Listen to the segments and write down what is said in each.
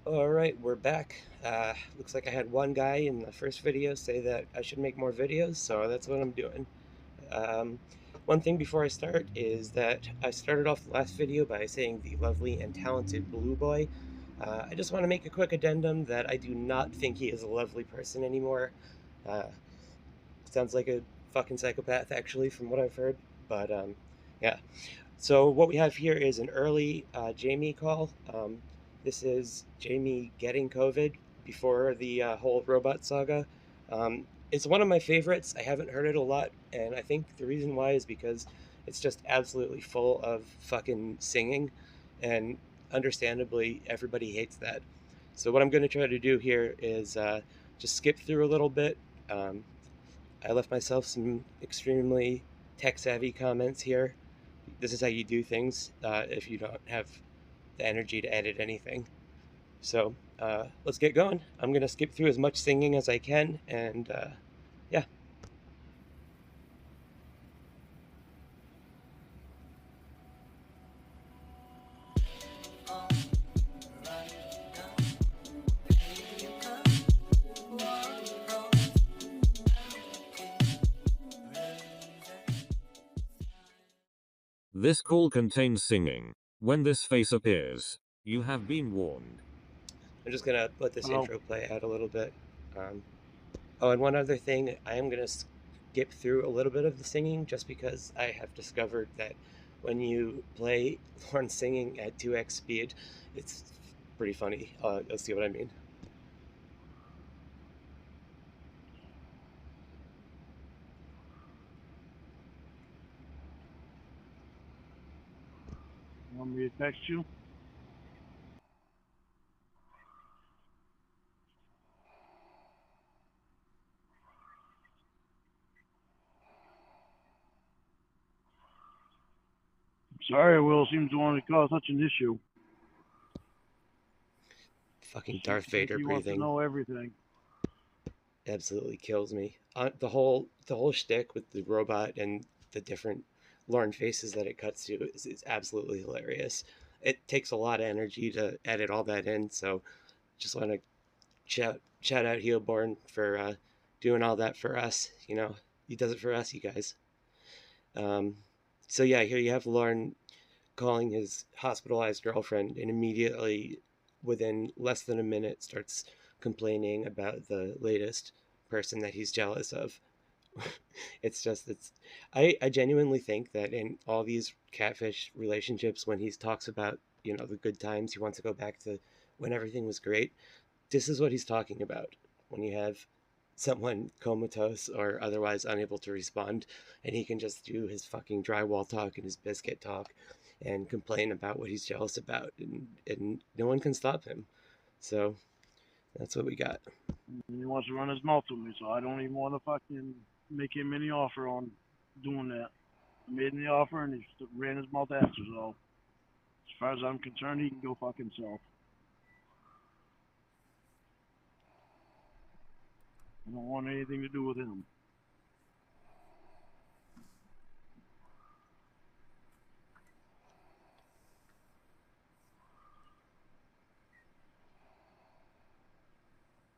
Alright, we're back. Looks like I had one guy in the first video say that I should make more videos, so that's what I'm doing. Um, One thing before I start is that I started off the last video by saying the lovely and talented Blue Boy. I just want to make a quick addendum that I do not think he is a lovely person anymore. Uh, Sounds like a fucking psychopath, actually, from what I've heard. But, yeah. So what we have here is an early Jamie call. This is Jamie getting COVID before the whole robot saga. It's one of my favorites. I haven't heard it a lot, and I think the reason why is because it's just absolutely full of fucking singing, and understandably, everybody hates that. So what I'm going to try to do here is just skip through a little bit. Um, I left myself some extremely tech savvy comments here. This is how you do things if you don't have the energy to edit anything. So let's get going. I'm going to skip through as much singing as I can, and yeah. This call contains singing. When this face appears, you have been warned. I'm just going to let this Hello. intro play out a little bit. Oh, and one other thing, I am going to skip through a little bit of the singing just because I have discovered that when you play Lorne singing at 2x speed, it's pretty funny. You'll see what I mean. You want me to text you? Sorry, Will seems to want to cause such an issue. Fucking Seems Darth to think Vader he wants to breathing know everything. absolutely kills me. The whole shtick with the robot and the different Lorne faces that it cuts to is absolutely hilarious. It takes a lot of energy to edit all that in, so just want to shout out Heelborn for doing all that for us. You know, he does it for us, you guys. Um, so yeah, here you have Lorne calling his hospitalized girlfriend, and immediately, within less than a minute, starts complaining about the latest person that he's jealous of. I genuinely think that in all these catfish relationships, when he talks about, the good times, he wants to go back to when everything was great. This is what he's talking about when you have someone comatose or otherwise unable to respond, and he can just do his fucking drywall talk and his biscuit talk and complain about what he's jealous about, and no one can stop him. So that's what we got. And he wants to run his mouth with me, so I don't even want to fucking make him any offer on doing that. I made him the offer and he ran his mouth after, so as far as I'm concerned, he can go fuck himself. I don't want anything to do with him.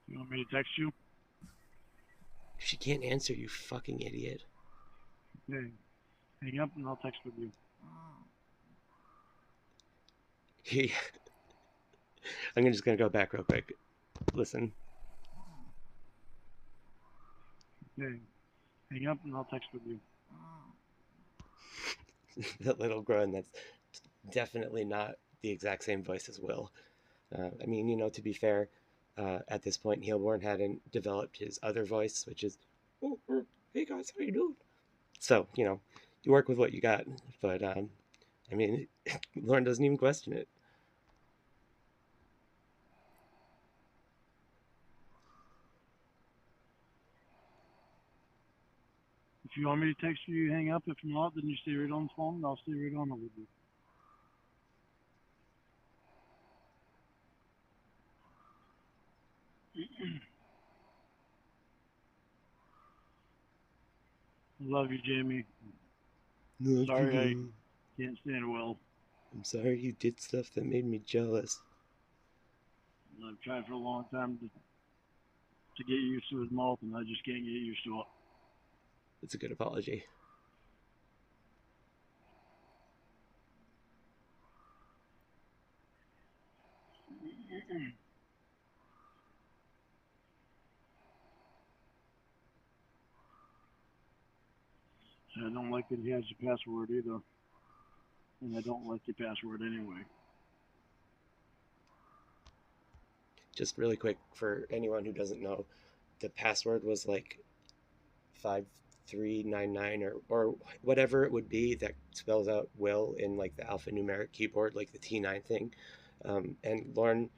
You want me to text you? She can't answer, you fucking idiot. Okay. Hang up and I'll text with you. I'm just gonna go back real quick. Listen. Okay. Hang up and I'll text with you. That little groan, that's definitely not the exact same voice as Will. I mean, to be fair, at this point, Heilborn hadn't developed his other voice, which is, oh, hey guys, how you doing? So, you work with what you got. But, I mean, Lauren doesn't even question it. If you want me to text you, you hang up. If not, then you stay right on the phone and I'll stay right on it with you. I love you, Jamie. Love Sorry I you. can't stand Will. I'm sorry you did stuff that made me jealous. I've tried for a long time to get used to his mouth, and I just can't get used to it. It's a good apology. I don't like that he has the password either, and I don't like the password anyway. Just really quick for anyone who doesn't know, the password was like 5399 or whatever it would be that spells out will in like the alphanumeric keyboard, like the T9 thing. And Lorne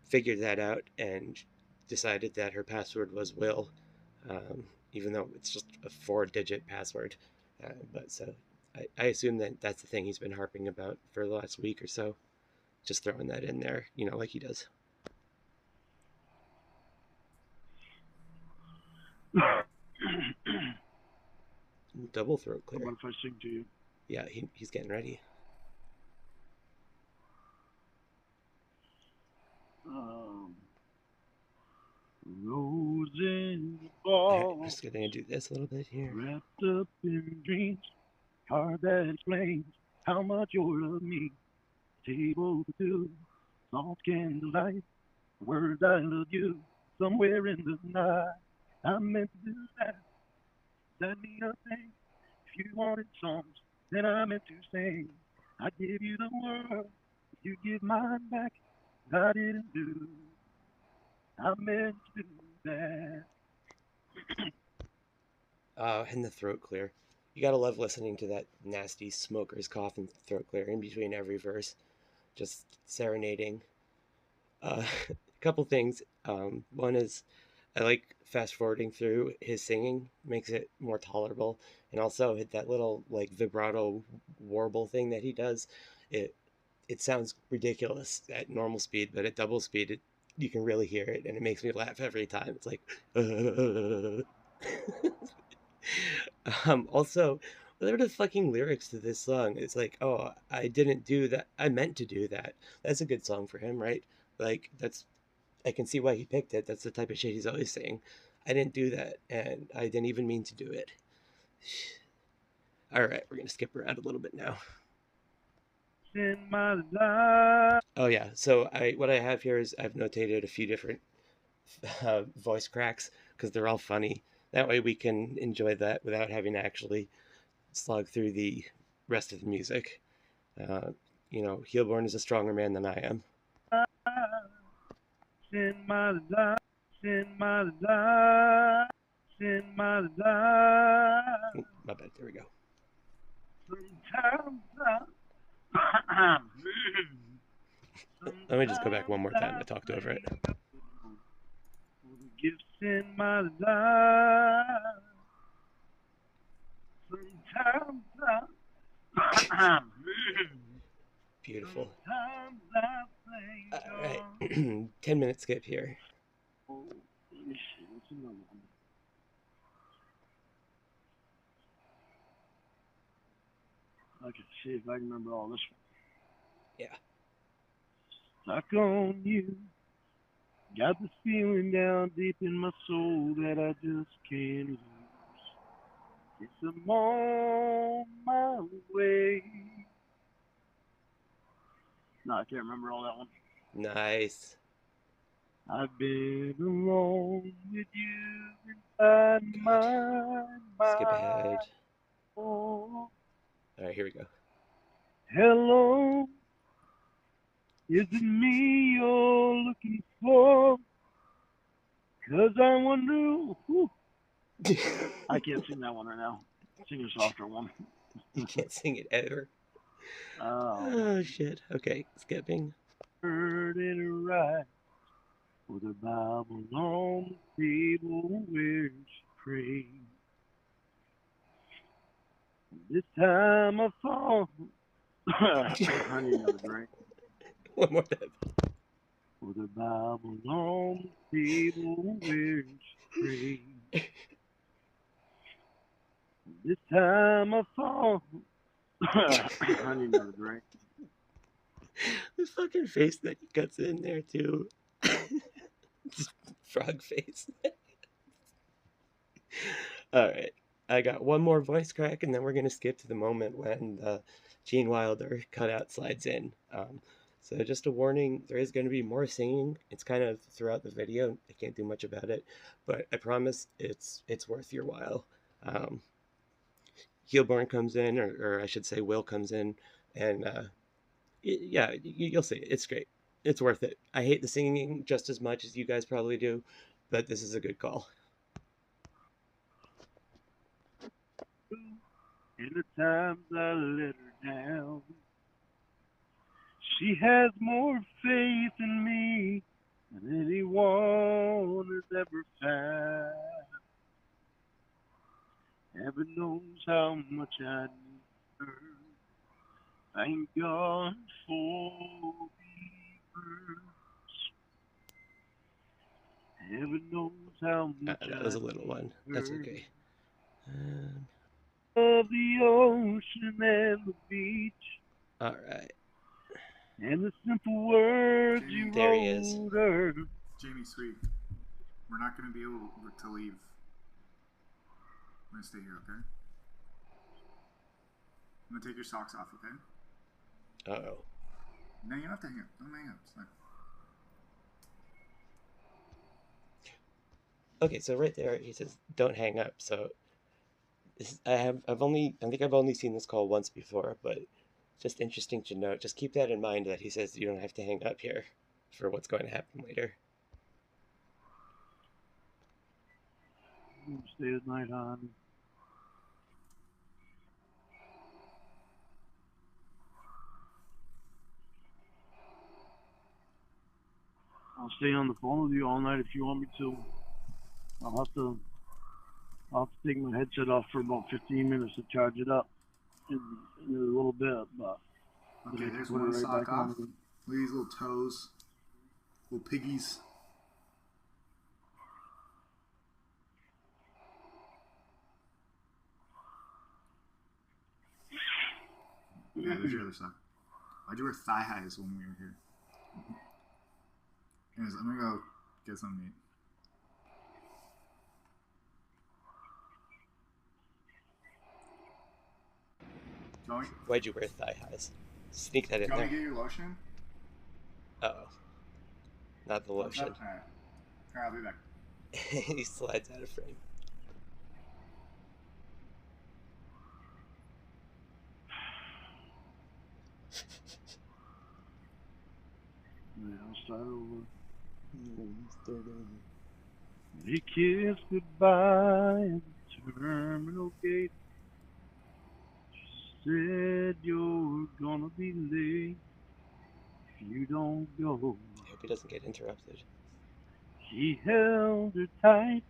figured that out and decided that her password was will, even though it's just a 4-digit password. But so I assume that that's the thing he's been harping about for the last week or so. Just throwing that in there, like he does. Double throat clear. What if I sing to you? Yeah, he's getting ready. Rose in the All right, ball, I'm just gonna do this a little bit here. wrapped up in dreams, card that explains how much you love me. Table for two, soft candlelight, words I love you. Somewhere in the night, I meant to do that. That mean a thing. If you wanted songs, then I meant to sing. I give you the world, you give mine back. I didn't do. I meant to do that. And the throat clear. You gotta love listening to that nasty smoker's cough and throat clear in between every verse. Just serenading. A couple things. One is I like fast forwarding through his singing, makes it more tolerable, and also that little like vibrato warble thing that he does. It sounds ridiculous at normal speed, but at double speed, you can really hear it, and it makes me laugh every time. It's like, also, what are the fucking lyrics to this song? It's like, oh, I didn't do that. I meant to do that. That's a good song for him, right? Like, I can see why he picked it. That's the type of shit he's always saying. I didn't do that, and I didn't even mean to do it. All right, we're gonna skip around a little bit now. In my life. Oh yeah, so what I have here is I've notated a few different voice cracks because they're all funny. That way we can enjoy that without having to actually slog through the rest of the music. Heelborn is a stronger man than I am. In my life, in my life, in my life. Ooh, my bad. There we go. Let me just go back one more time to talk over it. Gifts in my life. Sometimes Beautiful. I All right, 10-minute skip here. Oh, let me see. What's another one? I can see if I can remember all this one. Yeah. Stuck on you. Got this feeling down deep in my soul that I just can't lose. It's I'm on my way. No, I can't remember all that one. Nice. I've been alone with you inside my mind. Skip ahead. Oh, All right, here we go. hello, is it me you're looking for? 'Cause I wonder. Whew. I can't sing that one right now. Sing a softer one. You can't sing it ever. Oh. Oh shit. Okay, skipping. Heard it right. With a Bible on the table where she prayed. This time I fall. I need another drink. One more time. With a Bible on the table where she prayed. This time I fall. I need another drink. The fucking face that he cuts in there too. Frog face. All right. I got one more voice crack, and then we're going to skip to the moment when Gene Wilder cutout slides in. So, just a warning there is going to be more singing. It's kind of throughout the video. I can't do much about it, but I promise it's worth your while. Um, Heelborn comes in, or I should say, Will comes in, and yeah, you'll see. It's great. It's worth it. I hate the singing just as much as you guys probably do, but this is a good call. And the times I let her down, she has more faith in me than anyone has ever found. Heaven knows how much I need her. Thank God for believers. Heaven knows how much That I was a little need one. That's her. okay. Um, Of the ocean and the beach, all right. and the simple words you Jamie, There he is. wrote her. Jamie, sweet. We're not going to be able to leave. We're going to stay here, okay? I'm going to take your socks off, okay? Uh-oh. No, you don't have to hang up. Don't hang up. It's fine. Okay, so right there he says, "Don't hang up." So I think I've only seen this call once before, but just interesting to note. Just keep that in mind that he says you don't have to hang up here for what's going to happen later. Stay at night, hon. I'll stay on the phone with you all night if you want me to. I'll have to I'll have to take my headset off for about 15 minutes to charge it up in a little bit, but Okay, I can there's put it one right sock back on off. again. Look at these little toes. Little piggies. Yeah, there's your other sock. Why'd you wear thigh highs when we were here? Anyways, I'm going to go get something to eat. Joey, Why'd you wear thigh highs? Sneak that do in you want me there. to get your lotion? Uh-oh. Not the Thumbs lotion. up? Alright. Alright, I'll be back. He slides out of frame. Yeah, I'll start over. He kissed goodbye at the terminal gate. She said you're gonna be late if you don't go. I hope he doesn't get interrupted. He held her tight,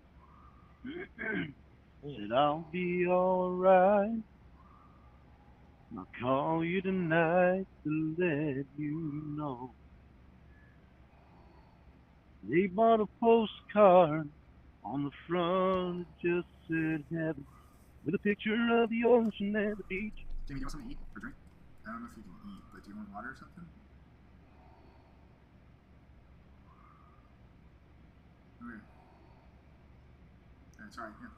said I'll be alright. I'll call you tonight to let you know. They bought a postcard on the front, it just said heaven, with a picture of the ocean and the beach. Jamie, do you want something to eat or drink? I don't know if you can eat, but do you want water or something? Okay. That's alright, yeah.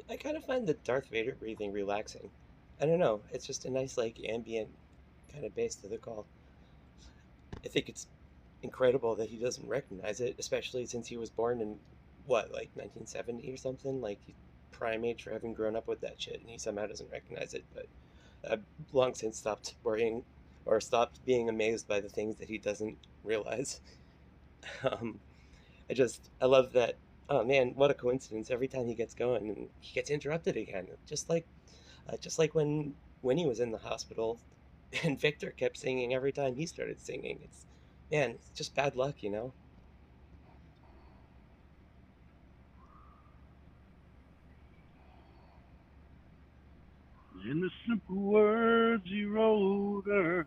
I kind of find the Darth Vader breathing relaxing. I don't know. It's just a nice, like, ambient kind of bass to the call. I think it's incredible that he doesn't recognize it, especially since he was born in, what, like 1970 or something? Like, he's prime age for having grown up with that shit, and he somehow doesn't recognize it. But I've long since stopped worrying or stopped being amazed by the things that he doesn't realize. Um, I love that. Oh man, what a coincidence! Every time he gets going, and he gets interrupted again, just like when he was in the hospital, and Victor kept singing every time he started singing. It's just bad luck, you know. In the simple words he wrote her,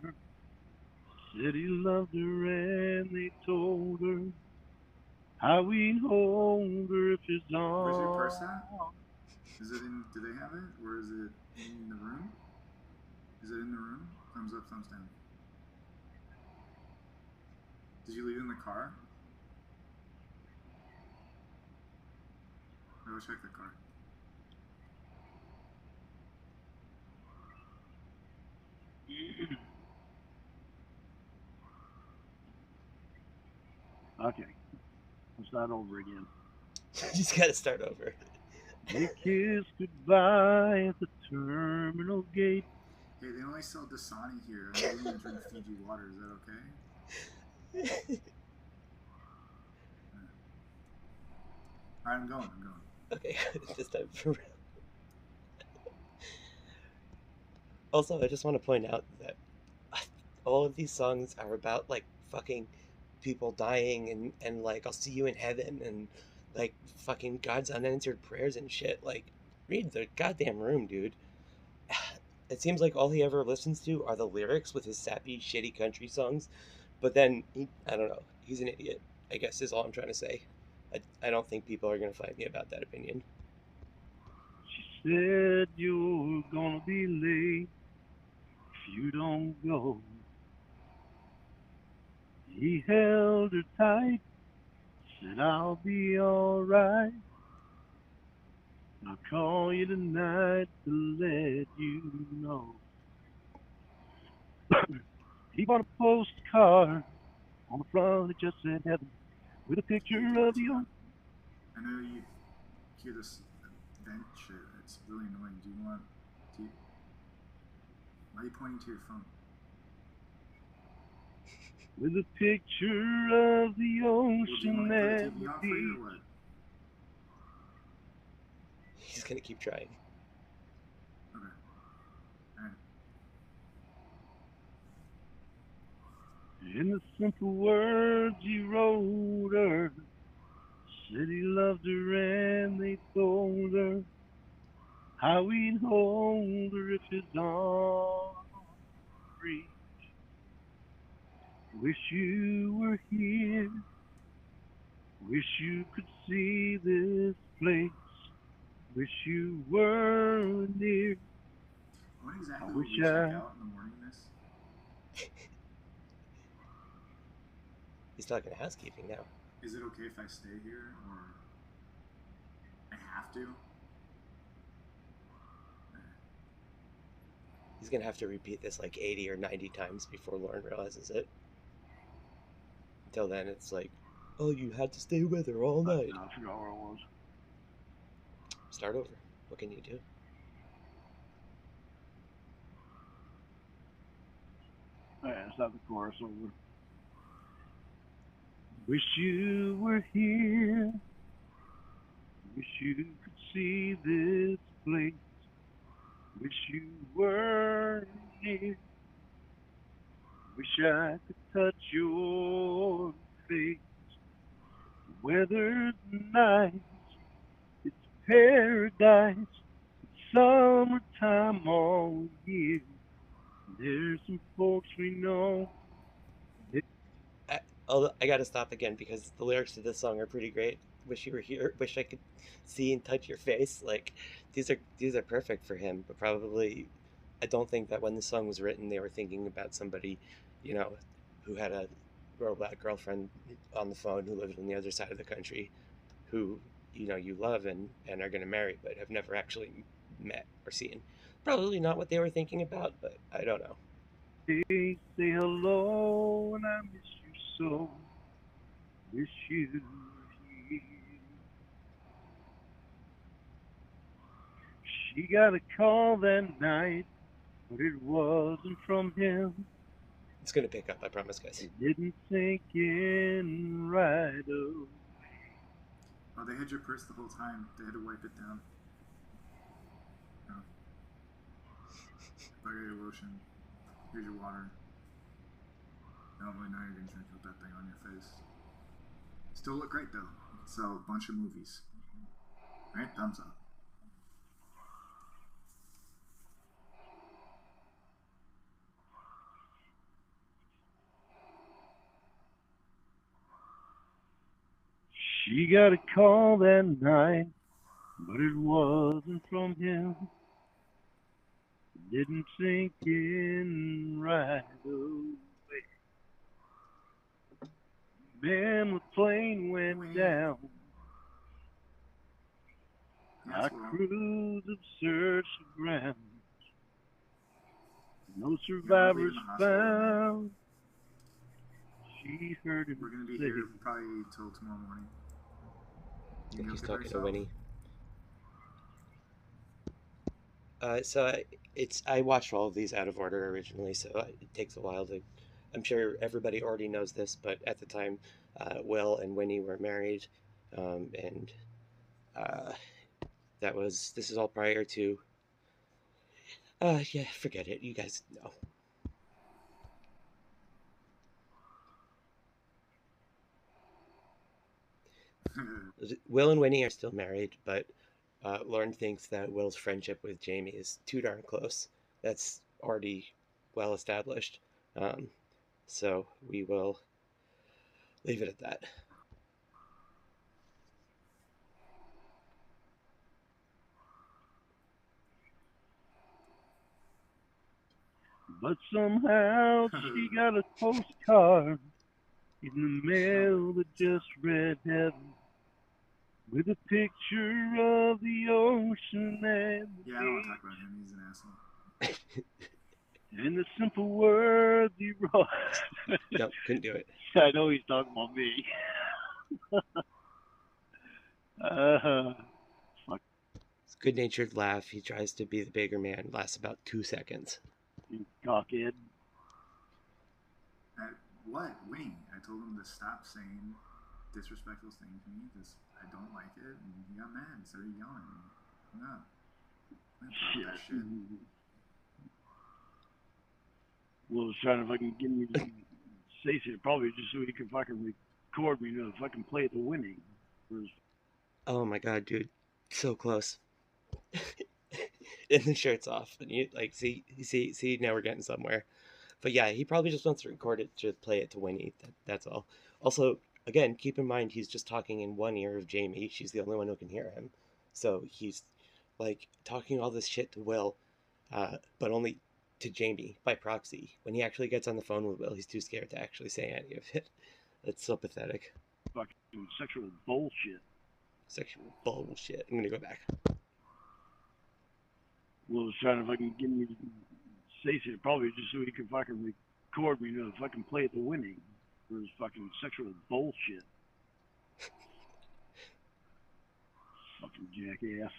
said he loved her and they told her how he'd hold her if his Where's your purse at? arms. Is it in, do they have it? Or is it in the room? Is it in the room? Thumbs up, thumbs down. Did you leave it in the car? Go check the car. Okay. Let's start over again. Just gotta start over. They kissed goodbye at the terminal gate. Hey, they only sell Dasani here. I'm willing to drink Fiji water. Is that okay? Alright, I'm going. Okay, this time for real. Also, I just want to point out that all of these songs are about like fucking people dying and like I'll see you in heaven and like fucking God's unanswered prayers and shit. Like, read the goddamn room, dude. It seems like all he ever listens to are the lyrics with his sappy, shitty country songs. But then, I don't know, he's an idiot, I guess is all I'm trying to say. I don't think people are going to fight me about that opinion. She said you're gonna be late if you don't go. He held her tight, said I'll be alright. I'll call you tonight to let you know. He bought a postcard on the front that just said heaven with a picture of you. I know you hear this vent shit. It's really annoying. Do you want to... Why are you pointing to your phone? With a picture of the ocean Well, do you want to put the and TV the on for you beach. or what? He's going to keep trying. Okay. Alright. In the simple words he wrote her, said he loved her and they told her how he'd hold her if his arms reach. Wish you were here, wish you could see this place, wish you were near. What exactly I will wish we check I... out in the morning, miss? He's talking to housekeeping now. Is it okay if I stay here or I have to? He's going to have to repeat this like 80 or 90 times before Lorne realizes it. Until then, it's like, oh, you had to stay with her all night. I forgot where it was. Start over. What can you do? Alright, start the chorus over. Wish you were here, wish you could see this place, wish you were near, wish I could touch your face. Weather's nice, it's paradise, it's summertime all year. There's some folks we know. I gotta stop again because the lyrics to this song are pretty great. Wish you were here. Wish I could see and touch your face. Like, these are perfect for him. But probably, I don't think that when the song was written, they were thinking about somebody, you know, who had a robot girlfriend on the phone who lived on the other side of the country, who you love and are gonna marry, but have never actually met or seen. Probably not what they were thinking about, but I don't know. Say hello and I miss you so. Wish you were here. She got a call that night, but it wasn't from him. It's gonna pick up, I promise, guys. It didn't sink in right away. Oh, they had your purse the whole time. They had to wipe it down. Oh. Buy your lotion. Here's your water. I don't really know you're gonna drink with that thing on your face. Still look great though. You can sell a bunch of movies. Alright, thumbs up. She got a call that night, but it wasn't from him. It Didn't sink in right away. Man, the plane went down. Yes, Our well, crews have searched the ground. No we're survivors leaving the hospital tonight. found. She heard him We're gonna be say, here probably till tomorrow morning. You gonna be He's okay by talking to yourself? Winnie. I watched all of these out of order originally, so it takes a while to. I'm sure everybody already knows this, but at the time, Will and Winnie were married, and uh, this is all prior to. Yeah, forget it. You guys know. Will and Winnie are still married, but Lorne thinks that Will's friendship with Jamie is too darn close. That's already well established. Um, so we will leave it at that. but somehow she got a postcard in the mail that just read heaven with a picture of the ocean and the Yeah, I don't want to beach. talk about him. He's an asshole. And the simple words he wrote. Nope, couldn't do it. I know he's talking about me. Fuck His good natured laugh, he tries to be the bigger man, lasts about 2 seconds. you, cockhead. What? Winnie. I told him to stop saying disrespectful things to me because I don't like it, and he got mad and started yelling. No. Shit. That shit. Will was trying to fucking get me to say shit, probably just so he could fucking record me to fucking play at the winning. Oh my god, dude, so close. And the shirt's off, and you like see. Now we're getting somewhere. But yeah, he probably just wants to record it to play it to Winnie. That's all. Also, again, keep in mind he's just talking in one ear of Jamie. She's the only one who can hear him, so he's like talking all this shit to Will, but only to Jamie by proxy. When he actually gets on the phone with Will, he's too scared to actually say any of it. That's so pathetic. Fucking sexual bullshit. Sexual bullshit. I'm gonna go back. Will was trying to fucking get me to say shit, probably just so he could fucking record me to fucking play at the winning for his fucking sexual bullshit. Fucking jackass.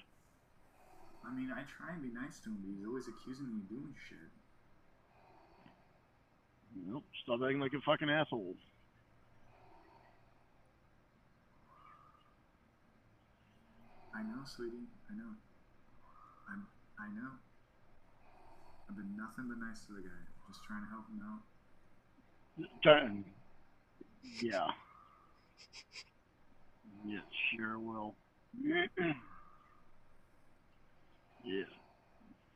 I mean, I try and be nice to him, but he's always accusing me of doing shit. Nope, stop acting like a fucking asshole. I know, sweetie. I know. I know. I've been nothing but nice to the guy. Just trying to help him out. Yeah. Yeah, sure will. Yeah.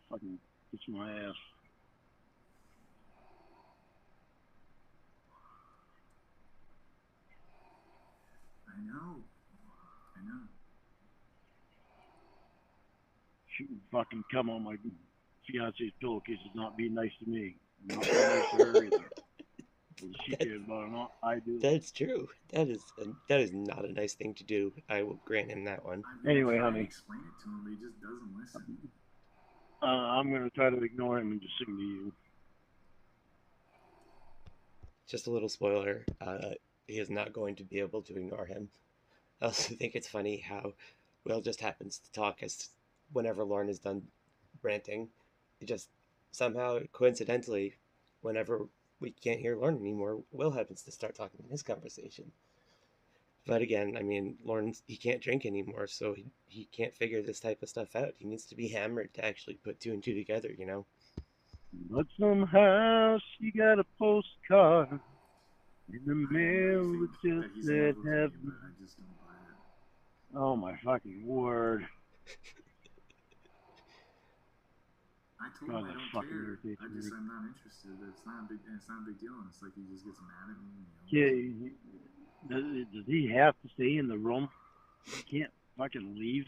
Fucking kiss my ass. I know. I know. She can fucking come on my fiance's pillowcase is not being nice to me. I'm not being nice to her either. Whether she cares about it or not, I do. That's true. That is not a nice thing to do. I will grant him that one. I've been Anyway, trying to honey. explain it to him, but he just doesn't listen. I'm going to try to ignore him and just sing to you. Just a little spoiler. He is not going to be able to ignore him. I also think it's funny how Will just happens to talk as whenever Lorne is done ranting. It just somehow, coincidentally, whenever we can't hear Lorne anymore, Will happens to start talking in his conversation. But again, I mean, he can't drink anymore, so he can't figure this type of stuff out. He needs to be hammered to actually put two and two together, you know? But somehow she got a postcard in the I mail really that think just that he's in said love with me, heaven. but I just don't buy it. Oh my fucking word. I told him I don't care. I'm not interested. It's not a big deal. And it's like he just gets mad at me. Yeah, does he have to stay in the room? He can't fucking leave.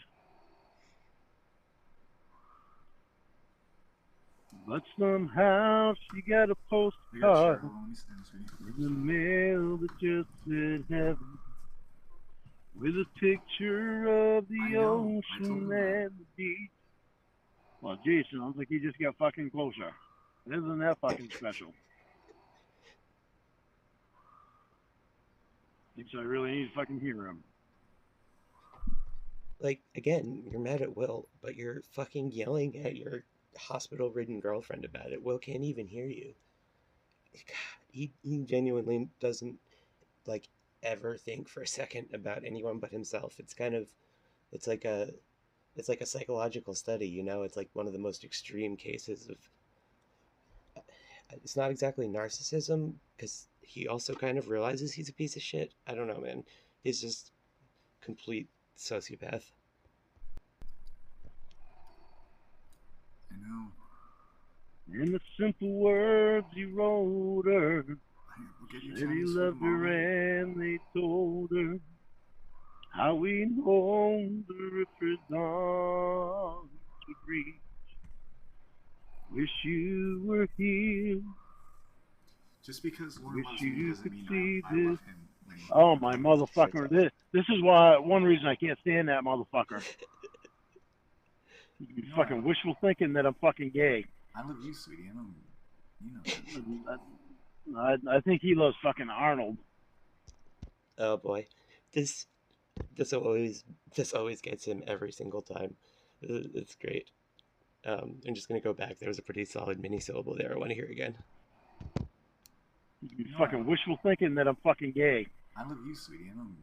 But somehow she got a I got postcard Cheryl. Let me stand, sweetie. in the mail that just said heaven, with a picture of I the know. I told ocean him that. and the beach. Well, geez, sounds like he just got fucking closer. Isn't that fucking special? Thinks I really need to fucking hear him. Like, again, you're mad at Will, but you're fucking yelling at your hospital-ridden girlfriend about it. Will can't even hear you. God, he genuinely doesn't, like, ever think for a second about anyone but himself. It's like a, it's like a psychological study, you know? It's like one of the most extreme cases of, it's not exactly narcissism, because he also kind of realizes he's a piece of shit. I don't know, man. He's just complete sociopath. I know. In the simple words he wrote her, We'll get you said he Chinese food loved tomorrow night. her and they told her how we know the river's on to reach. Wish you were here. Just because Lorne Wish loves me you doesn't could mean see I this. love him. Oh my Shit motherfucker! off. This is why one reason I can't stand that motherfucker. He's No, fucking wishful thinking that I'm fucking gay. I love you, sweetie. I don't. You know that. I think he loves fucking Arnold. Oh boy, this this always this always gets him every single time. It's great. I'm just gonna go back. There was a pretty solid mini syllable there. I want to hear again. He's fucking wishful thinking that I'm fucking gay. I love you, sweetie. I don't.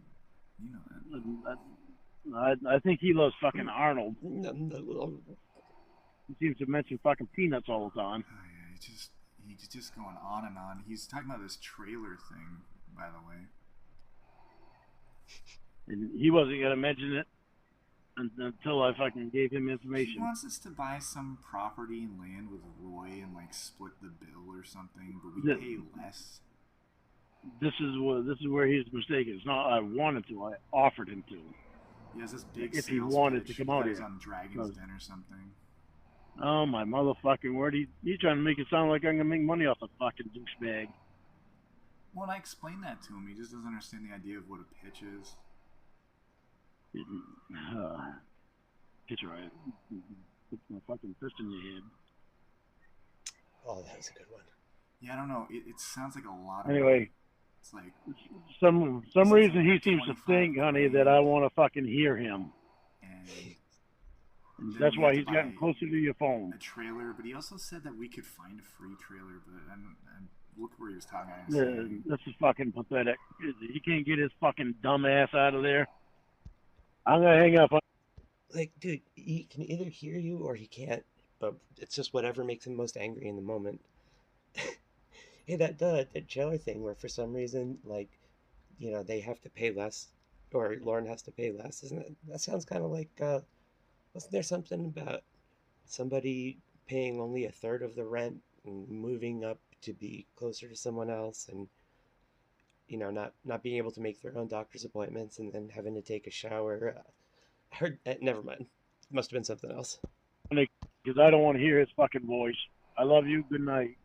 You know that. I think he loves fucking Arnold. Oh, He seems to mention fucking peanuts all the time. Oh, yeah, he's just going on and on. He's talking about this trailer thing, by the way. And he wasn't gonna mention it until I fucking gave him He information. wants us to buy some property and land with Roy and like split the bill or something, but we pay less. This is where he's mistaken. It's not I wanted to. I offered him to. He has this big If he sales wanted pitch. to come He out was here. on Dragon's Den or something. Oh my motherfucking word! He's trying to make it sound like I'm gonna make money off the fucking douchebag. When I explained that to him, he just doesn't understand the idea of what a pitch is. Get your right. Put my fucking fist in your head. oh, that was a good one. Yeah, I don't know. It sounds like a lot of Anyway, money. It's like some reason he seems to think, honey, that I want to fucking hear him. And that's why he's gotten closer to your phone. A trailer, but he also said that we could find a free trailer. But and look where he was talking. This is fucking pathetic. He can't get his fucking dumb ass out of there. I'm gonna hang up. Like, dude, he can either hear you or he can't. But it's just whatever makes him most angry in the moment. Hey, that trailer thing where for some reason, like, you know, they have to pay less, or Lorne has to pay less, isn't it? That sounds kind of like, wasn't there something about somebody paying only a third of the rent and moving up to be closer to someone else, and you know, not being able to make their own doctor's appointments, and then having to take a shower? I heard. Never mind. It must have been something else. Because I don't want to hear his fucking voice. I love you. Good night.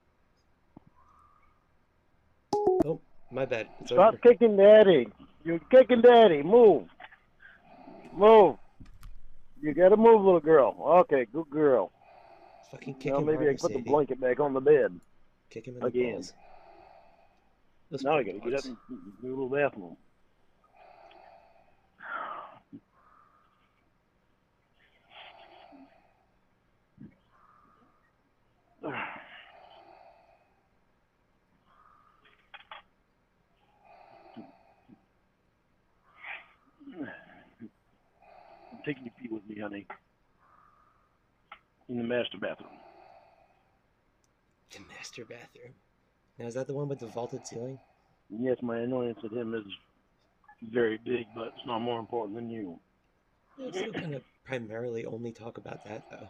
Oh, my bad. It's Stop over. kicking daddy. You're kicking daddy. Move. Move. You gotta move, little girl. Okay, good girl. Fucking kick Now him maybe harder, I can put the Sadie. blanket back on the bed. Kick him in the Again. balls. Those Now I poor gotta get up dogs. and do a little bathroom. I'm taking you pee with me, honey. In the master bathroom. The master bathroom. Now, is that the one with the vaulted ceiling? Yes, my annoyance at him is very big, but it's not more important than you. I'm still gonna primarily only talk about that, though.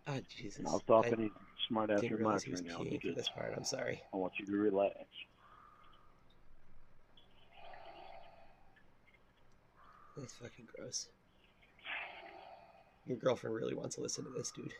Ah, Jesus. I was talking these smart ass Didn't realize remarks he was right now peeing for because this part. I'm sorry. I want you to relax. That's fucking gross. Your girlfriend really wants to listen to this, dude.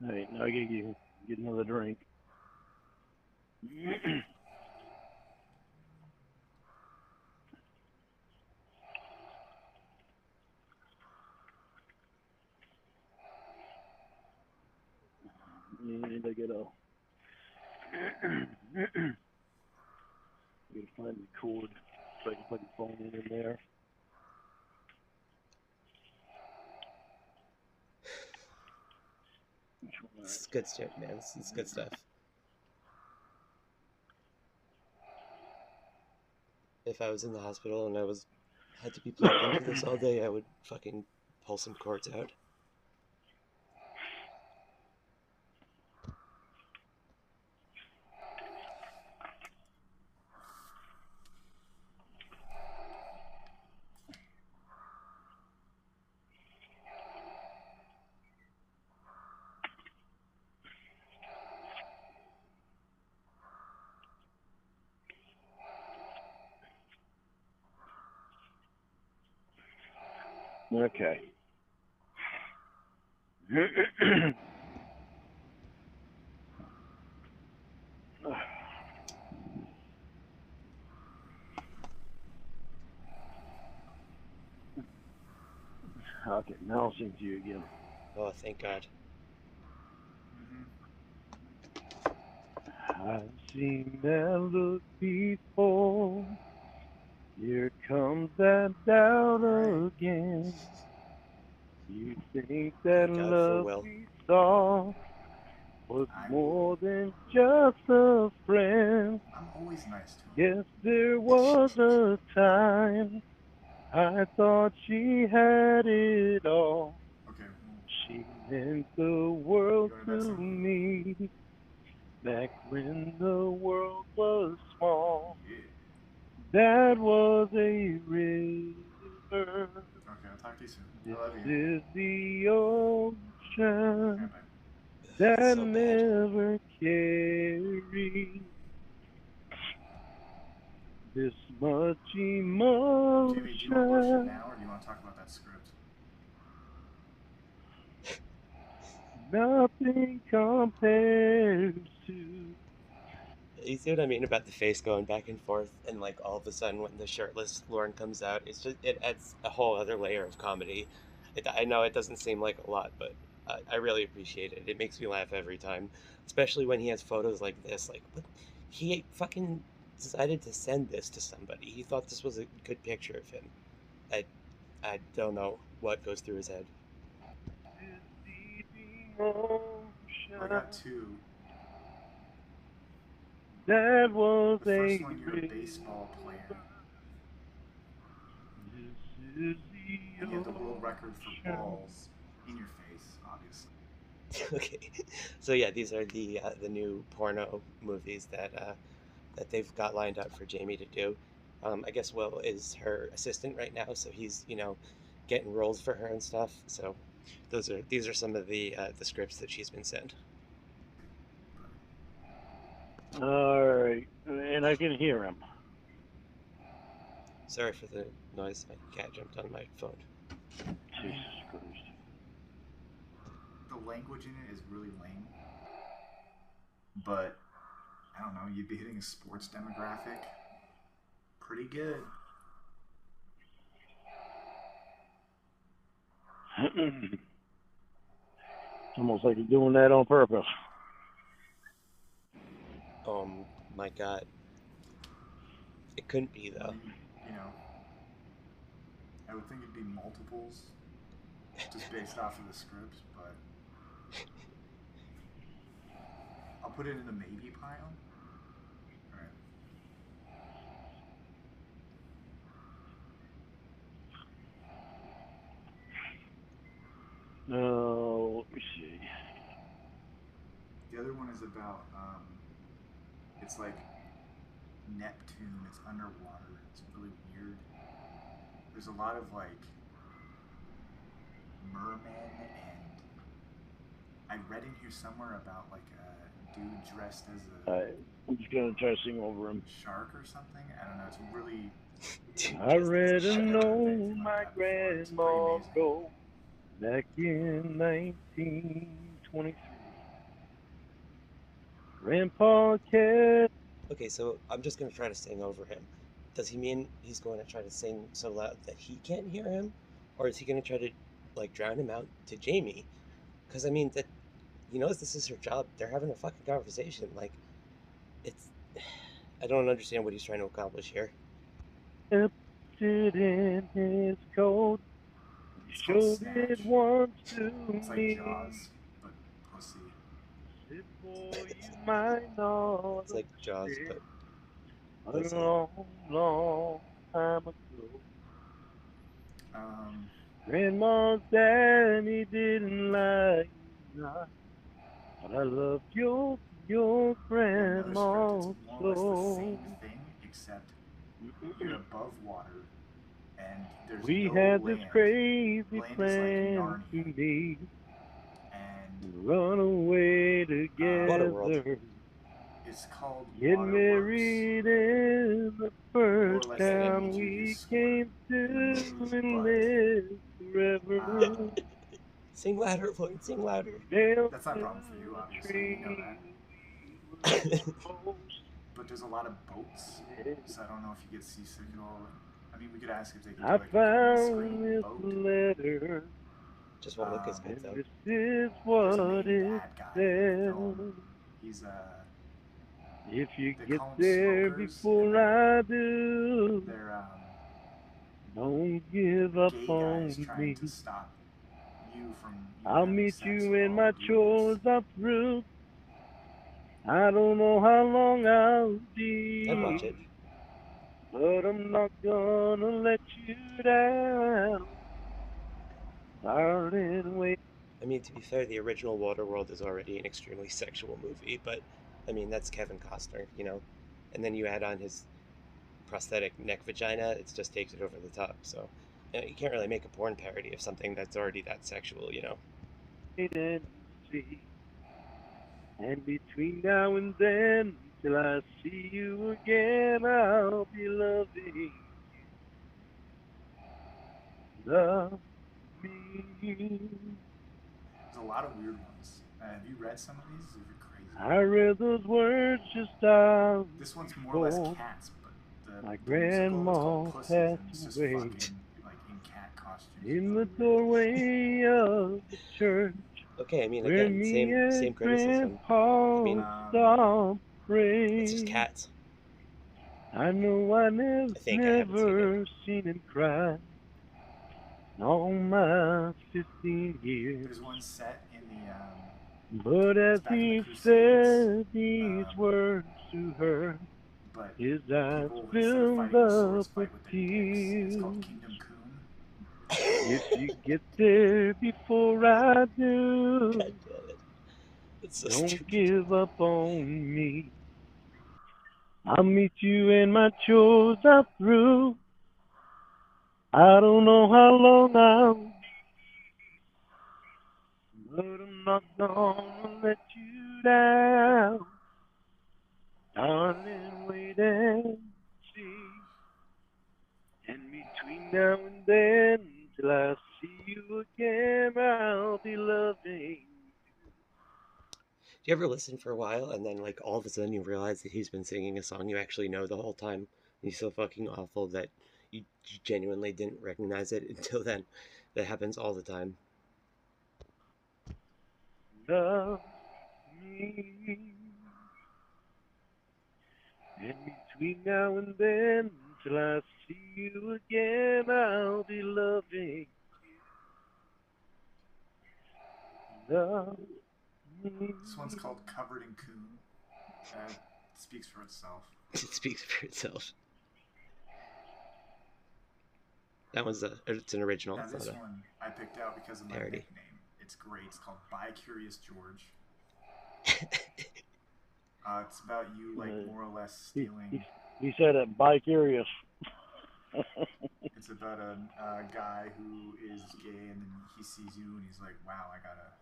All right, now I gotta get another drink. And I gotta find the cord so I can plug the phone in there. This is good stuff, man. This is good stuff. If I was in the hospital and I had to be plugged into this all day, I would fucking pull some cords out. Okay. Okay, now I'll sing to you again. Oh, thank God. I've seen that look before. Here comes that doubt again. You think that Thank God for love Will. we saw was more than just a friend. I'm always nice to him. Yes, there was a time I thought she had it all. Okay. She meant the world You go to bed to soon? me back when the world was small. Yeah. That was a river. Okay, I'll talk to you soon. I love This you. is the ocean Okay, bye. that So bad. never carried this much emotion. Jimmy, do you want bullshit now, or do you want to talk about that script? Nothing compares to. You see what I mean about the face going back and forth, and like all of a sudden when the shirtless Lorne comes out, it adds a whole other layer of comedy. I know it doesn't seem like a lot, but I really appreciate it. It makes me laugh every time, especially when he has photos like this. Like, what? He fucking decided to send this to somebody. He thought this was a good picture of him. I I don't know what goes through his head. Well, I got two. That was The first a one, you're a baseball player, This is the and you have the world record for ocean. balls in your face, obviously. Okay, so yeah, these are the new porno movies that they've got lined up for Jamie to do. I guess Will is her assistant right now, so he's getting roles for her and stuff. So these are some of the scripts that she's been sent. All right, and I can hear him. Sorry for the noise. My cat jumped on my phone. Jesus Christ. The language in it is really lame, but I don't know, you'd be hitting a sports demographic pretty good. It's almost like you're doing that on purpose. My God, it couldn't be I though. mean, I would think it'd be multiples just based off of the script, but I'll put it in the maybe pile. Alright. No, let me see. The other one is about it's like Neptune. It's underwater. It's really weird. There's a lot of like mermen, and I read in here somewhere about like a dude dressed as a I'm just gonna try to sing over him. shark or something. I don't know. It's really. Dude, I just read as a and I've shark. never heard of know anything like my that before. It's pretty grandma amazing. wrote back in 1923. Grandpa kept. Okay, so I'm just gonna try to sing over him. Does he mean he's going to try to sing so loud that he can't hear him, or is he going to try to like drown him out to Jamie? Because I mean that he knows this is her job. They're having a fucking conversation. Like it's, I don't understand what he's trying to accomplish here. Kept it in his coat. It's He called showed Snatch. it once to It's like me. Jaws, but pussy. Said, boy, you might not It's like Jaws, understand. but A pussy. long, long time ago. Um, Grandma's daddy didn't like me not, but I loved your I got another script. It's grandma more or less the so. same thing, except you're above water and there's We no had this land. crazy Land is like plan Narnia, to meet and and run away Waterworld. together. it's called Get Waterworks. married in the More or first less, they town made you his we squirt came in the to movie, and but live uh, forever. Sing louder, Lorne. Sing louder. Nailed that's not a to problem for you, a obviously. We know tree that. was supposed But there's a lot of boats, to. so I don't know if you get seasick at all. I mean, we could ask if they could do I like a green found screen this boat. letter, Just won't look as good and though. this is There's a what main it bad guy in the film. said. He's If you they get call them there smokers, and before I do, they're don't give up gay guys on trying me. to stop you from I'll having meet sex you with when all my the chores dudes. are through. I don't know how long I'll I'd watch be, it. but I'm not gonna let you down, darling. Wait. I mean, to be fair, the original Waterworld is already an extremely sexual movie, but I mean that's Kevin Costner, you know. And then you add on his prosthetic neck vagina, it just takes it over the top. So you can't really make a porn parody of something that's already that sexual, you know. And see. And between now and then, till I see you again, I'll be loving you. Love me. There's a lot of weird ones. Have you read some of these? These are crazy. I read those words just out This one's more or less before cats, but my the musical is called grandma Pussies, passed and it's just away. fucking like in cat costumes. It's In the really weird. doorway of the church, Okay, I mean where again, me same and criticism. I Grandpa mean saw it's just pray. cats. I know I I think I haven't seen it. never seen him cry in all my 15 years. There's one set in the But it's as back in the he Crusades, said these um, words to her, but his eyes people instead of filled fighting with swords up with fight with their dicks. It's called tears. Kingdom Coon. If you get there before I do, God damn it. It's so don't stupid. give up on me. I'll meet you when my chores are through. I don't know how long I'll, but I'm not gonna let you down. Darling, wait and see. And between now and then, till I see you again, I'll be loving. Do you ever listen for a while and then like all of a sudden you realize that he's been singing a song you actually know the whole time? And he's so fucking awful that you genuinely didn't recognize it until then. That happens all the time. Love me. And between now and then, till I see you again, I'll be loving. Love me. This one's called Covered in Coon. It speaks for itself. It speaks for itself. That was it's an original. Now It's this not one I picked out because of a my parody. nickname. It's great. It's called By Curious George. It's about you, like, more or less He, stealing. he said it bi-curious. It's about a guy who is gay, and then he sees you, and he's like, "Wow, I gotta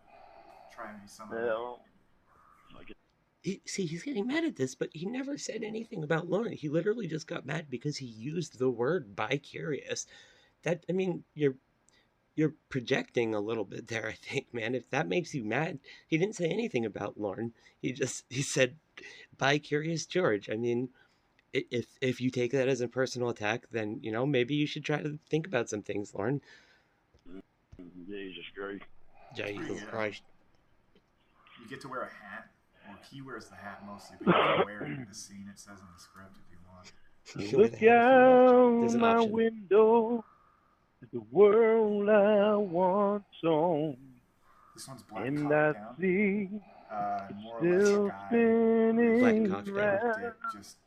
try me some of that." See, he's getting mad at this, but he never said anything about Lorne. He literally just got mad because he used the word bi-curious. I mean, you're projecting a little bit there, I think, man. If that makes you mad, he didn't say anything about Lorne. He said bi-curious George. I mean, if you take that as a personal attack, then maybe you should try to think about some things, Lorne. Jesus Christ. Jesus Christ. You get to wear a hat. Well, he wears the hat mostly, but you can wear it in the scene. It says in the script if you want. You can wear Look the hat if you want. There's out an my option. window at the world I once owned, This one's black and cock I down. see More or less a still guy with Black spinning cock down. curved round. dick just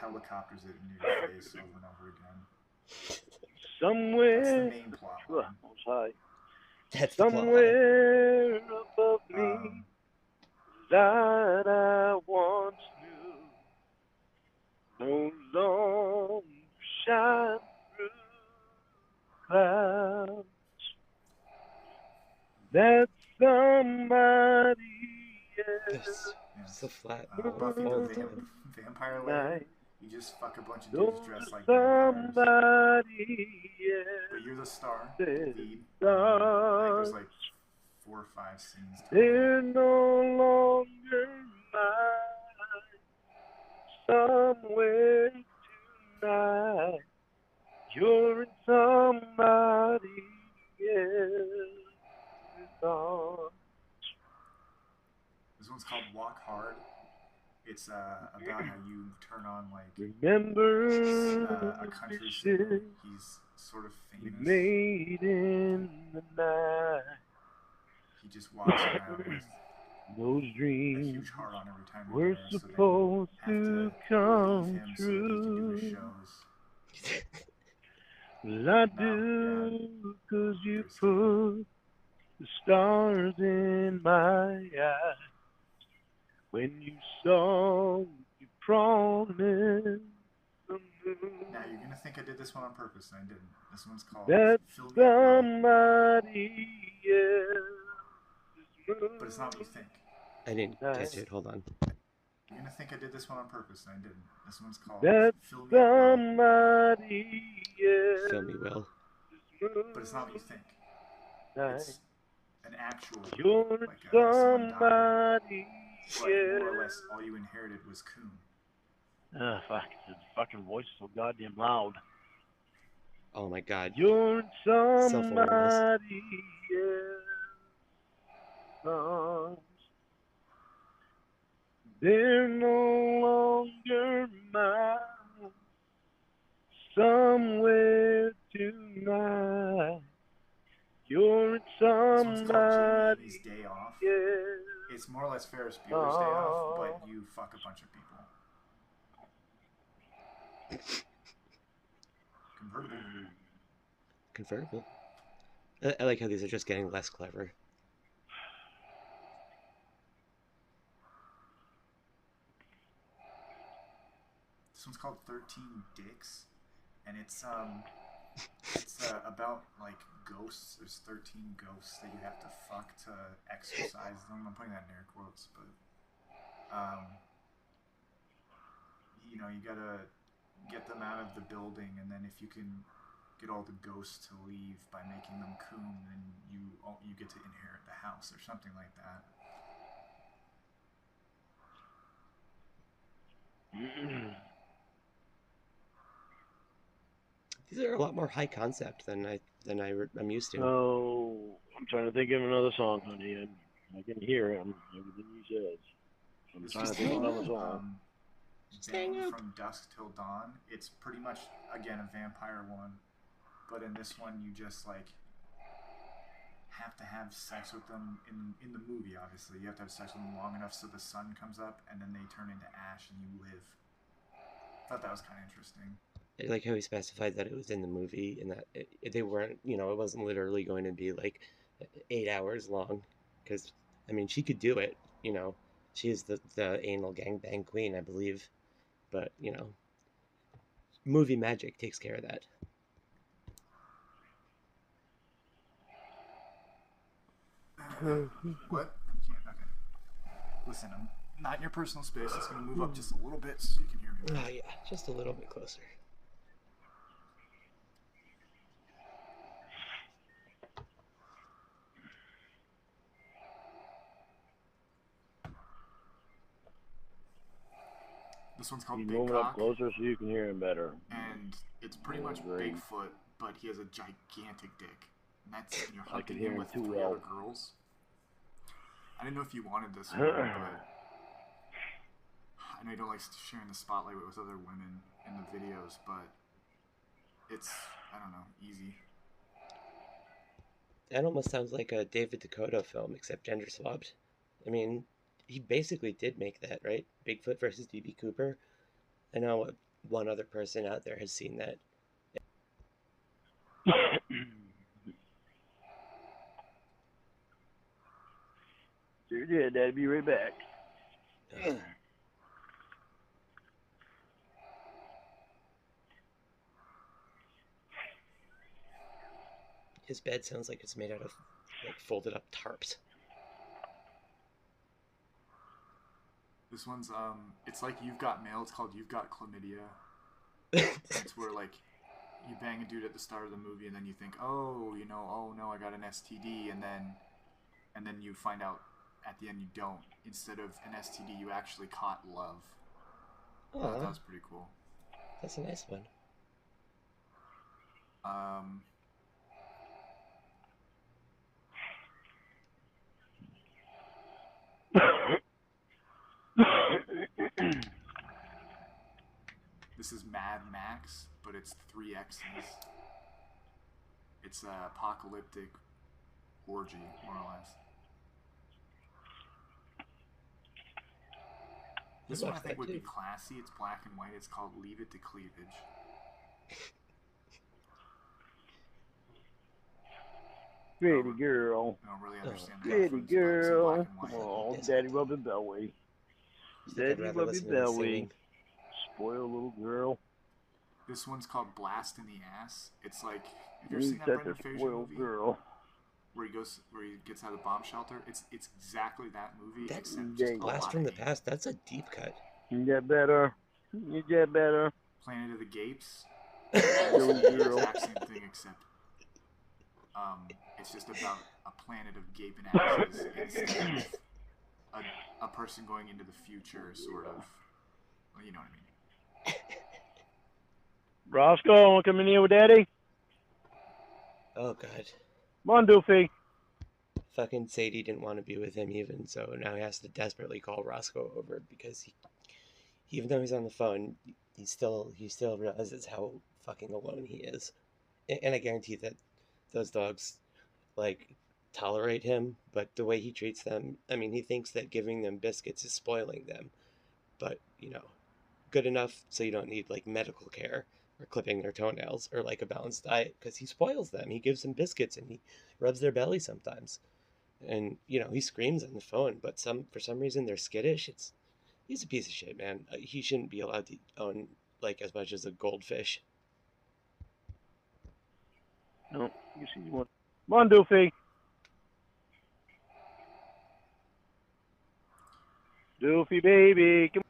helicopters it into your face over and over again. That's the Somewhere, main plot line. That's the plot line. somewhere above me, that I once knew, no longer shine through clouds. That's somebody else. So flat. Buffy all the the time. Vampire Layer. You just fuck a bunch of Those dudes dressed like are vampires. somebody But you're the star, else. lead. I think there's like 4 or 5 scenes total. They're no longer mine. Somewhere tonight, you're in somebody else's arms. This one's called Walk Hard. It's about how you turn on like Remember a country singer. He's sort of we famous. made in the night. He just walks around with those a dreams huge heart on every time we're you're there, supposed so they have to to come leave him true. so that he can do his shows. Well, I do, 'cause you put the stars in my eyes. When you saw, you promised the moon. Now you're gonna think I did this one on purpose, and I didn't. This one's called That's Fill Me Up Love. somebody else's But it's not what you think. I didn't catch it. Hold on. You're gonna think I did this one on purpose, and I didn't. This one's called That's Fill Me Up Love. somebody else's Fill me well. But it's not what you think. It's an actual You're like someone died, somebody but more or less all you inherited was Coon. fuck. His fucking voice is so goddamn loud. Oh my god. You're Self-awareness. somebody else. They're no longer mine. Somewhere tonight, you're in This one's called somebody Jamie's Day Off. else. It's more or less Ferris Bueller's Day Off, but you fuck a bunch of people. Convertible. I like how these are just getting less clever. This one's called 13 Dicks, and it's about like ghosts. There's 13 ghosts that you have to fuck to exorcise them. I'm putting that in air quotes, but you gotta get them out of the building, and then if you can get all the ghosts to leave by making them coon, then you get to inherit the house or something like that. These are a lot more high concept than I'm used to. Oh, I'm trying to think of another song, honey, and I can hear him, everything he says. I'm trying to think of another song. Bang from Dusk Till Dawn. It's pretty much, again, a vampire one, but in this one you just like have to have sex with them in the movie. Obviously, you have to have sex with them long enough so the sun comes up and then they turn into ash and you live. I thought that was kind of interesting. I like how he specified that it was in the movie and that they weren't, it wasn't literally going to be like 8 hours long, because I mean she could do it, She's the anal gangbang queen, I believe. But, movie magic takes care of that. What? You can't. Okay. Listen, I'm not in your personal space. It's gonna move up just a little bit so you can hear me. Oh, yeah, just a little bit closer. This one's called He's Big moving up Cock, closer so you can hear him better. and it's pretty much Great. Bigfoot, but he has a gigantic dick. And that's and you're I can hunting hear him him with too 3 well. other girls. I didn't know if you wanted this one, but I know you don't like sharing the spotlight with other women in the videos, but it's, I don't know, easy. That almost sounds like a David Dakota film, except gender swapped. I mean, he basically did make that, right? Bigfoot versus D.B. Cooper. I know one other person out there has seen that. Sure did. Dad'd be right back. His bed sounds like it's made out of like folded up tarps. This one's, it's like You've Got Mail. It's called You've Got Chlamydia. It's where, like, you bang a dude at the start of the movie and then you think, oh, oh no, I got an STD, and then you find out at the end you don't. Instead of an STD, you actually caught love. Oh, That was pretty cool. That's a nice one. This is Mad Max, but it's 3 X's. It's an apocalyptic orgy, more or less. This one I think would be classy. It's black and white. It's called Leave It to Cleavage. Pretty girl. I don't really understand the Pretty reference, but it's in girl. black and white. Oh, daddy rub your belly. Daddy rub your belly. Spoil little girl. This one's called Blast in the Ass. It's like, have you ever seen that Brendan Fraser movie? Girl. Where he gets out of the bomb shelter. It's exactly that movie. That's except Blast from the Past. That's a deep cut. You get better. You get better. Planet of the Gapes. Girl. The exact same thing, except it's just about a planet of gaping asses instead of a person going into the future, sort of. Well, you know what I mean. Roscoe, want to come in here with Daddy? Oh, God. Come on, Doofy. Fucking Sadie didn't want to be with him even, so now he has to desperately call Roscoe over because he even though he's on the phone, he still realizes how fucking alone he is. And I guarantee that those dogs, like, tolerate him, but the way he treats them, I mean, he thinks that giving them biscuits is spoiling them. But, good enough so you don't need, like, medical care or clipping their toenails or, like, a balanced diet, because he spoils them. He gives them biscuits and he rubs their belly sometimes. And, he screams on the phone, but for some reason they're skittish. He's a piece of shit, man. He shouldn't be allowed to own, like, as much as a goldfish. No, you see one. Come on, Doofy. Doofy, baby. Come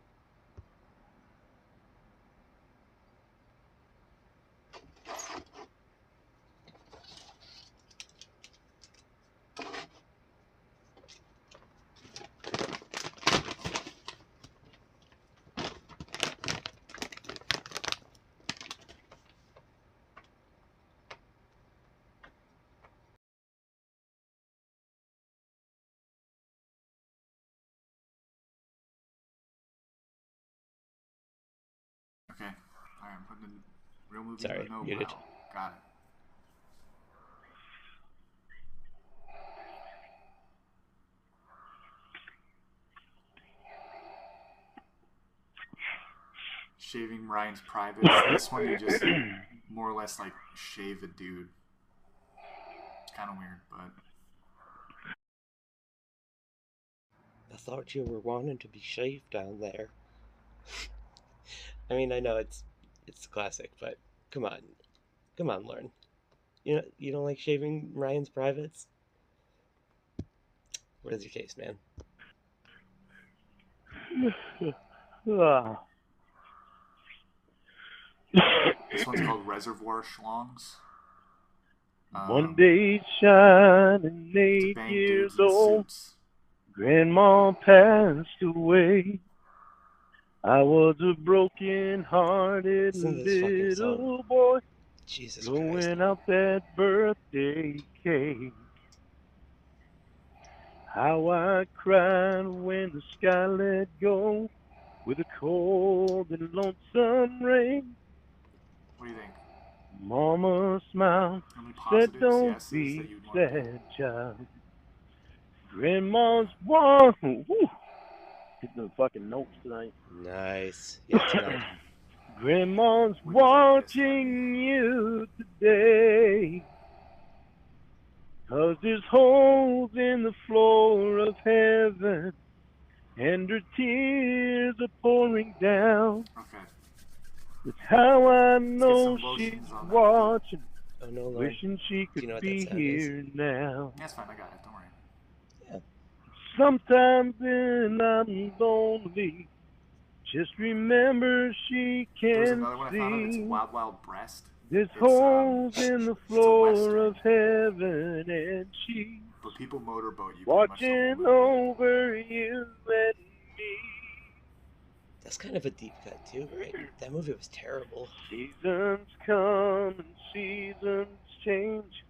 Okay. Alright, I'm putting the real movie Sorry, in no muted. pile. Got it. Shaving Ryan's privates. This one you just more or less like shave a dude. It's kind of weird, but The thought you were wanting to be shaved down there. I mean, I know it's classic, but come on, come on, Lorne. You don't like shaving Ryan's privates? What is your case, man? Ah. This one's called Reservoir Schlongs. One day shining To 8 bang years dudes in old, suits. Grandma passed away. I was a broken-hearted Listen to this fucking song. little boy Jesus Christ. blowing out that birthday cake. How I cried when the sky let go with a cold and lonesome rain. What do you think? Mama smiled, How many said, positives, "Don't yeses be that you'd want to do? sad, child." Grandma's one. Woo, hitting the fucking notes tonight. Nice. Yeah, tonight. Grandma's We're definitely pissed at watching you today. 'Cause there's holes in the floor of heaven, and her tears are pouring down. Okay. That's how I Let's get know some she's lotions on that. watching, Oh no, Lorne. wishing she Do you know could what that be sound is? here now. That's fine, I got it, don't worry. Yeah. Sometimes when I'm lonely, just remember she There's can another one I found of, it's see. Wild Wild Breast. There's It's holes in the it's a floor western, of heaven, and she's but people motorboat you pretty much the watching whole movie. over you and me. That's kind of a deep cut too, right? That movie was terrible. Seasons come and seasons change.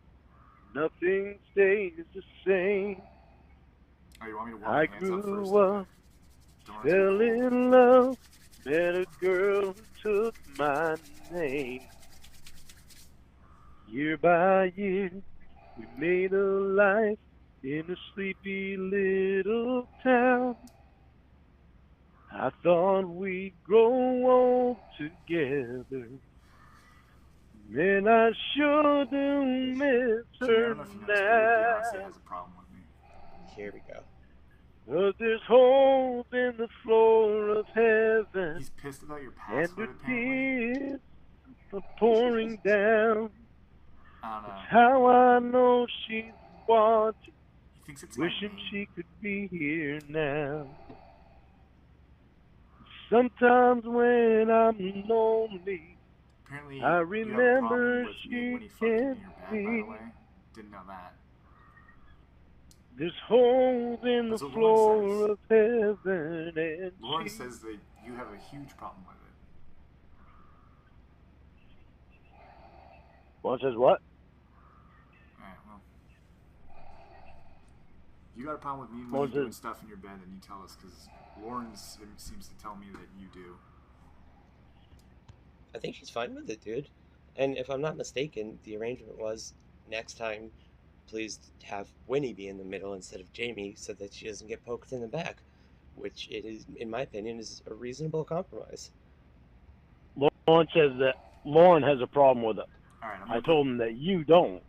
Nothing stays the same. Oh, you want me to warm I my hands up first? grew up, Don't want it to be fell cold. in love, met a girl who took my name. Year by year, we made a life in a sleepy little town. I thought we'd grow old together. Man, I sure do miss Jimmy, I her don't know if you know this, but your Beyonce now. has a problem with me. Here we go. 'Cause there's holes in the floor of heaven, He's pissed about your and password, her apparently. tears are pouring down. I don't know. That's how I know she's watching, He thinks it's my wishing name. she could be here now. Sometimes when I'm lonely, Apparently, I you have a remember problem with me she when he fucked you in can your bed, by the see. way. Didn't know that. There's holes in the That's what Lorne floor says. of heaven, and Lorne she says that you have a huge problem with it. One says what? Alright, well. You got a problem with me when Lorne you're doing says, stuff in your bed, and you tell us, because Lorne seems to tell me that you do. I think she's fine with it, dude. And if I'm not mistaken, the arrangement was next time, please have Winnie be in the middle instead of Jamie so that she doesn't get poked in the back, which it is, in my opinion, is a reasonable compromise. Lorne says that Lorne has a problem with it. Alright, I told him that you don't.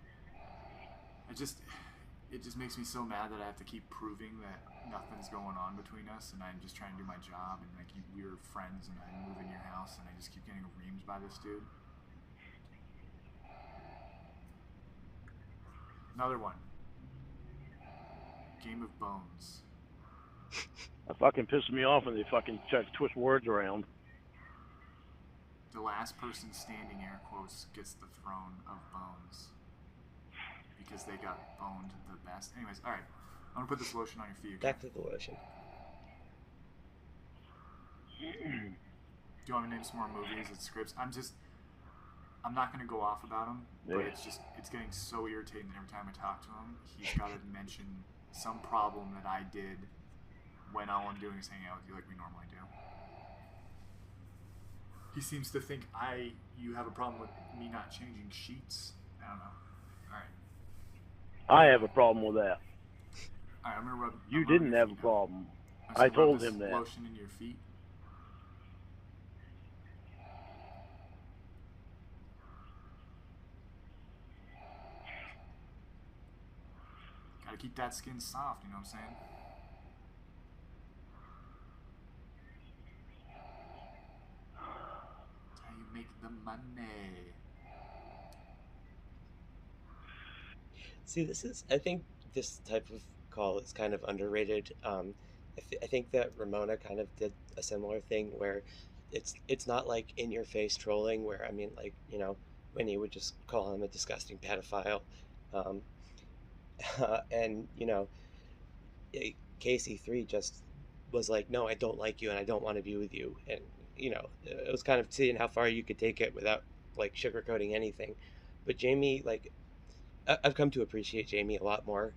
It just makes me so mad that I have to keep proving that nothing's going on between us, and I'm just trying to do my job, and like we're friends, and I move in your house, and I just keep getting reamed by this dude. Another one. Game of Bones. That fucking pisses me off when they fucking try to twist words around. The last person standing, air quotes, gets the throne of bones. Because they got boned the best. Anyways, alright. I'm gonna put this lotion on your feet. Back to the lotion. Do you want me to name some more movies and scripts? I'm not gonna go off about them, but it's getting so irritating that every time I talk to him, he's gotta mention some problem that I did when all I'm doing is hanging out with you like we normally do. He seems to think you have a problem with me not changing sheets. I don't know. Alright. I have a problem with that. Alright, I'm gonna rub. You didn't have a problem. I I told him that. Lotion in your feet. Gotta keep that skin soft, you know what I'm saying? the money. See, I think this type of call is kind of underrated. I think that Ramona kind of did a similar thing where it's not like in your face trolling where I mean like Winnie would just call him a disgusting pedophile, um, and KC3 just was like, no, I don't like you and I don't want to be with you, and it was kind of seeing how far you could take it without like sugarcoating anything. But Jamie, like I've come to appreciate Jamie a lot more.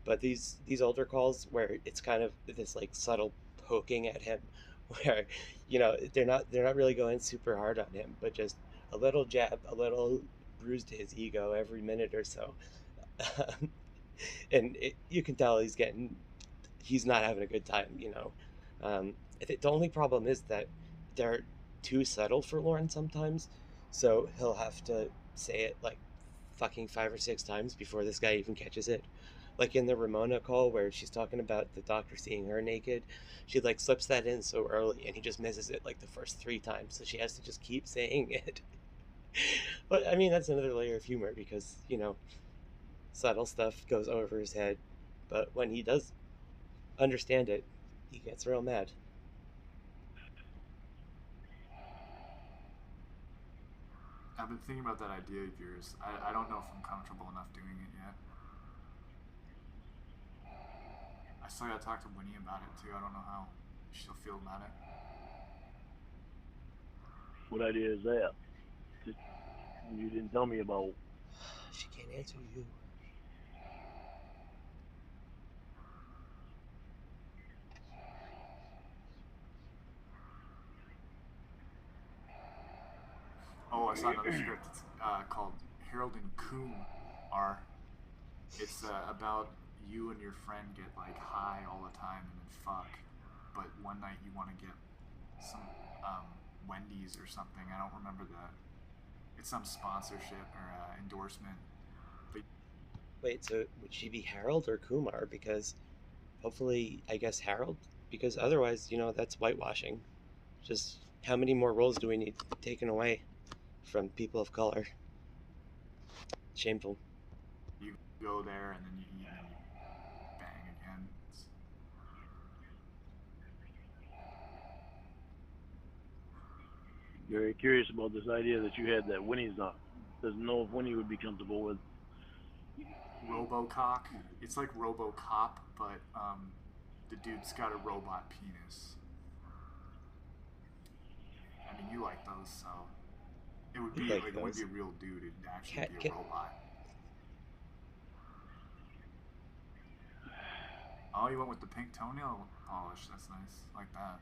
But these older calls where it's kind of this like subtle poking at him, where they're not really going super hard on him, but just a little jab, a little bruise to his ego every minute or so, and you can tell he's not having a good time. I think the only problem is that they're too subtle for Lorne sometimes, so he'll have to say it like fucking 5 or 6 times before this guy even catches it. Like in the Ramona call where she's talking about the doctor seeing her naked, she like slips that in so early and he just misses it like the first 3 times, so she has to just keep saying it. But I mean, that's another layer of humor because, subtle stuff goes over his head. But when he does understand it, he gets real mad. I've been thinking about that idea of yours. I don't know if I'm comfortable enough doing it yet. I still gotta talk to Winnie about it too. I don't know how she'll feel about it. What idea is that? You didn't tell me about. She can't answer you. Oh, I saw another script. It's called Harold and Coom are. It's about you and your friend get like high all the time and then fuck, but one night you want to get some Wendy's or something. I don't remember it's some sponsorship or endorsement. But Wait, so would she be Harold or Kumar? Because hopefully, I guess Harold, because otherwise, that's whitewashing. Just how many more roles do we need taken away from people of color? Shameful. you go there and then you eat and you bang again. Very curious about this idea that you had that Winnie's doesn't know if Winnie would be comfortable with. Robocock. It's like Robocop, but the dude's got a robot penis. I mean, you like those, so it would be Like like it wouldn't be those. a real dude. It'd actually Cat, be a cat. robot. Oh, you went with the pink toenail polish. That's nice. Like that.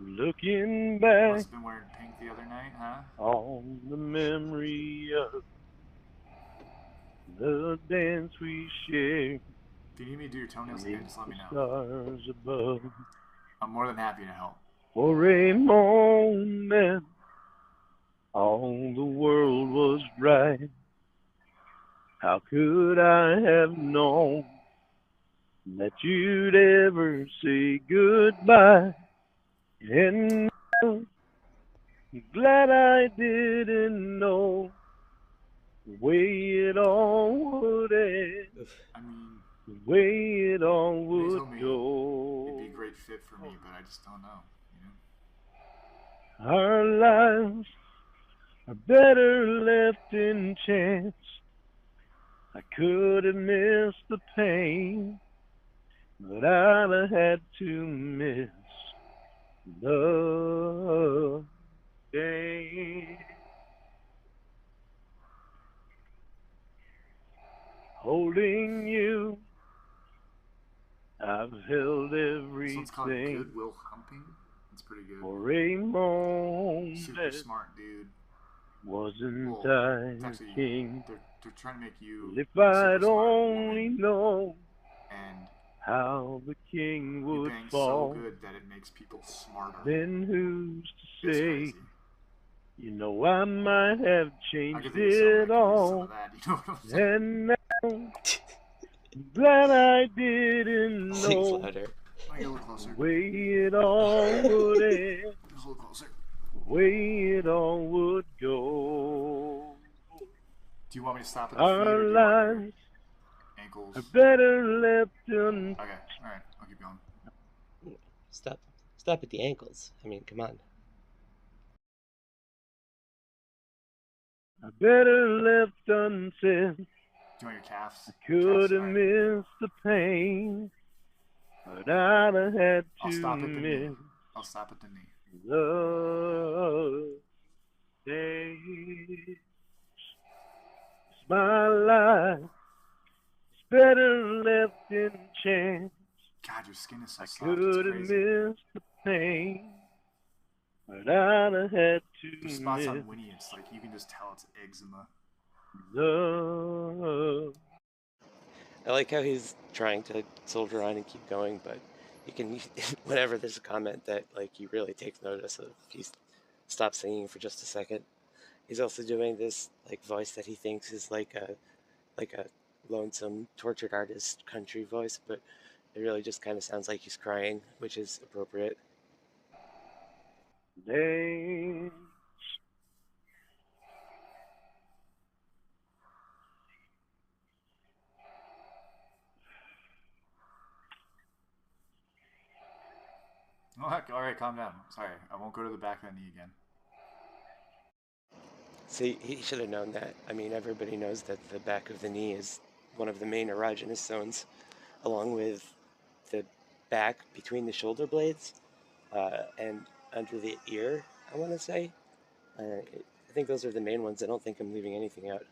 Looking Must back have been wearing pink the other night, huh? on the memory of the dance we shared. If you need me to do your toenails again, just let me know. Stars above. I'm more than happy to help. For a moment, all the world was right. How could I have known that you'd ever say goodbye? And I'm glad I didn't know the way it all would end, I mean, the way it all they would told me go. it'd be a great fit for me, but I just don't know. Our lives are better left in chance. I could have missed the pain, but I'd have had to miss the game. Holding you, I've held This one's called everything Goodwill Humping. It's pretty good. for a moment. Super smart dude. Wasn't Well, I it's the actually, king? they're trying to make you If a super I'd smart only woman, known and how the king you would bang fall, so good that it makes people smarter. then who's to It's say? crazy. You know, I might have I changed could think of someone it that could use some all. of that. You know what I'm saying? And now, glad I didn't Sings know louder. Let me go closer. the way it all would end. Just a little closer. The way it all would go. Do you want me to stop at the feet, Our or do you want your lives ankles? are better left un. Okay, all right, I'll keep going. Stop, stop at the ankles. I mean, come on. Are better left unsaid. Do you want your calves? I could have Calves? missed the pain, but I'd have had I'll to stop at the knee. miss I'll stop at the knee. the days. My life is better left in chance. God, your skin is so I soft. It's could have crazy. missed the pain, but I'd have had to There's spots miss on Winnie. It's like you can just tell it's eczema. the. I like how he's trying to soldier on and keep going, but you can, whenever there's a comment that like he really takes notice of, he stops singing for just a second. He's also doing this like voice that he thinks is like a lonesome tortured artist country voice, but it really just kind of sounds like he's crying, which is appropriate. Days. Oh heck! All right, calm down. Sorry, I won't go to the back of the knee again. See, he should have known that. I mean, everybody knows that the back of the knee is one of the main erogenous zones, along with the back between the shoulder blades and under the ear, I want to say. I think those are the main ones. I don't think I'm leaving anything out.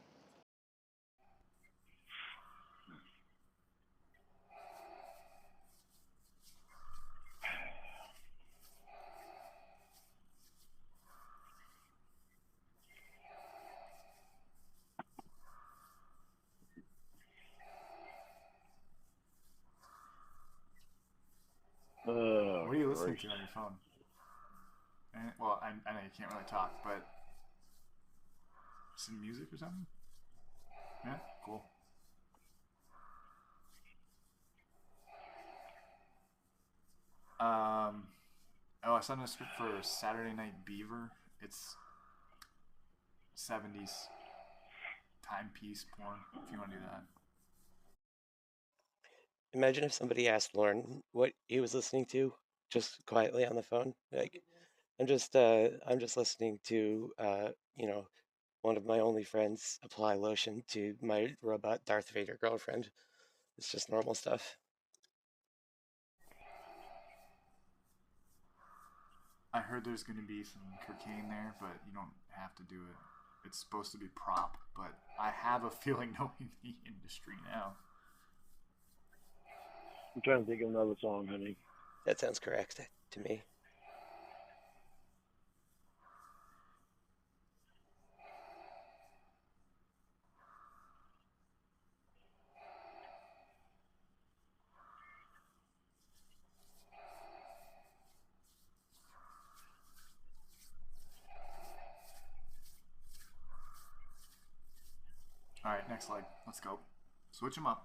Oh, What are you listening Christ. to on your phone? And, well, I know you can't really talk, but some music or something? Yeah, cool. Oh, I sent a script for Saturday Night Beaver. It's 70s timepiece porn, if you want to do that. Imagine if somebody asked Lorne what he was listening to, just quietly on the phone. Like, I'm just listening to, one of my only friends apply lotion to my robot Darth Vader girlfriend. It's just normal stuff. I heard there's going to be some cocaine there, but you don't have to do it. It's supposed to be prop, but I have a feeling knowing the industry now. I'm trying to think of another song, honey. That sounds correct to me. All right, next leg. Let's go. Switch them up.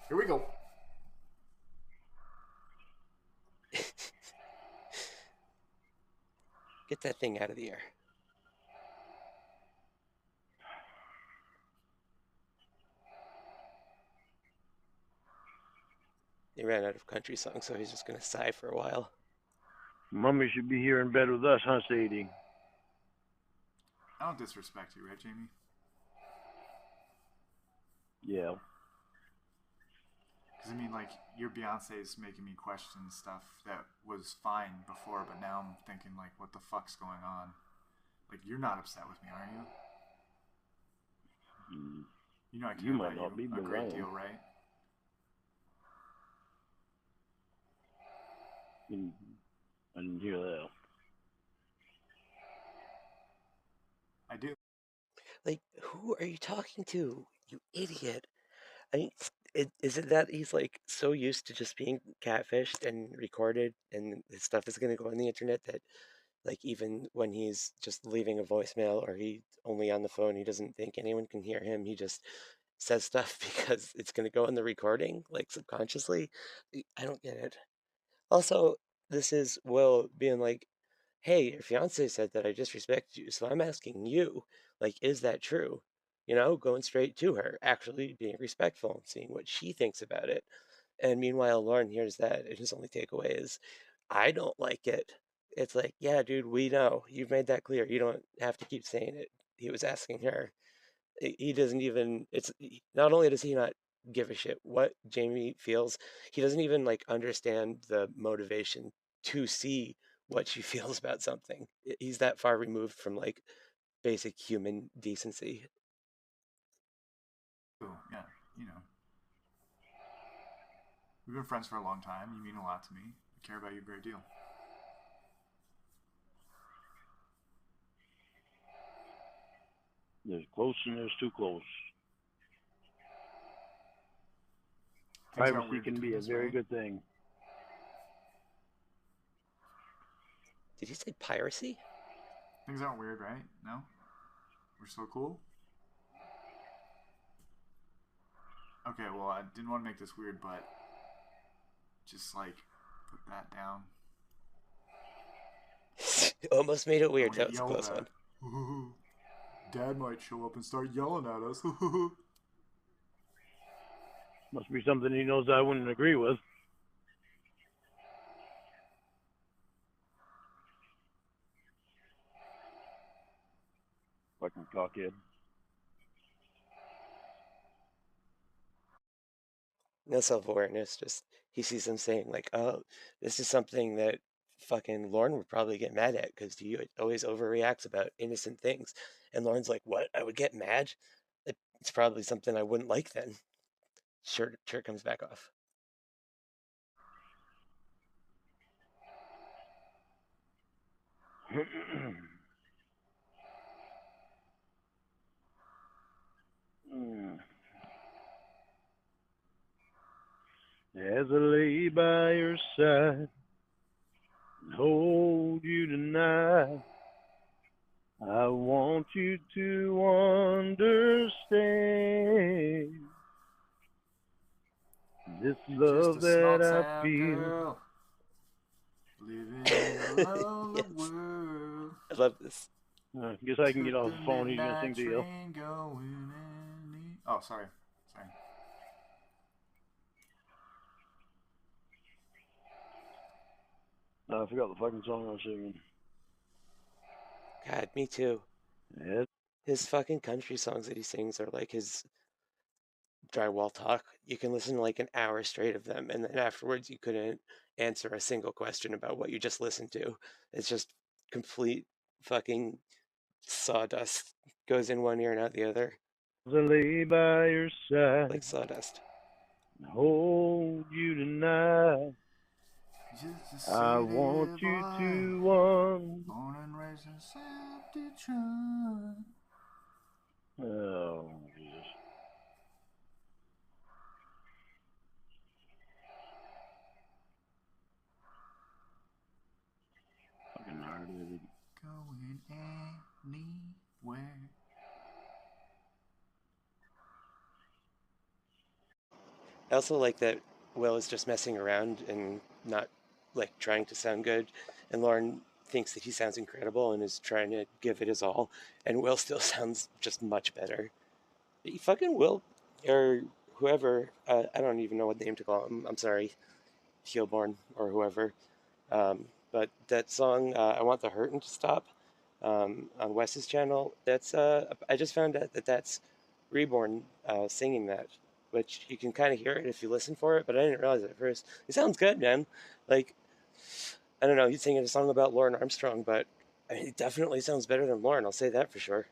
Here we go. Get that thing out of the air. He ran out of country songs, so he's just gonna sigh for a while. Mummy should be here in bed with us, huh, Sadie? I don't disrespect you, right, Jamie? Yeah. Because, I mean, like, your Beyonce is making me question stuff that was fine before, but now I'm thinking, like, what the fuck's going on? Like, you're not upset with me, are you? You know I care You might about not be, you a but great I am. deal, right? I didn't hear that. I do. Like, who are you talking to, you idiot? I mean, is it that he's like so used to just being catfished and recorded, and his stuff is gonna go on the internet that, like, even when he's just leaving a voicemail or he only on the phone, he doesn't think anyone can hear him. He just says stuff because it's gonna go in the recording, like subconsciously. I don't get it. Also, This is Will being like, hey, your fiance said that I disrespected you, so I'm asking you, like, is that true? You know, going straight to her, actually being respectful and seeing what she thinks about it. And meanwhile, Lorne hears that, and his only takeaway is, I don't like it. It's like, yeah, dude, we know. You've made that clear. You don't have to keep saying it. He was asking her. He doesn't even, not only does he not give a shit what Jamie feels, he doesn't even like understand the motivation to see what she feels about something. He's that far removed from like basic human decency. Oh, yeah, you know, we've been friends for a long time. You mean a lot to me. I care about you a great deal. There's close and there's too close. Things aren't Privacy weird can be between a us, very right? good thing. Did he say piracy? Things aren't weird, right? No? We're so cool? Okay, well, I didn't want to make this weird, but just like put that down. Almost made it I weird. don't That get was a yelled close at. one. Dad might show up and start yelling at us. Must be something he knows I wouldn't agree with. Fucking cockhead. No self-awareness, just he sees them saying like, oh, this is something that fucking Lorne would probably get mad at because he always overreacts about innocent things. And Lorne's like, what? I would get mad? It's probably something I wouldn't like then. Shirt comes back off. As I lay by your side and hold you tonight, I want you to understand this Just love a small that I town feel. girl living in a lonely Yes, world. I love this. I guess I can get Took off the the phone. He's gonna midnight sing to you. train going any. Oh, sorry. Sorry. I forgot the fucking song I was singing. God, me too. Yeah. His fucking country songs that he sings are like his drywall talk. You can listen to like an hour straight of them, and then afterwards you couldn't answer a single question about what you just listened to. It's just complete fucking sawdust. Goes in one ear and out the other, As I lay by your like side sawdust. and hold you tonight, Just a I want city you boy, to born and raised in South Detroit. Oh, Jesus. Fucking hard-headed. Going anywhere. I also like that Will is just messing around and not like trying to sound good, and Lauren thinks that he sounds incredible and is trying to give it his all, and Will still sounds just much better. He fucking Will, or whoever, I don't even know what name to call him. I'm sorry, Heelborn or whoever. But that song, I Want the Hurtin' to Stop, on Wes's channel, I just found out that that's Reborn singing that, which you can kind of hear it if you listen for it, but I didn't realize it at first. It sounds good, man. Like, I don't know, he's singing a song about Lauren Armstrong, but I mean, it definitely sounds better than Lauren, I'll say that for sure.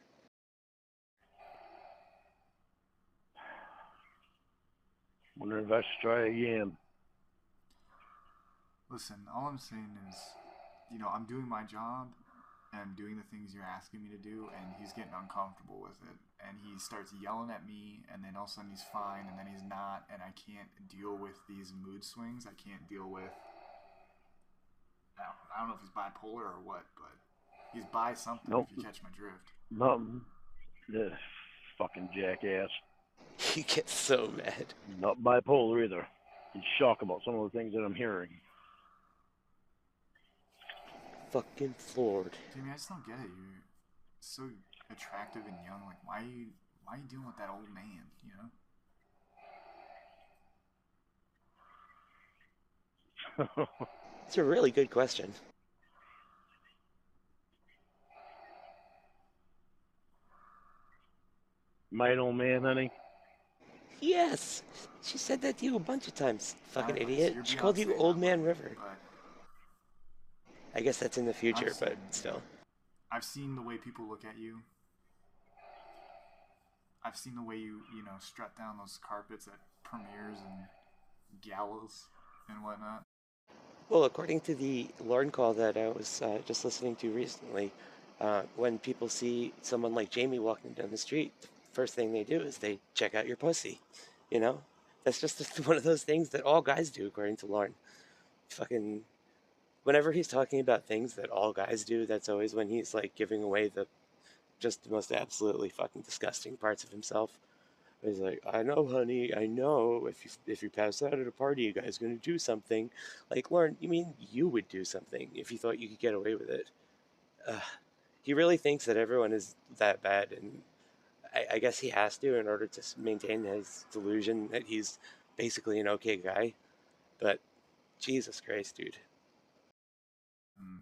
Wonder if I should try again. Listen, all I'm saying is, I'm doing my job and I'm doing the things you're asking me to do, and he's getting uncomfortable with it. And he starts yelling at me, and then all of a sudden he's fine, and then he's not, and I can't deal with these mood swings. I can't deal with. I don't know if he's bipolar or what, but he's bi something, Nope. if you catch my drift. Nothing. This fucking jackass. He gets so mad. Not bipolar either. In shock about some of the things that I'm hearing. fucking floored. Jamie, I just don't get it. You're so attractive and young. Like, why are you dealing with that old man? You know? It's a really good question. My old man, honey. Yes, she said that to you a bunch of times, Not fucking my place. idiot. Your She called you Beyonce, Old not Man mine. River. But I guess that's in the I've future, seen, but still. I've seen the way people look at you. I've seen the way you know, strut down those carpets at premieres and galas and whatnot. Well, according to the Lorne call that I was just listening to recently, when people see someone like Jamie walking down the street, the first thing they do is they check out your pussy. You know? That's just one of those things that all guys do, according to Lorne. Fucking, whenever he's talking about things that all guys do, that's always when he's like giving away the most absolutely fucking disgusting parts of himself. He's like, I know, honey, I know. If you pass out at a party, you guys gonna do something. Like, Lauren, you mean you would do something if you thought you could get away with it? Uh, he really thinks that everyone is that bad, and I guess he has to in order to maintain his delusion that he's basically an okay guy. But Jesus Christ, dude. Mm,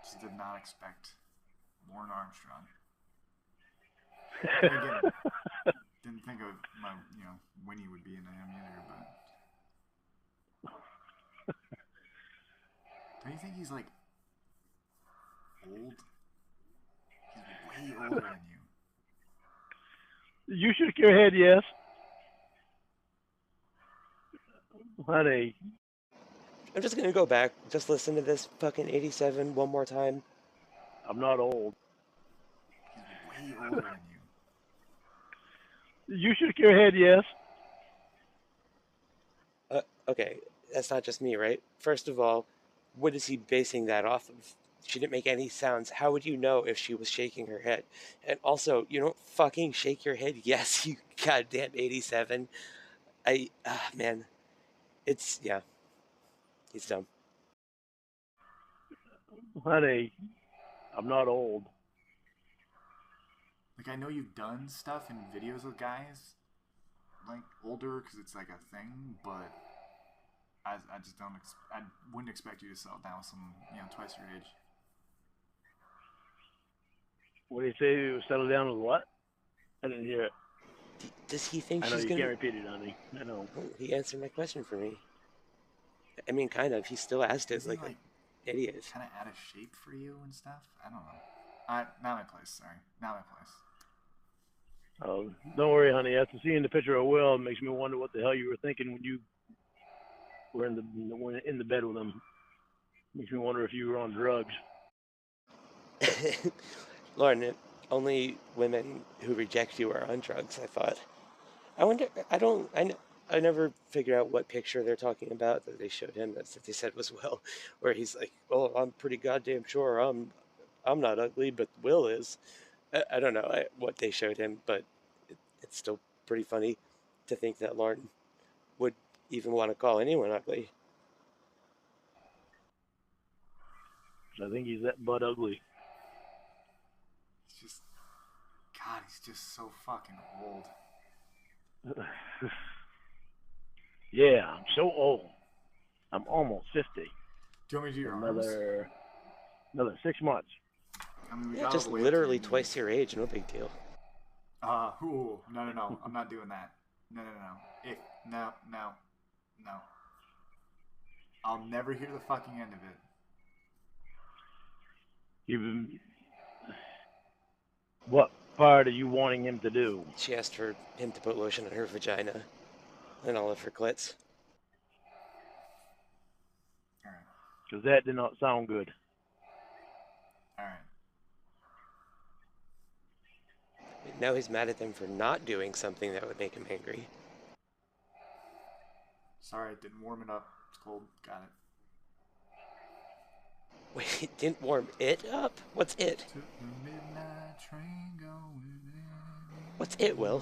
just did not expect Lorne Armstrong. And again, didn't think of my, you know, Winnie would be into him either, but don't you think he's like old? He's way older than you. You shook your head, yes. Honey. I'm just gonna go back, just listen to this fucking 87 one more time. I'm not old. He's way older than you. You shook your head, yes. Okay, that's not just me, right? First of all, what is he basing that off of? She didn't make any sounds. How would you know if she was shaking her head? And also, you don't fucking shake your head. Yes, you goddamn 87. Man, yeah, he's dumb. Honey, I'm not old. Like, I know you've done stuff in videos with guys, like, older, because it's like a thing, but I just don't, I wouldn't expect you to settle down with someone, you know, twice your age. What do you say? You settle down with what? I didn't hear it. Does he think I know she's you gonna? can't repeat it, honey. I know. Oh, he answered my question for me. I mean, kind of. He still asked it Is he, like like, an idiot. kind of out of shape for you and stuff? I don't know. Not my place, sorry. Not my place. Oh, don't worry, honey. After seeing the picture of Will, it makes me wonder what the hell you were thinking when you were in the bed with him. Makes me wonder if you were on drugs. Lauren, only women who reject you are on drugs, I thought. I wonder, I never figured out what picture they're talking about that they showed him that they said was Will, where he's like, well, I'm pretty goddamn sure I'm not ugly, but Will is. I don't know what they showed him, but it's still pretty funny to think that Lauren would even want to call anyone ugly. I think he's that butt ugly. He's just, God, he's just so fucking old. Yeah, I'm so old. I'm almost 50. Do you want me to do your arms? Another 6 months. I mean, we Yeah, got just all the way up to literally your twice knees. your age, no big deal. No, I'm not doing that. No. No. I'll never hear the fucking end of it. What part are you wanting him to do? She asked for him to put lotion on her vagina and all of her clits. Alright. Because that did not sound good. Alright. Now he's mad at them for not doing something that would make him angry. Sorry, didn't warm it up. It's cold. Got it. Wait, it didn't warm it up? What's it? Took the midnight train going What's it, Will?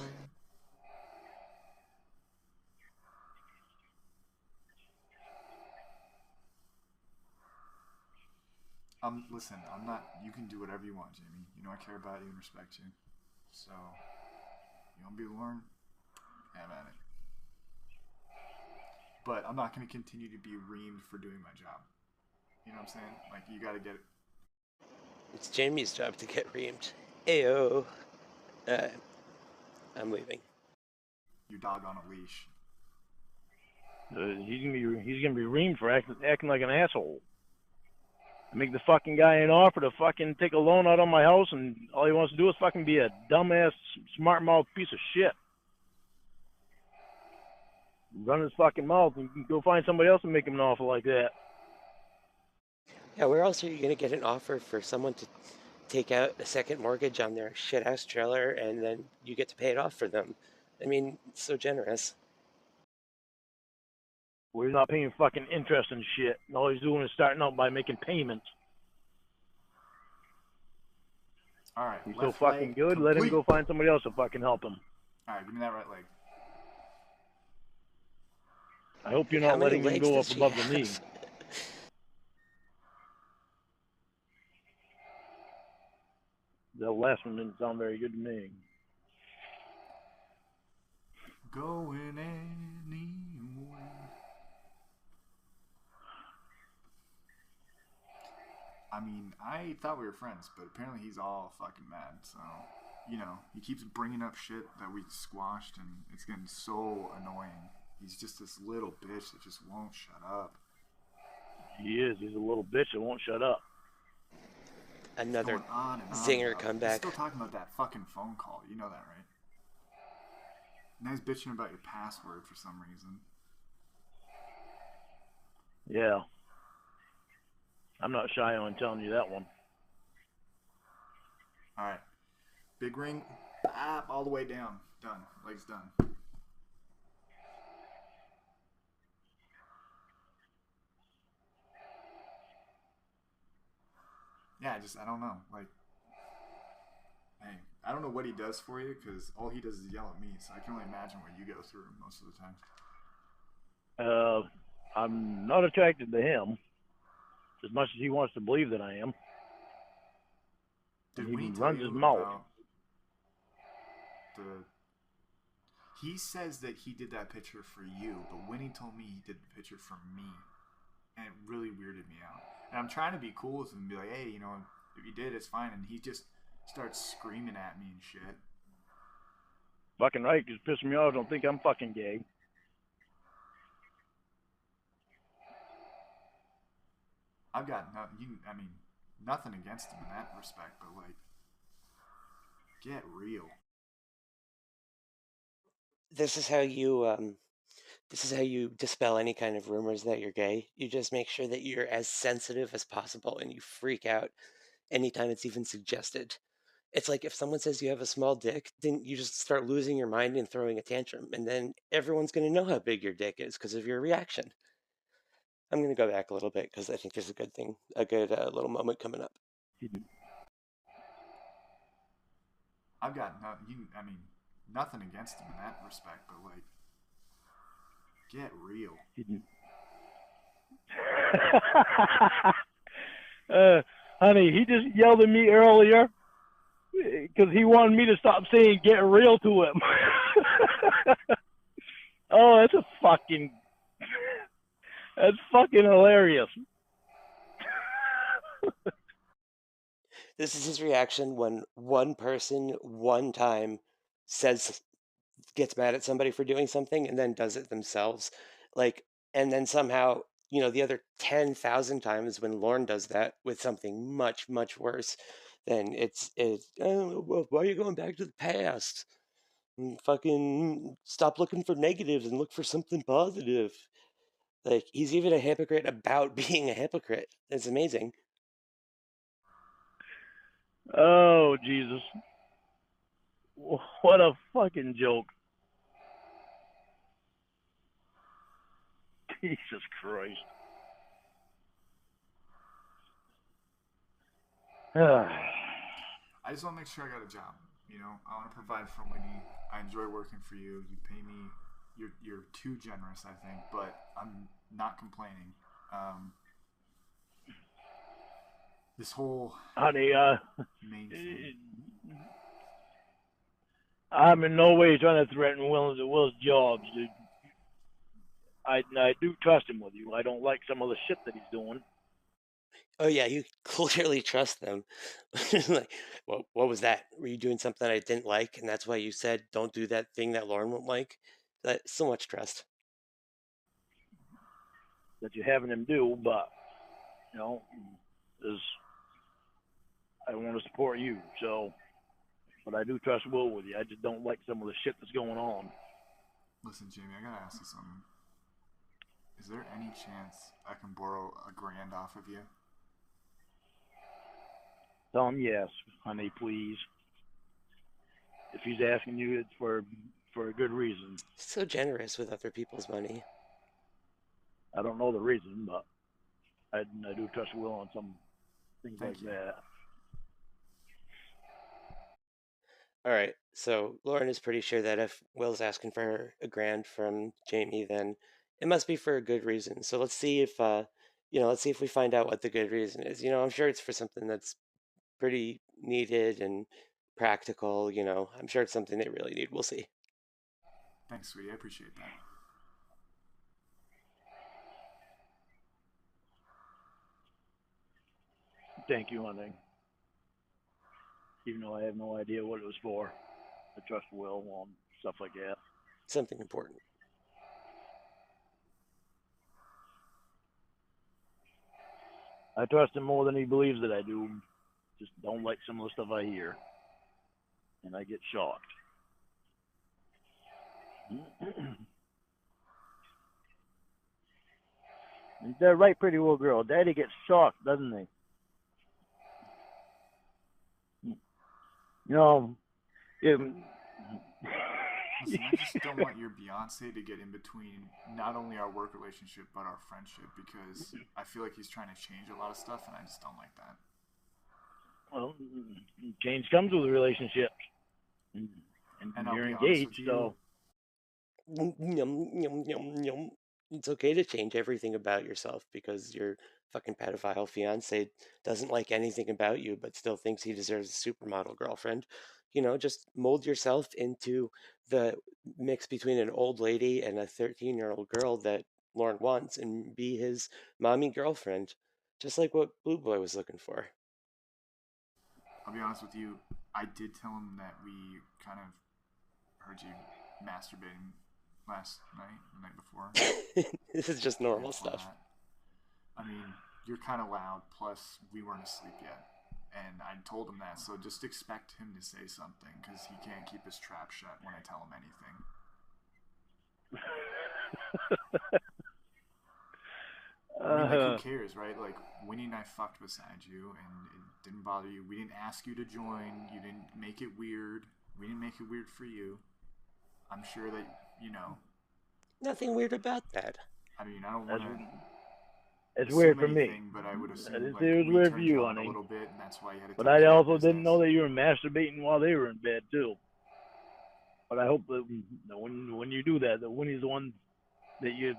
Listen, I'm not. You can do whatever you want, Jamie. You know I care about you and respect you. So, you want to be Lorne? Have at it. But I'm not going to continue to be reamed for doing my job. You know what I'm saying? Like, you got to get it. It's Jamie's job to get reamed. Ayo. Uh, I'm leaving. Your dog on a leash. He's gonna be reamed for acting like an asshole. I make the fucking guy an offer to fucking take a loan out on my house, and all he wants to do is fucking be a dumbass, smart mouth piece of shit. Run his fucking mouth and go find somebody else and make him an offer like that. Yeah, where else are you gonna get an offer for someone to take out a second mortgage on their shit ass trailer and then you get to pay it off for them? I mean, it's so generous. We're not paying fucking interest and shit. And all he's doing is starting out by making payments. All right. He's so fucking good. Let him go find somebody else to fucking help him. All right, give me that right leg. I hope you're How not many letting him legs go does up she above the have? knee. The last one didn't sound very good to me. Going anywhere. I mean, I thought we were friends, but apparently he's all fucking mad. So, you know, he keeps bringing up shit that we squashed, and it's getting so annoying. He's just this little bitch that just won't shut up. He is. He's a little bitch that won't shut up. Another Going on and zinger on comeback. He's still talking about that fucking phone call. You know that, right? Now he's bitching about your password for some reason. Yeah. I'm not shy on telling you that one. All right. Big ring, all the way down. Done. Legs done. Yeah, I don't know. Like, hey, I don't know what he does for you because all he does is yell at me. So I can only imagine what you go through most of the time. I'm not attracted to him as much as he wants to believe that I am. Did he Winnie tell runs you his mouth. about the? He says that he did that picture for you, but Winnie told me he did the picture for me, and it really weirded me out. And I'm trying to be cool with him and be like, hey, you know, if you did, it's fine. And he just starts screaming at me and shit. Fucking right, just pissing me off. Don't think I'm fucking gay. I've got nothing against him in that respect, but like, get real. This is how you dispel any kind of rumors that you're gay. You just make sure that you're as sensitive as possible and you freak out anytime it's even suggested. It's like if someone says you have a small dick, then you just start losing your mind and throwing a tantrum, and then everyone's going to know how big your dick is because of your reaction. I'm going to go back a little bit because I think there's a good little moment coming up. I've got nothing against him in that respect, but like, get real. Honey, he just yelled at me earlier because he wanted me to stop saying "get real" to him. Oh, that's fucking hilarious. This is his reaction when one person one time gets mad at somebody for doing something and then does it themselves. Like, and then somehow, the other 10,000 times when Lorne does that with something much, much worse, then oh, well, why are you going back to the past? Fucking stop looking for negatives and look for something positive. Like, he's even a hypocrite about being a hypocrite. It's amazing. Oh, Jesus. What a fucking joke. Jesus Christ. I just want to make sure I got a job. You know, I want to provide for Winnie. I enjoy working for you. You pay me. You're too generous, I think, but I'm not complaining. this whole honey, main thing. I'm in no way trying to threaten Will's jobs, dude. I do trust him with you. I don't like some of the shit that he's doing. Oh yeah, you clearly trust them. Like, what was that? Were you doing something I didn't like, and that's why you said don't do that thing that Lauren won't like? That's so much trust. That you're having him do, but you know, is I want to support you. So, but I do trust Will with you. I just don't like some of the shit that's going on. Listen, Jamie, I gotta ask you something. Is there any chance I can borrow $1,000 off of you? Tell him yes, honey, please. If he's asking you, it's for a good reason. So generous with other people's money. I don't know the reason, but I do trust Will on some things Thank like you. that. All right, so Lauren is pretty sure that if Will's asking for $1,000 from Jamie, then it must be for a good reason. So let's see if let's see if we find out what the good reason is. I'm sure it's for something that's pretty needed and practical. I'm sure it's something they really need. We'll see. Thanks, sweetie. I appreciate that. Thank you, honey. Even though I have no idea what it was for, I trust Will on stuff like that. Something important. I trust him more than he believes that I do. Just don't like some of the stuff I hear, and I get shocked. Is that right, pretty little girl? Daddy gets shocked, doesn't he? You know, it, Listen, I just don't want your Beyonce to get in between not only our work relationship but our friendship because I feel like he's trying to change a lot of stuff and I just don't like that. well, change comes with relationships, and And I'll you're be honest with engaged, you, so Yum, yum, yum, yum. It's okay to change everything about yourself because your fucking pedophile fiance doesn't like anything about you, but still thinks he deserves a supermodel girlfriend. Just mold yourself into the mix between an old lady and a 13-year-old girl that Lauren wants and be his mommy girlfriend, just like what Blue Boy was looking for. I'll be honest with you, I did tell him that we kind of heard you masturbating last night, the night before. This is just I did normal tell him stuff. that. I mean, you're kind of loud, plus we weren't asleep yet. And I told him that, so just expect him to say something because he can't keep his trap shut when I tell him anything. I mean, like, who cares, right? Like, Winnie and I fucked beside you, and it didn't bother you. We didn't ask you to join. You didn't make it weird. We didn't make it weird for you. I'm sure that, you know, Nothing weird about that. I mean, I don't want that's to it's weird assume for me. anything, but I would I assume, didn't say like, it was we weird for turned you you, on a honey. little bit, and that's why you had to But take I care of also didn't know business. that you were masturbating while they were in bed too. But I hope that when you do that, that Winnie's the one that you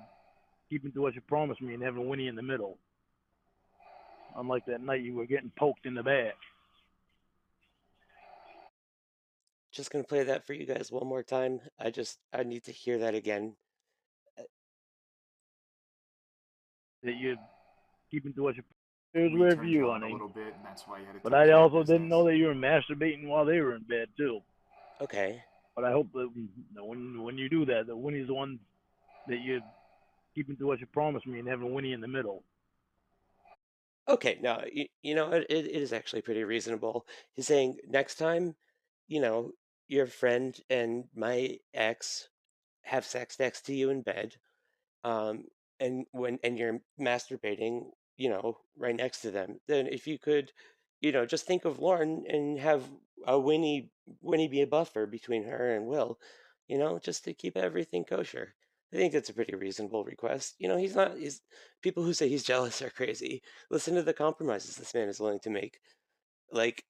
keeping to what you promised me and having Winnie in the middle. Unlike that night you were getting poked in the back. Just gonna play that for you guys one more time. I need to hear that again. That you keeping to what you. It was We weird for turned you you, on a honey. little bit, and that's why you had to But take I care of also didn't business. know that you were masturbating while they were in bed too. Okay. But I hope that when you do that, that Winnie's the one that you keeping to what you promised me and having Winnie in the middle. Okay, no, you know it is actually pretty reasonable. He's saying next time, you know, your friend and my ex have sex next to you in bed, um, and you're masturbating, right next to them, then if you could, just think of Lauren and have a Winnie be a buffer between her and Will, just to keep everything kosher. I think that's a pretty reasonable request. He's people who say he's jealous are crazy. Listen to the compromises this man is willing to make. Like,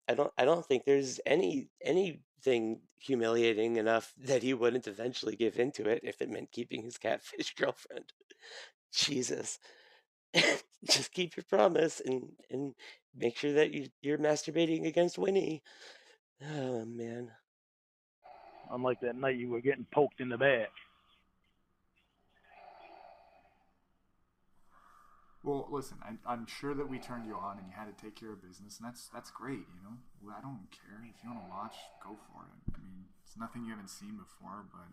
I don't think there's anything humiliating enough that he wouldn't eventually give into it if it meant keeping his catfish girlfriend. Jesus. Just keep your promise and make sure that you're masturbating against Winnie. Oh man. Unlike that night you were getting poked in the back. Well, listen, I'm sure that we turned you on and you had to take care of business, and that's great, you know? Well, I don't care. If you want to watch, go for it. I mean, it's nothing you haven't seen before, but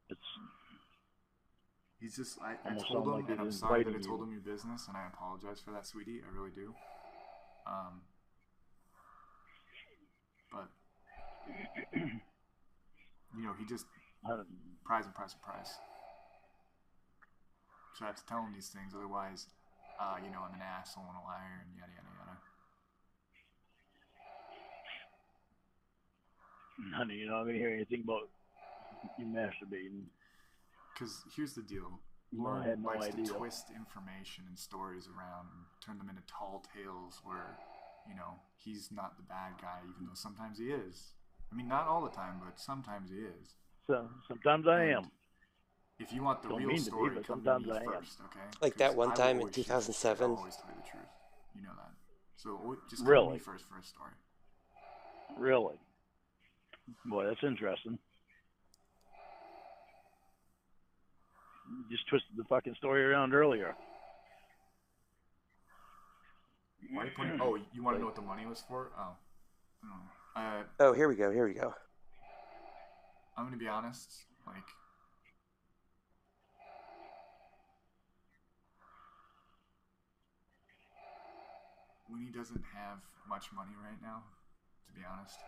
It's he's just, I almost told sound him, like and it I'm sorry that I inviting told you. him your business, and I apologize for that, sweetie. I really do. Um, but, you know, he just, prize and prize and prize. So I have to tell him these things, otherwise, you know, I'm an asshole and a liar, and yada, yada, yada. Honey, you're not gonna hear anything about you masturbating. Because here's the deal. No, I Lorne had no likes idea. to twist information and stories around and turn them into tall tales where, you know, he's not the bad guy, even though sometimes he is. I mean, not all the time, but sometimes he is. So sometimes I And am. if you want the Don't real mean to be, story, but come to sometimes me I am. first, okay? Like Because that one I will time in always shoot the shit. I'll 2007. always tell you the truth. You know that. So just come to me Really? first for a story. Really? Boy, that's interesting. You just twisted the fucking story around earlier. Why are you putting? Oh, you want to know what the money was for? Oh, I don't know. Oh, here we go. Here we go. I'm gonna be honest. Like, Winnie doesn't have much money right now, to be honest.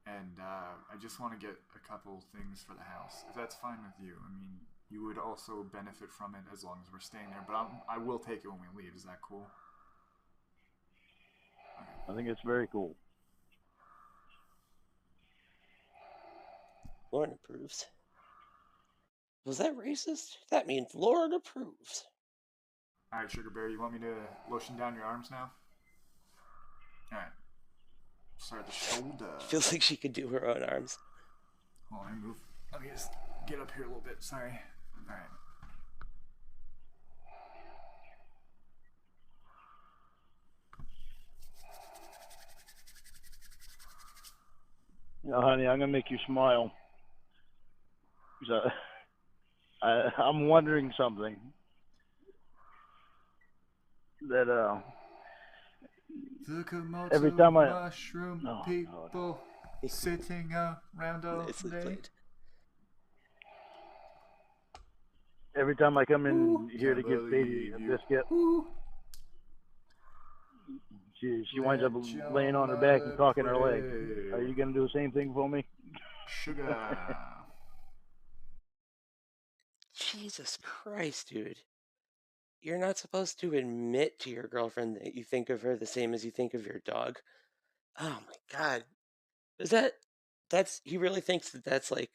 And I just want to get a couple things for the house, if that's fine with you. I mean, you would also benefit from it as long as we're staying there, but I will take it when we leave. Is that cool? I think it's very cool. Lauren approves. Was that racist? That means Lauren approves. All right, Sugar Bear, you want me to lotion down your arms now? All right. Start the shoulder. Feels like she could do her own arms. Hold on, move. Let me just get up here a little bit. Sorry. All right. You know, honey, I'm gonna make you smile. So, I'm wondering something. That The Komodo every time mushroom people God. sitting around all Nicely day. played. Every time I come in here to Can't give Sadie a believe you. biscuit, Ooh. she winds up Let your laying on her back and mother cocking her leg. pray. Are you gonna do the same thing for me? Sugar. Jesus Christ, dude. You're not supposed to admit to your girlfriend that you think of her the same as you think of your dog. Oh my God. Is he really thinks that that's like,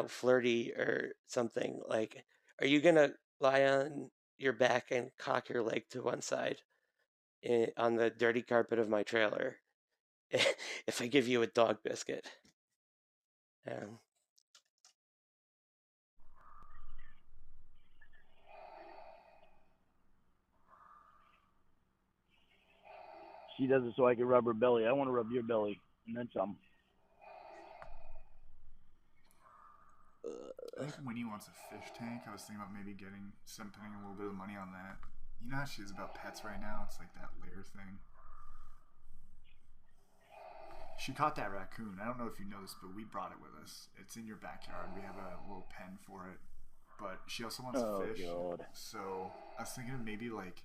flirty or something. Like, are you gonna lie on your back and cock your leg to one side on the dirty carpet of my trailer if I give you a dog biscuit? Um, She does it so I can rub her belly. I want to rub your belly and then some. I think Winnie wants a fish tank. I was thinking about maybe spending a little bit of money on that. You know how she is about pets right now? It's like that lair thing. She caught that raccoon. I don't know if you noticed, but we brought it with us. It's in your backyard. We have a little pen for it. But she also wants a fish. God. So I was thinking of maybe like,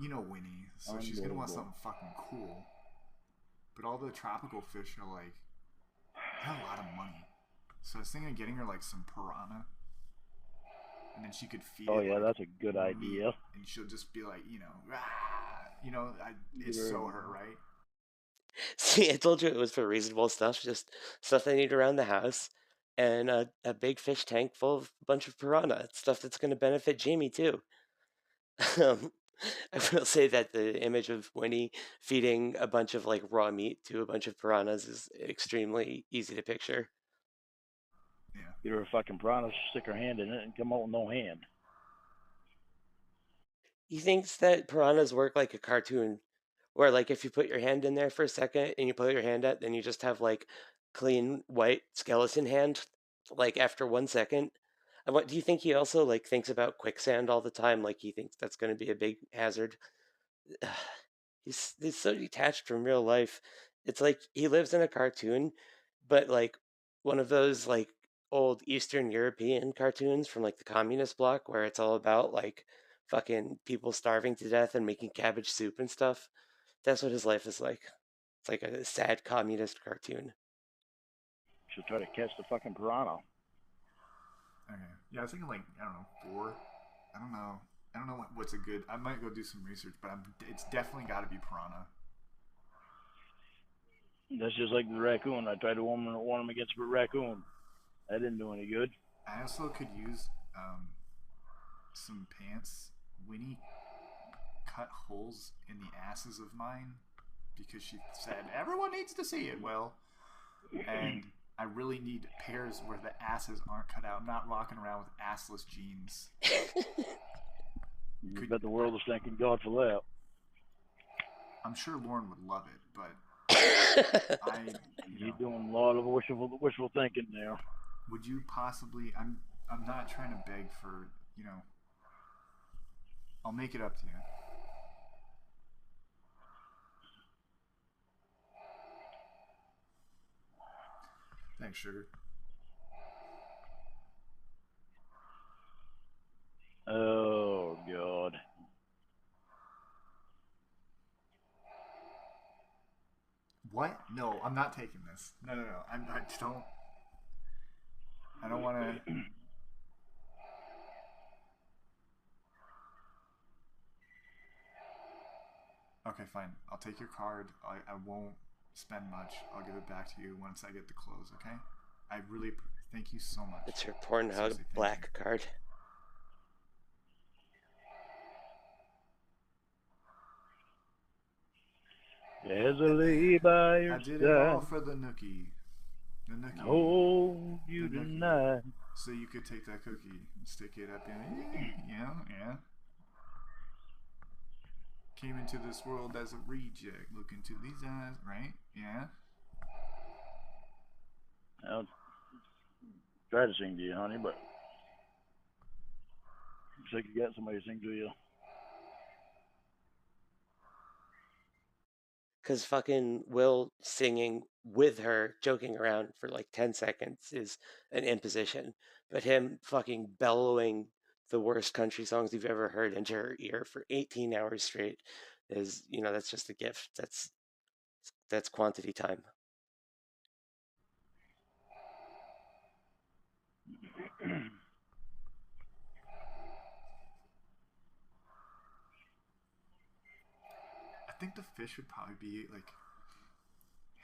you know, Winnie. So she's gonna want something fucking cool. But all the tropical fish are like, they're a lot of money. So I was thinking of getting her like some piranha. And then she could feed Oh it. yeah, like, that's a good meat, idea. And she'll just be like, it's so her, right? See, I told you it was for reasonable stuff, just stuff I need around the house, and a big fish tank full of a bunch of piranha, stuff that's going to benefit Jamie too. Um, I will say that the image of Winnie feeding a bunch of like raw meat to a bunch of piranhas is extremely easy to picture. Yeah. Get her a fucking piranha, stick her hand in it, and come out with no hand. He thinks that piranhas work like a cartoon, where like if you put your hand in there for a second and you pull your hand out, then you just have like clean white skeleton hand, like after 1 second. And what do you think he also like thinks about quicksand all the time? Like he thinks that's going to be a big hazard. He's so detached from real life. It's like he lives in a cartoon, but like one of those like old Eastern European cartoons from like the communist bloc where it's all about like fucking people starving to death and making cabbage soup and stuff. That's what his life is like. It's like a sad communist cartoon. Should try to catch the fucking piranha. Okay. Yeah, I was thinking like I don't know 4. I don't know. I don't know what's a good. I might go do some research, but it's definitely got to be piranha. That's just like the raccoon. I tried to warn him against the raccoon. That didn't do any good. I also could use some pants. Winnie cut holes in the asses of mine because she said everyone needs to see it. Well, and I really need pairs where the asses aren't cut out. I'm not walking around with assless jeans. I bet the world is thanking God for that. I'm sure Lorne would love it, but You're doing a lot of wishful thinking there. Would you possibly? I'm not trying to beg for, I'll make it up to you. Thanks, sugar. Oh God. What? No, I'm not taking this. No. I don't want to. Okay, fine. I'll take your card. I won't spend much. I'll give it back to you once I get the clothes, okay? I really thank you so much. It's your Pornhub black card. There's a lady by your I did side. it all for the nookie. The nookie. Hold you tonight. So you could take that cookie and stick it up in. Yeah. Came into this world as a reject. Look into these eyes, right? Yeah. I'll try to sing to you, honey, but looks like you got somebody to sing to you. Because fucking Will singing with her, joking around for like 10 seconds is an imposition. But him fucking bellowing the worst country songs you've ever heard into her ear for 18 hours straight is, that's just a gift. That's quantity time. I think the fish would probably be like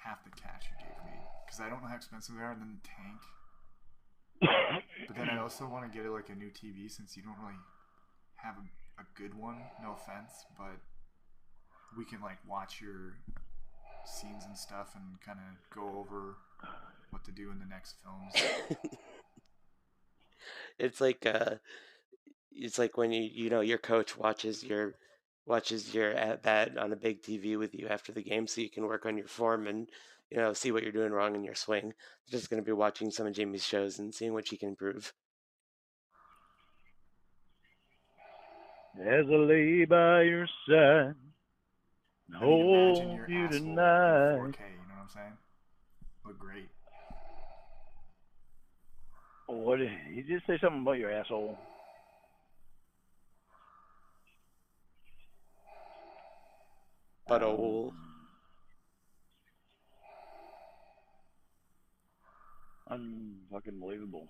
half the cash you gave me because I don't know how expensive they are, and then the tank. But then I also want to get like a new TV since you don't really have a good one. No offense, but we can like watch your scenes and stuff and kind of go over what to do in the next films. It's like when your coach watches your at bat on a big TV with you after the game, so you can work on your form and see what you're doing wrong in your swing. You're just gonna be watching some of Jamie's shows and seeing what she can improve. There's a lady by your side. Imagine your you asshole tonight. in 4K. You know what I'm saying? Look great. What did you just say something about your asshole? Butthole. Unfucking believable.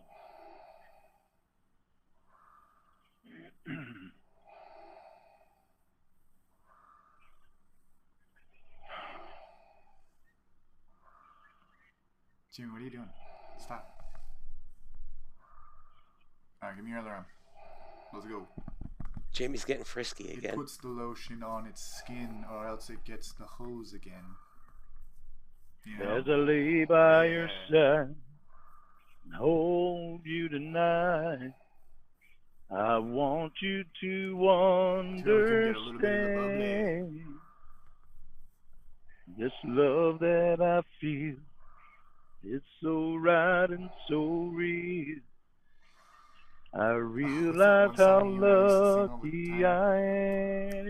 Jimmy, what are you doing? Stop. Alright, give me your other arm. Let's go. Jamie's getting frisky again. It puts the lotion on its skin, or else it gets the hose again. There's a lady by your side. hold you tonight. I want you to Taylor can get a little bit of the bubbly. understand this love that I feel. It's so right and so real. I realize one how song you and I used to sing all the lucky time? I am.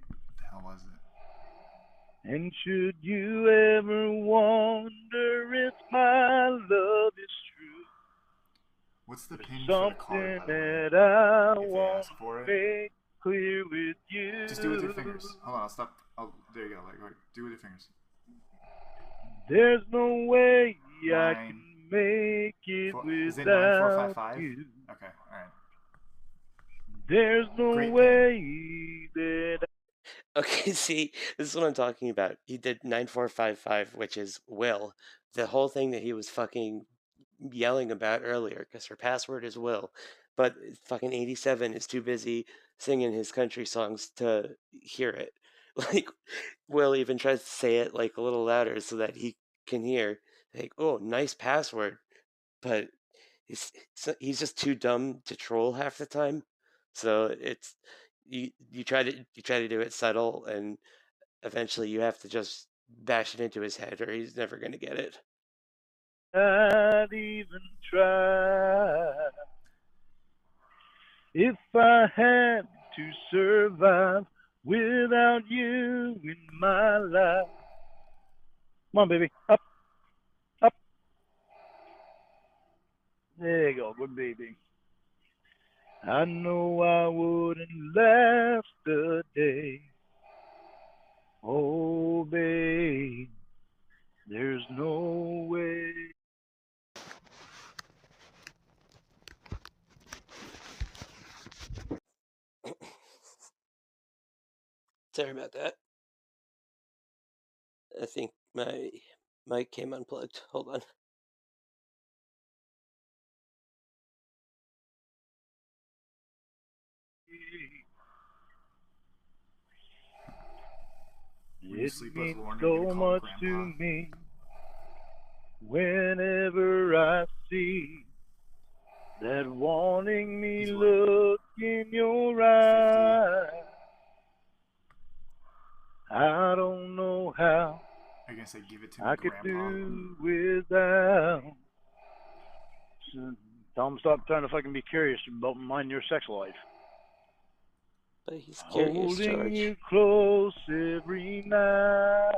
What the hell was it? And should you ever wonder if my love is true, What's the there's pin for the card, something by the way? that I If they want ask for to it, make clear with you. just do it with your fingers. Hold on, I'll stop. Oh, there you go. Like, do it with your fingers. There's no way I Nine. can make it Is it without 9455? you. Okay, alright. There's no Great way that Okay, see, this is what I'm talking about. He did 9455, which is Will. The whole thing that he was fucking yelling about earlier, because her password is Will. But fucking 87 is too busy singing his country songs to hear it. Like, Will even tries to say it like a little louder so that he can hear. Like, oh, nice password. But he's just too dumb to troll half the time. So it's you try to do it subtle, and eventually you have to just bash it into his head, or he's never gonna get it. I'd even try. If I had to survive without you in my life. Come on, baby. Up, up. There you go. Good baby. I know I wouldn't last a day. Oh, babe, there's no way. Sorry about that. I think my mic came unplugged. Hold on. When you It sleep with means Lorne, are you so gonna call him much to Grandpa? me whenever I see that wanting me He's what? look in your eyes. I don't know how Are you gonna say, give it to me, I could Grandpa? do without. Tell him stop trying to fucking be curious about mind your sex life. But he's curious, Holding George. you close every night.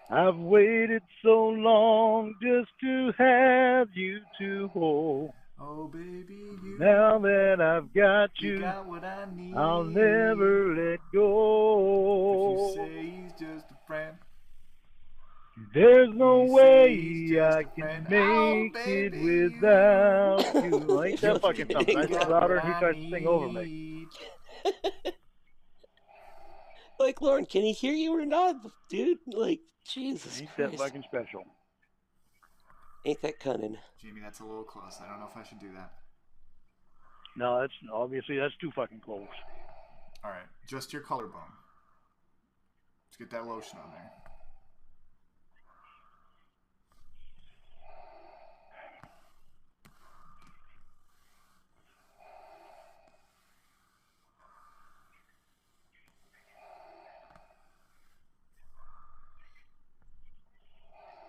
I've waited so long just to have you to hold. Oh, baby, you. Now that I've got You you, got what I need. I'll never let go. If you say he's just a friend, There's no you say way he's just I a can friend. Oh, make it baby, without you. I hate You're that fucking something. forgetting I you speak that. got louder what and he I tries to sing over me. need. Like, Lauren, can he hear you or not, dude? Like, Jesus Ain't Christ. that fucking special. Ain't that cunning? Jamie, that's a little close. I don't know if I should do that. No, that's obviously that's too fucking close. Alright, just your collarbone. Let's get that lotion on there.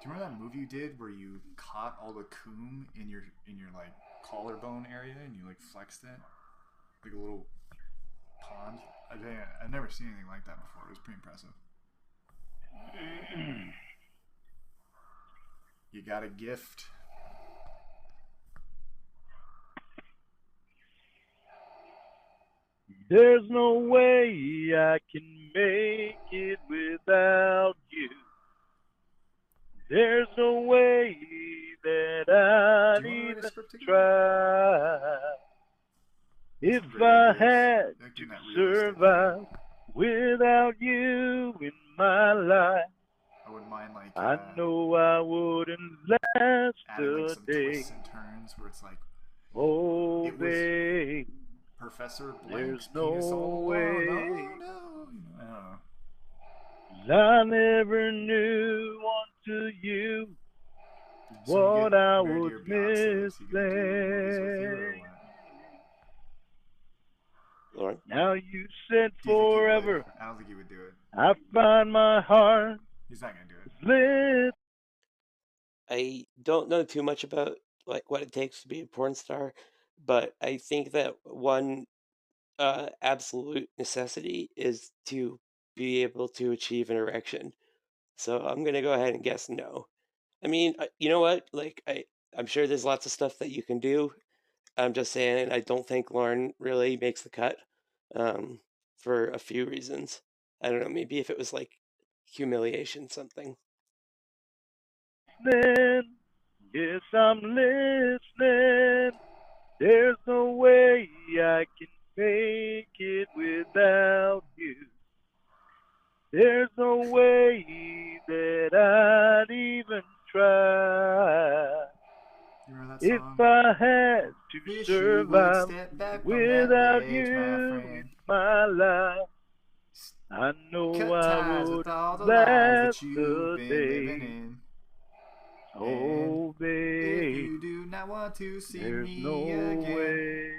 Do you remember that movie you did where you caught all the coom in your like collarbone area and you like flexed it like a little pond? I've never seen anything like that before. It was pretty impressive. You got a gift. There's no way I can make it without you. There's no way that I'd Do you want to write a even script together? try. If Some great I ideas. had Like to doing that realistic survive thing. without you in my life, I wouldn't mind like I know I wouldn't last adding like a some day. twists and turns where it's like Oh, it was babe, Professor there's Blank's penis no all way. along. No, I don't know. 'Cause I never knew until you what I Mary was Dear Beyonce, is he gonna do movies with you or missing. what? Lorne? Now you said Do you think he would? forever. I don't think he would do it. I find my heart He's not gonna do it. lit. I don't know too much about like what it takes to be a porn star, but I think that one absolute necessity is to be able to achieve an erection. So I'm gonna go ahead and guess no. I mean, you know what? Like I'm sure there's lots of stuff that you can do. I'm just saying I don't think Lorne really makes the cut for a few reasons. I don't know, maybe if it was like humiliation something. Listening. Yes, I'm listening. There's no way I can make it without you. There's no way that I'd even try. You remember that If song? I had to Wish you would survive step back from that without ledge, my you in friend. my life, I know Cut I ties would with all the lies last that you've a been living day. in. And Oh, if babe, you do not want to see there's me no again, way.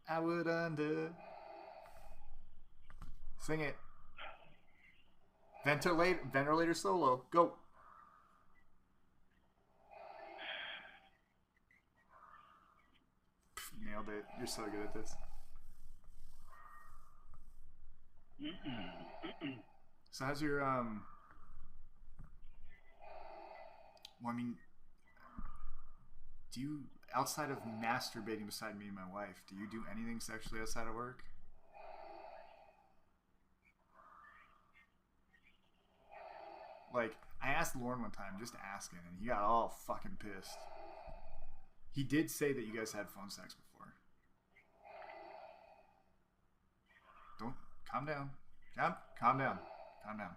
I would Sing it. Ventilator solo. Go. Nailed it. You're so good at this. So how's your well, I mean, do you, outside of masturbating beside me and my wife, do you do anything sexually outside of work? Like, I asked Lorne one time, just asking, and he got all fucking pissed. He did say that you guys had phone sex before. Don't, calm down. Calm down. Calm down.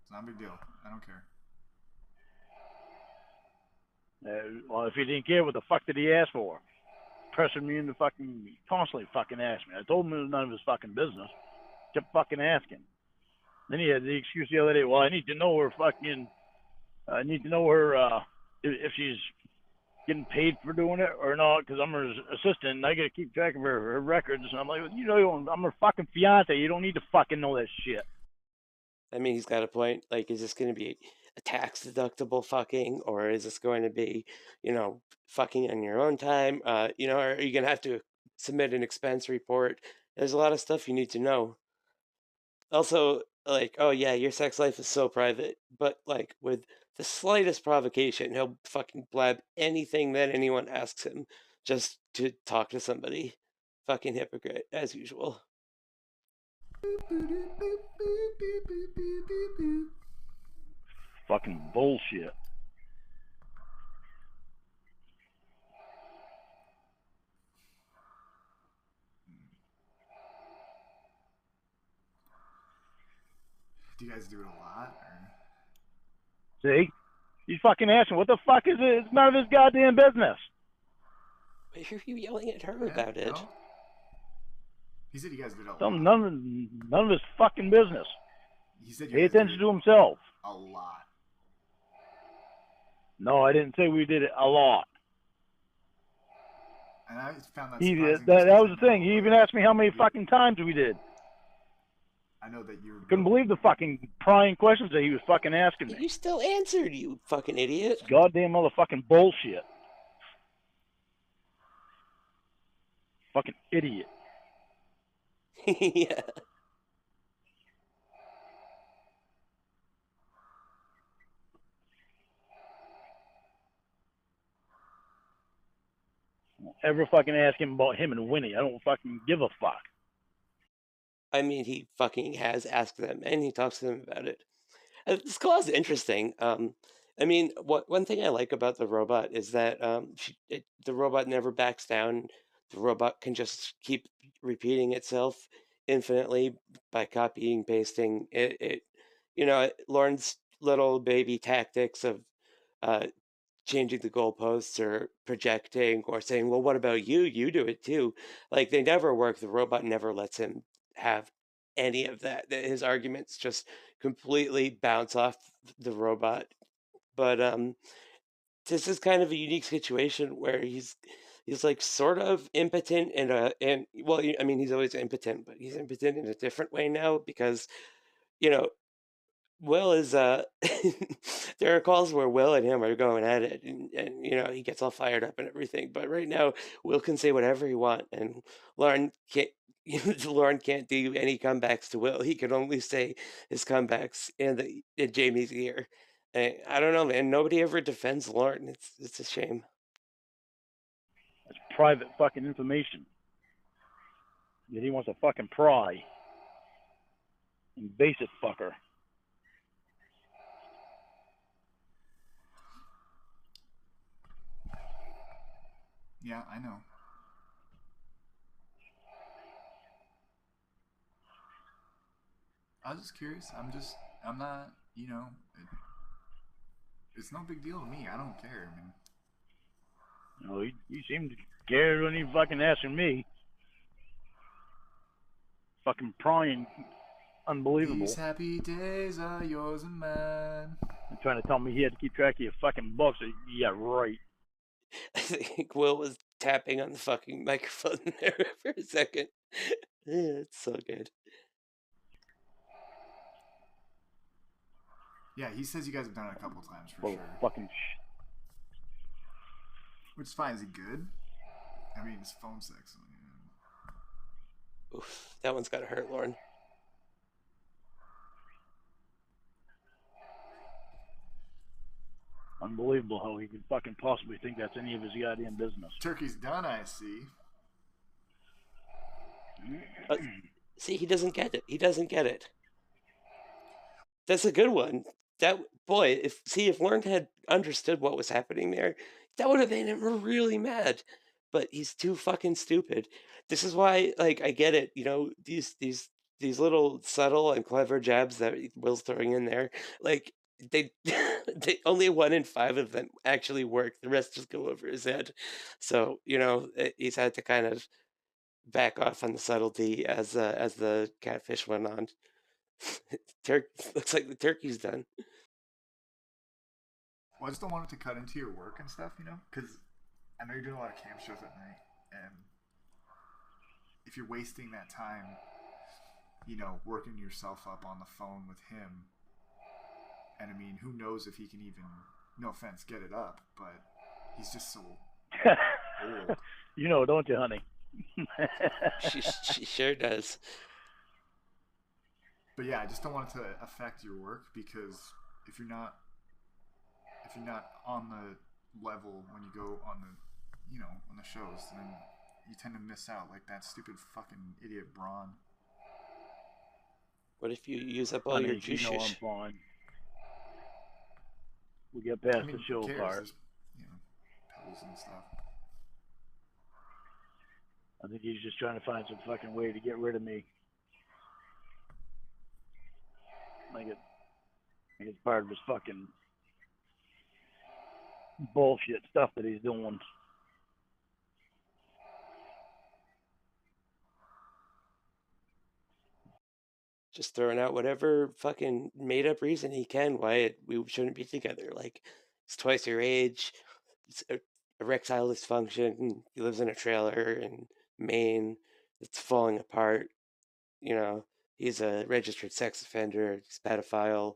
It's not a big deal. I don't care. Well, if he didn't care, what the fuck did he ask for? Pressing me into fucking, constantly fucking asking me. I told him it was none of his fucking business. Kept fucking asking. Then he had the excuse the other day, well, I need to know her fucking, I need to know her, if she's getting paid for doing it or not, because I'm her assistant and I got to keep track of her records. And I'm like, you know, I'm her fucking fiance. You don't need to fucking know that shit. I mean, he's got a point. Like, is this going to be a tax deductible fucking, or is this going to be, fucking on your own time? Or are you going to have to submit an expense report? There's a lot of stuff you need to know. Also, like, oh yeah, your sex life is so private, but like with the slightest provocation, he'll fucking blab anything that anyone asks him just to talk to somebody. Fucking hypocrite, as usual. Fucking bullshit. Do you guys do it a lot? Or? See? He's fucking asking, what the fuck is it? It's none of his goddamn business. Why are you yelling at her about it? No? He said you guys did it a Tell him lot. none of his fucking business. He said you Pay guys did attention to himself. a lot. No, I didn't say we did it a lot. And I found that He, surprising. that was the thing. He even asked me how many fucking times we did. I know that you Couldn't believe the fucking prying questions that he was fucking asking me. You still answered, you fucking idiot. Goddamn motherfucking bullshit. Fucking idiot. Yeah. Ever fucking ask him about him and Winnie. I don't fucking give a fuck. I mean, he fucking has asked them, and he talks to them about it. This clause is interesting. I mean, one thing I like about the robot is that the robot never backs down. The robot can just keep repeating itself infinitely by copying, pasting. Lorne's little baby tactics of uh, changing the goalposts or projecting or saying, well, what about you? You do it too. Like they never work. The robot never lets him have any of that. His arguments just completely bounce off the robot But this is kind of a unique situation where he's like sort of impotent and well, I mean, he's always impotent, but he's impotent in a different way now because you know Will is there are calls where Will and him are going at it and he gets all fired up and everything. But right now Will can say whatever he want and Lauren can't Lauren can't do any comebacks to Will. He can only say his comebacks in Jamie's ear. And I don't know, man. Nobody ever defends Lauren. It's a shame. That's private fucking information that he wants to fucking pry. Invasive fucker. Yeah, I know. I was just curious. I'm not, it's no big deal to me. I don't care. I mean, No, he seemed to care when he fucking asking me. Fucking prying. Unbelievable. these happy days are yours and mine. And trying to tell me he had to keep track of your fucking books. Yeah, right. I think Will was tapping on the fucking microphone there for a second. Yeah, it's so good. Yeah, he says you guys have done it a couple times for Well, sure. fucking Which is fine. Is he good? I mean, his phone sex. Oof, that one's gotta hurt, Lauren. unbelievable how he could fucking possibly think that's any of his goddamn business. Turkey's done, I see. See, he doesn't get it. He doesn't get it. That's a good one. That boy, if Lauren had understood what was happening there, that would have made him really mad. But he's too fucking stupid. This is why, like, I get it. These little subtle and clever jabs that Will's throwing in there, like they, they only 1 in 5 of them actually work. The rest just go over his head. So he's had to kind of back off on the subtlety as the catfish went on. Looks like the turkey's done. Well, I just don't want it to cut into your work and stuff, because I know you're doing a lot of camp shows at night, and if you're wasting that time, working yourself up on the phone with him, and I mean, who knows if he can even, no offense, get it up, but he's just so old. You know, don't you, honey? She sure does. But yeah, I just don't want it to affect your work because if you're not on the level when you go on on the shows, then you tend to miss out, like that stupid fucking idiot Braun. What if you use up all Honey, your you know I'm juices? fine. We get past the show who cares? part. There's, pills and stuff. I think he's just trying to find some fucking way to get rid of me. Like it's part of his fucking bullshit stuff that he's doing. Just throwing out whatever fucking made up reason he can why we shouldn't be together. Like, he's twice your age, it's erectile dysfunction, he lives in a trailer in Maine, it's falling apart. You know, he's a registered sex offender, he's a pedophile.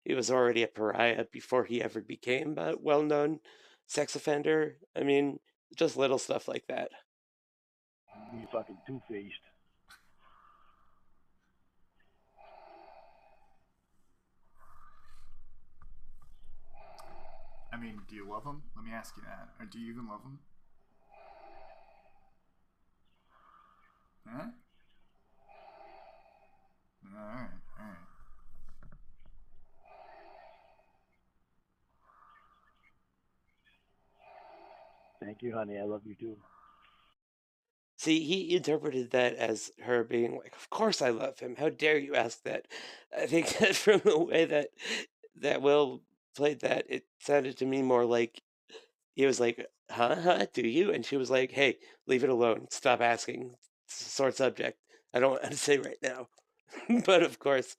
He was already a pariah before he ever became a well known sex offender. I mean, just little stuff like that. He's fucking two-faced. I mean, do you love him? Let me ask you that. Or do you even love him? Huh? Alright, alright. Thank you, honey. I love you too. See, he interpreted that as her being like, "Of course I love him. How dare you ask that?" I think that from the way that Will played that, it sounded to me more like he was like, "Huh, huh, do you?" And she was like, "Hey, leave it alone. Stop asking. It's a sore subject. I don't want to say right now." But of course,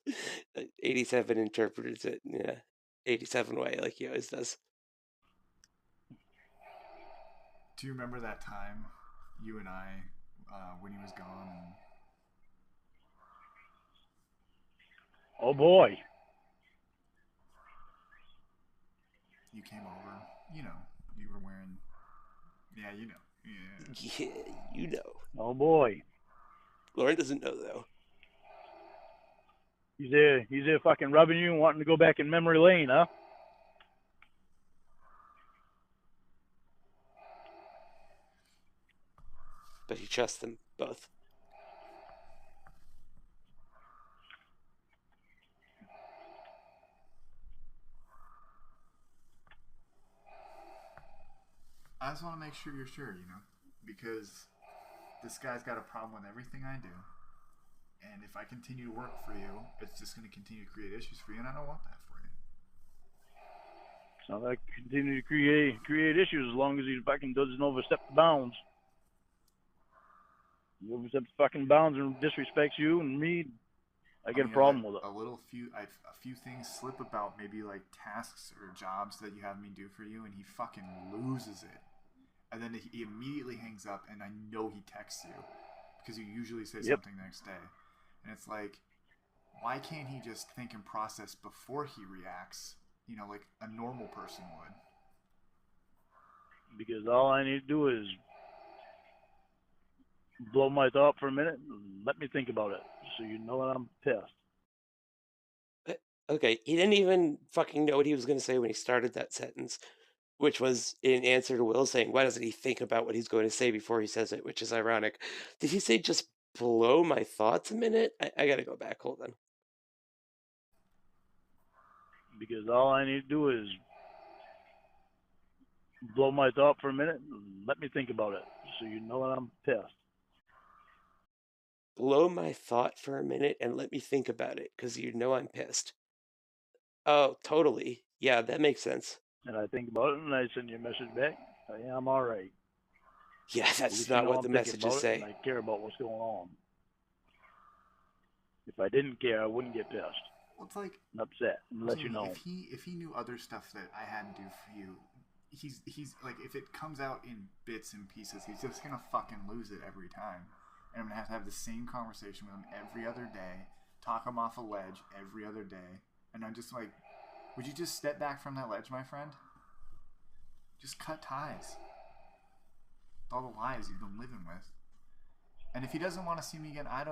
87 interprets it. Yeah. 87 way like he always does. Do you remember that time, you and I, when he was gone? And Oh boy. you came over. You know, you were wearing. Yeah, you know. Yeah. Yeah, you know. Oh boy. Lorne doesn't know though. He's there fucking rubbing you and wanting to go back in memory lane, huh? But he trusts them both. I just want to make sure you're sure, you know, because this guy's got a problem with everything I do, and if I continue to work for you, it's just going to continue to create issues for you, and I don't want that for you. So I continue to create issues as long as he fucking doesn't overstep the bounds. He oversteps fucking bounds and disrespects you and me. I get a problem with it. A few things slip about, maybe like tasks or jobs that you have me do for you, and he fucking loses it. And then he immediately hangs up, and I know he texts you because you usually say something the next day. And it's like, why can't he just think and process before he reacts? You know, like a normal person would. Because all I need to do is blow my thought for a minute and let me think about it, so you know that I'm pissed. Okay, he didn't even fucking know what he was going to say when he started that sentence, which was in answer to Will saying, why doesn't he think about what he's going to say before he says it, which is ironic. Did he say just blow my thoughts a minute? I gotta go back, hold on. Because all I need to do is blow my thought for a minute and let me think about it, so you know that I'm pissed. Blow my thought for a minute and let me think about it, because you know I'm pissed. Oh, totally. Yeah, that makes sense. And I think about it and I send you a message back. Yeah, I'm all right. Yeah, At that's least not you know what I'm the thinking messages about it and say. I care about what's going on. If I didn't care, I wouldn't get pissed. Well, it's like and upset and let you Jamie, know. if he knew other stuff that I hadn't do for you, he's like, if it comes out in bits and pieces, he's just gonna fucking lose it every time, and I'm gonna have to have the same conversation with him every other day, talk him off a ledge every other day, and I'm just like, would you just step back from that ledge, my friend? Just cut ties. All the lies you've been living with. And if he doesn't want to see me again, I'd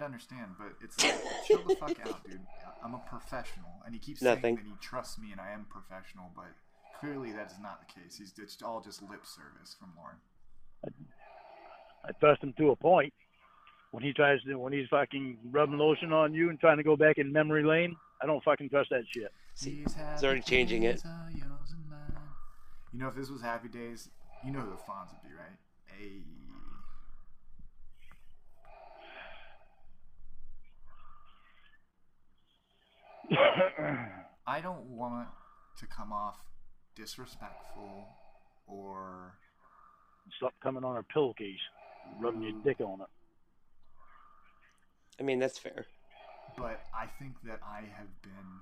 understand, but it's like, chill the fuck out, dude. I'm a professional. And he keeps saying that he trusts me and I am professional, but clearly that is not the case. It's all just lip service from Lorne. I trust him to a point. When he's fucking rubbing lotion on you and trying to go back in memory lane, I don't fucking trust that shit. See, he's already changing it. You know, if this was Happy Days, you know who the Fonz would be, right? Hey. I don't want to come off disrespectful or... Stop coming on our pillowcase, rubbing your dick on it. I mean, that's fair. But I think that I have been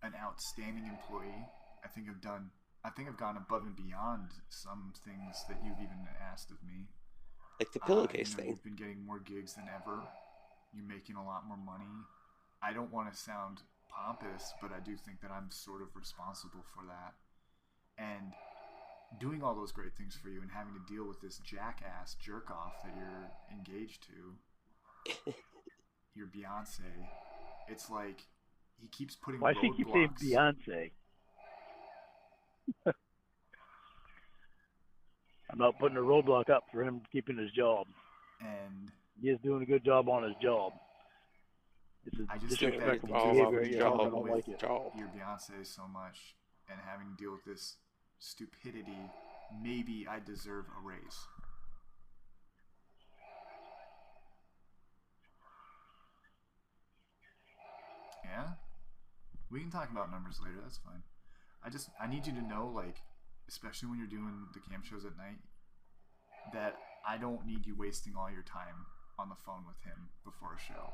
an outstanding employee. I think I've gone above and beyond some things that you've even asked of me. Like the pillowcase thing. You've been getting more gigs than ever. You're making a lot more money. I don't want to sound pompous, but I do think that I'm sort of responsible for that. And doing all those great things for you and having to deal with this jackass jerk-off that you're engaged to, your Beyonce, it's like he keeps putting roadblocks. Why do you keep saying Beyonce? I'm not putting a roadblock up for him keeping his job. And he is doing a good job on his job. I just think that if you don't like it. Your Beyonce so much and having to deal with this stupidity, maybe I deserve a raise. Yeah? We can talk about numbers later, that's fine. I need you to know, like, especially when you're doing the cam shows at night, that I don't need you wasting all your time on the phone with him before a show.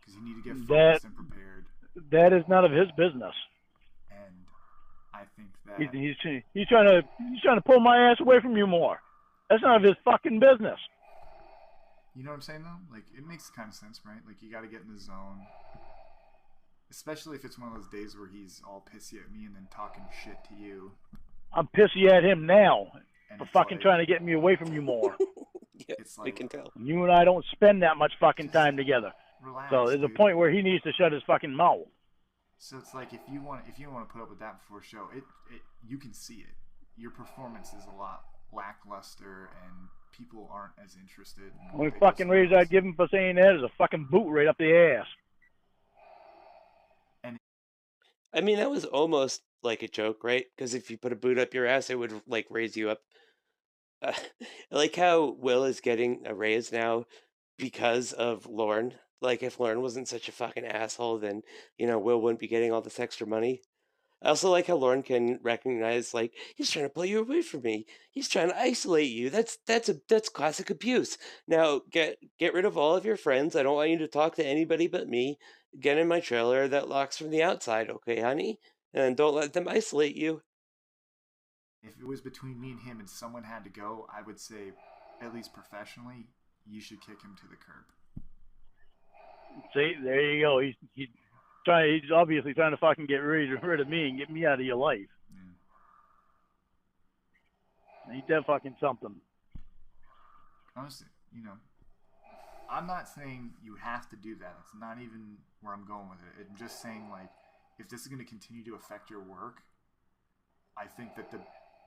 because you need to get That focused and prepared. that is none of his business. And I think He's, that he's, he's trying to pull my ass away from you more. That's none of his fucking business. you know what I'm saying though. Like it makes kind of sense, right? Like you got to get in the zone, especially if it's one of those days where he's all pissy at me and then talking shit to you. I'm pissy at him now And for it's fucking like, trying to get me away from you more. Yeah, it's we like, can tell. You and I don't spend that much fucking just time together. relax, So there's a dude. point where he needs to shut his fucking mouth. So it's like if you want to put up with that before a show, it you can see it. Your performance is a lot lackluster, and people aren't as interested. In Only what they fucking just raise watched. I'd give him for saying that is a fucking boot right up the ass. And I mean, that was almost like a joke, right? Because if you put a boot up your ass, it would like raise you up. Uh, I like how Will is getting a raise now because of Lorne. Like, if Lorne wasn't such a fucking asshole, then, Will wouldn't be getting all this extra money. I also like how Lorne can recognize, like, he's trying to pull you away from me. He's trying to isolate you. That's classic abuse. Now, get rid of all of your friends. I don't want you to talk to anybody but me. Get in my trailer that locks from the outside, okay, honey? And don't let them isolate you. if it was between me and him, and someone had to go, I would say, at least professionally, you should kick him to the curb. See, there you go. He's obviously trying to fucking get rid of me and get me out of your life. Yeah. Ain't that fucking something? Honestly, I'm not saying you have to do that. That's not even where I'm going with it. I'm just saying, like, if this is going to continue to affect your work, I think that the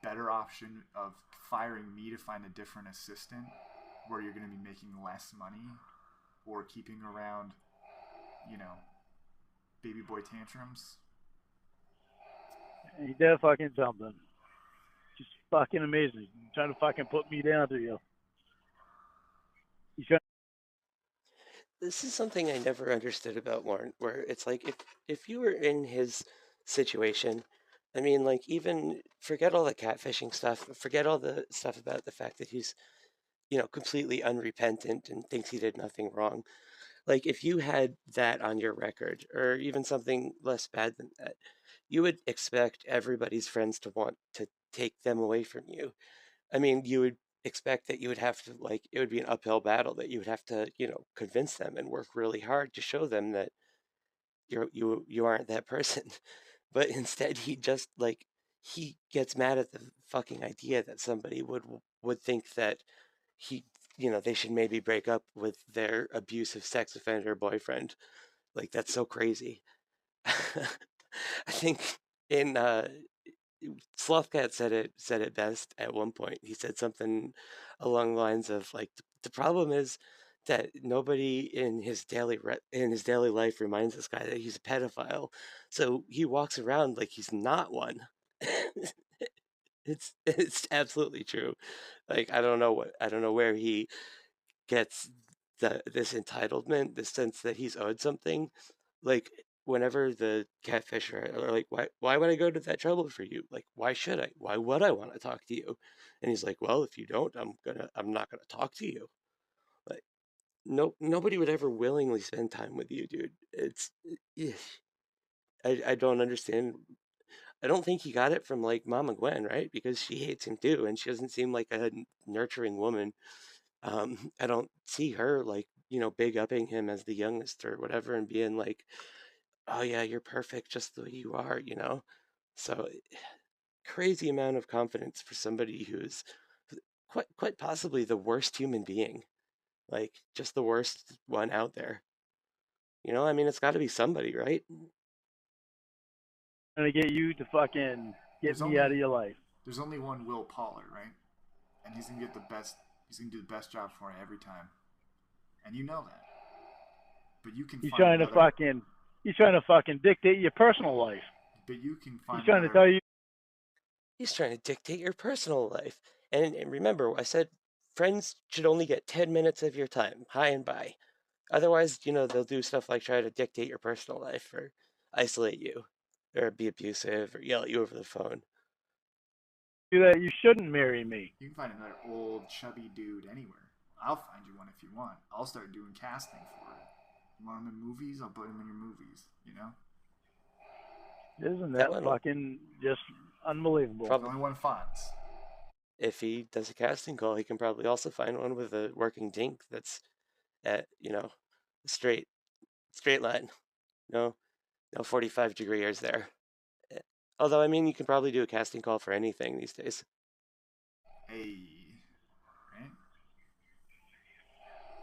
better option of firing me to find a different assistant where you're going to be making less money or keeping around, baby boy tantrums. Ain't that fucking something? Just fucking amazing. He's trying to fucking put me down to you. He's trying. This is something I never understood about Lorne, where it's like if you were in his situation, I mean, like, even forget all the catfishing stuff, forget all the stuff about the fact that he's, completely unrepentant and thinks he did nothing wrong. Like, if you had that on your record, or even something less bad than that, you would expect everybody's friends to want to take them away from you. I mean, you would expect that you would have to, like, it would be an uphill battle, that you would have to, convince them and work really hard to show them that you aren't that person. But instead, he just, like, he gets mad at the fucking idea that somebody would think that he, they should maybe break up with their abusive sex offender boyfriend. Like, that's so crazy. I think in Slothcat said it best at one point. He said something along the lines of, like, the problem is that nobody in his daily life reminds this guy that he's a pedophile, so he walks around like he's not one. It's absolutely true. Like, I don't know where he gets this entitlement, this sense that he's owed something. Like, whenever the catfish are like, why would I go to that trouble for you? Like, why should I? Why would I want to talk to you? And he's like, well, if you don't, I'm not gonna talk to you. Like, nobody would ever willingly spend time with you, dude. Eh, I don't understand. I don't think he got it from, like, Mama Gwen, right? Because she hates him too, and she doesn't seem like a nurturing woman. I don't see her, like, big upping him as the youngest or whatever and being like, oh yeah, you're perfect just the way you are. So, crazy amount of confidence for somebody who's quite possibly the worst human being, like, just the worst one out there. I mean, it's got to be somebody, right? Trying to get you to fucking get There's me out of only your life. there's only one Will Pollard, right? And he's gonna get the best. He's gonna do the best job for you every time, and you know that. But you can He's find trying to another. fucking. He's trying to fucking dictate your personal life. But you can He's find trying to another. tell you. He's trying to dictate your personal life. And remember, I said friends should only get 10 minutes of your time, high and by. Otherwise, they'll do stuff like try to dictate your personal life or isolate you or be abusive or yell at you over the phone. That you shouldn't marry me. You can find another old chubby dude anywhere. I'll find you one if you want. I'll start doing casting for it. You want them in movies? I'll put them in your movies. You know. Isn't That that one will fucking just unbelievable? There's probably, only one Fonz. if he does a casting call, he can probably also find one with a working dink that's at, straight straight line. No, no 45-degree ears there. Eh, Although, I mean, you can probably do a casting call for anything these days. Hey, right?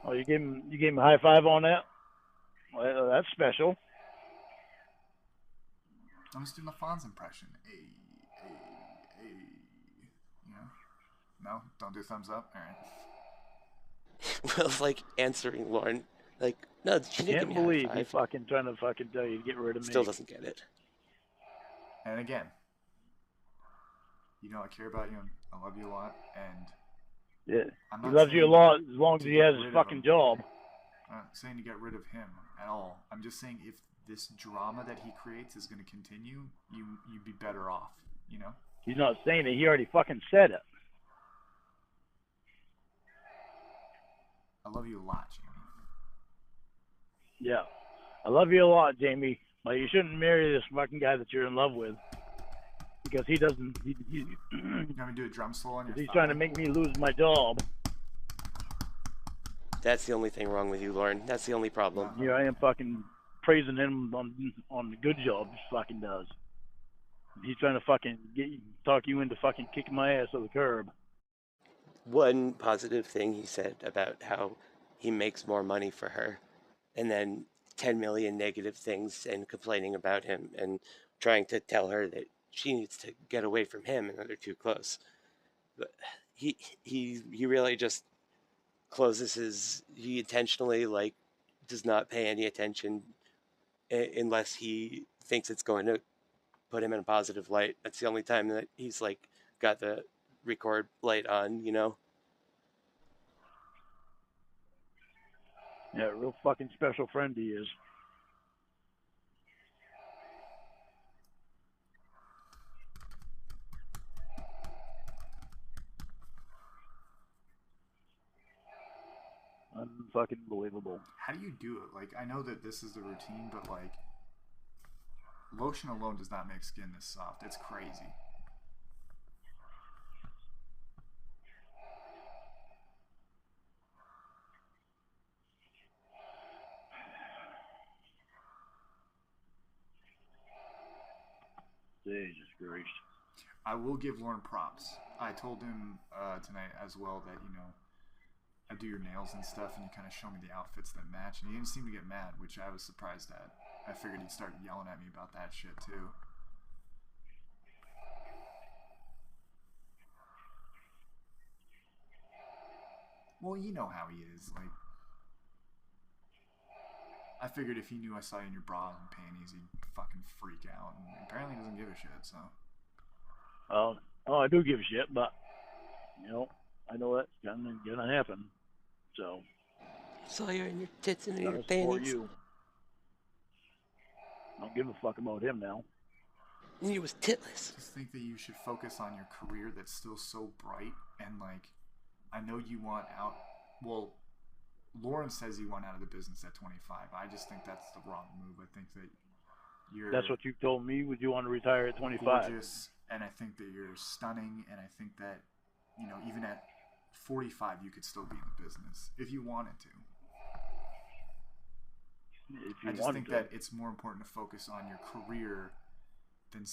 Oh, you gave him a high five on that? Well, that's special. I'm just doing the Fonz impression. Hey, hey, hey. You know? No, don't do thumbs up. All right. Will's like answering Lorne, like, no, she didn't give Can't me a high believe he's five. fucking trying to fucking tell you to get rid of Still me. doesn't get it. And again, you know I care about you and I love you a lot. And Yeah, I'm he not loves you a saying lot as long as to he get has his rid of fucking him. job. I'm not saying to get rid of him at all. I'm just saying if this drama that he creates is going to continue, you'd be better off. You know. He's not saying it. He already fucking said it. I love you a lot, Jamie. Yeah. I love you a lot, Jamie, but you shouldn't marry this fucking guy that you're in love with. Because he doesn't. You want me to do a drum solo on your He's thigh? trying to make me lose my job. That's the only thing wrong with you, Lorne. That's the only problem. Here I am fucking praising him on the good job he fucking does. He's trying to fucking talk you into fucking kicking my ass to the curb. One positive thing he said about how he makes more money for her, and then 10 million negative things and complaining about him and trying to tell her that she needs to get away from him and that they're too close. But he really just he intentionally like does not pay any attention unless he thinks it's going to put him in a positive light. That's the only time that he's like got the record light on. Yeah, a real fucking special friend he is. Unfucking believable. How do you do it? Like, I know that this is the routine, but like, lotion alone does not make skin this soft. It's crazy. Jesus Christ. I will give Lorne props. I told him tonight as well that, I do your nails and stuff, and you kind of show me the outfits that match, and he didn't seem to get mad, which I was surprised at. I figured he'd start yelling at me about that shit too. Well, you know how he is. Like, I figured if he knew I saw you in your bra and panties, he'd fucking freak out. And apparently, he doesn't give a shit. So. Oh, I do give a shit, but I know that's gonna happen. So. Saw you in your tits and in your Gotta support panties. you. Don't give a fuck about him now. And he was titless. I just think that you should focus on your career that's still so bright, and like, I know you want out. Well, Lorne says you want out of the business at 25. I just think that's the wrong move. I think that you're. That's what you told me. Would you want to retire at 25? Gorgeous, and I think that you're stunning, and I think that even at 45 you could still be in the business if you wanted to. I just think that it's more important to focus on your career than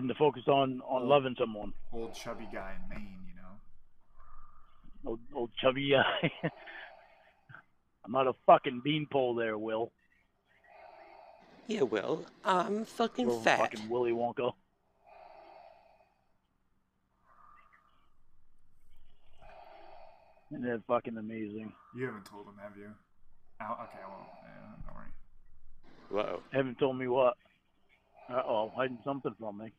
to focus on loving someone. Old chubby guy in Maine, Old chubby guy. I'm not a fucking beanpole there, Will. Yeah, Will. I'm fucking Little fat. fucking Willy Wonka. Isn't that fucking amazing? You haven't told him, have you? Oh, okay, I won't. Yeah, don't worry. Whoa. Haven't told me what? Uh-oh, hiding something from me.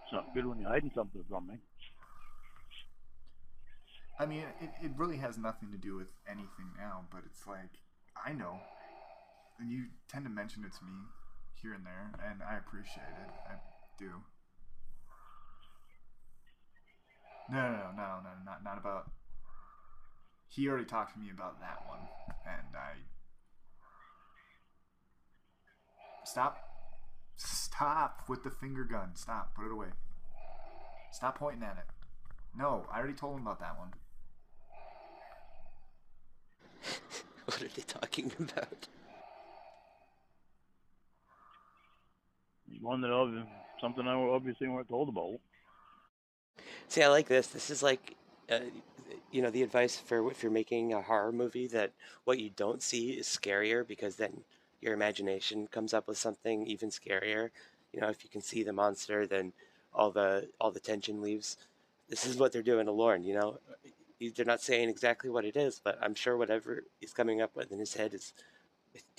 It's not good when you're hiding something from me. I mean, it really has nothing to do with anything now, but it's like, I know. And you tend to mention it to me here and there, and I appreciate it. I do. No, not about. He already talked to me about that one, and I stop with the finger gun. Stop, put it away. Stop pointing at it. No, I already told him about that one. What are they talking about? One that something I obviously weren't told about. See, I like this. This is like, the advice for if you're making a horror movie, that what you don't see is scarier, because then your imagination comes up with something even scarier. If you can see the monster, then all the tension leaves. This is what they're doing to Lorne. They're not saying exactly what it is, but I'm sure whatever he's coming up with in his head is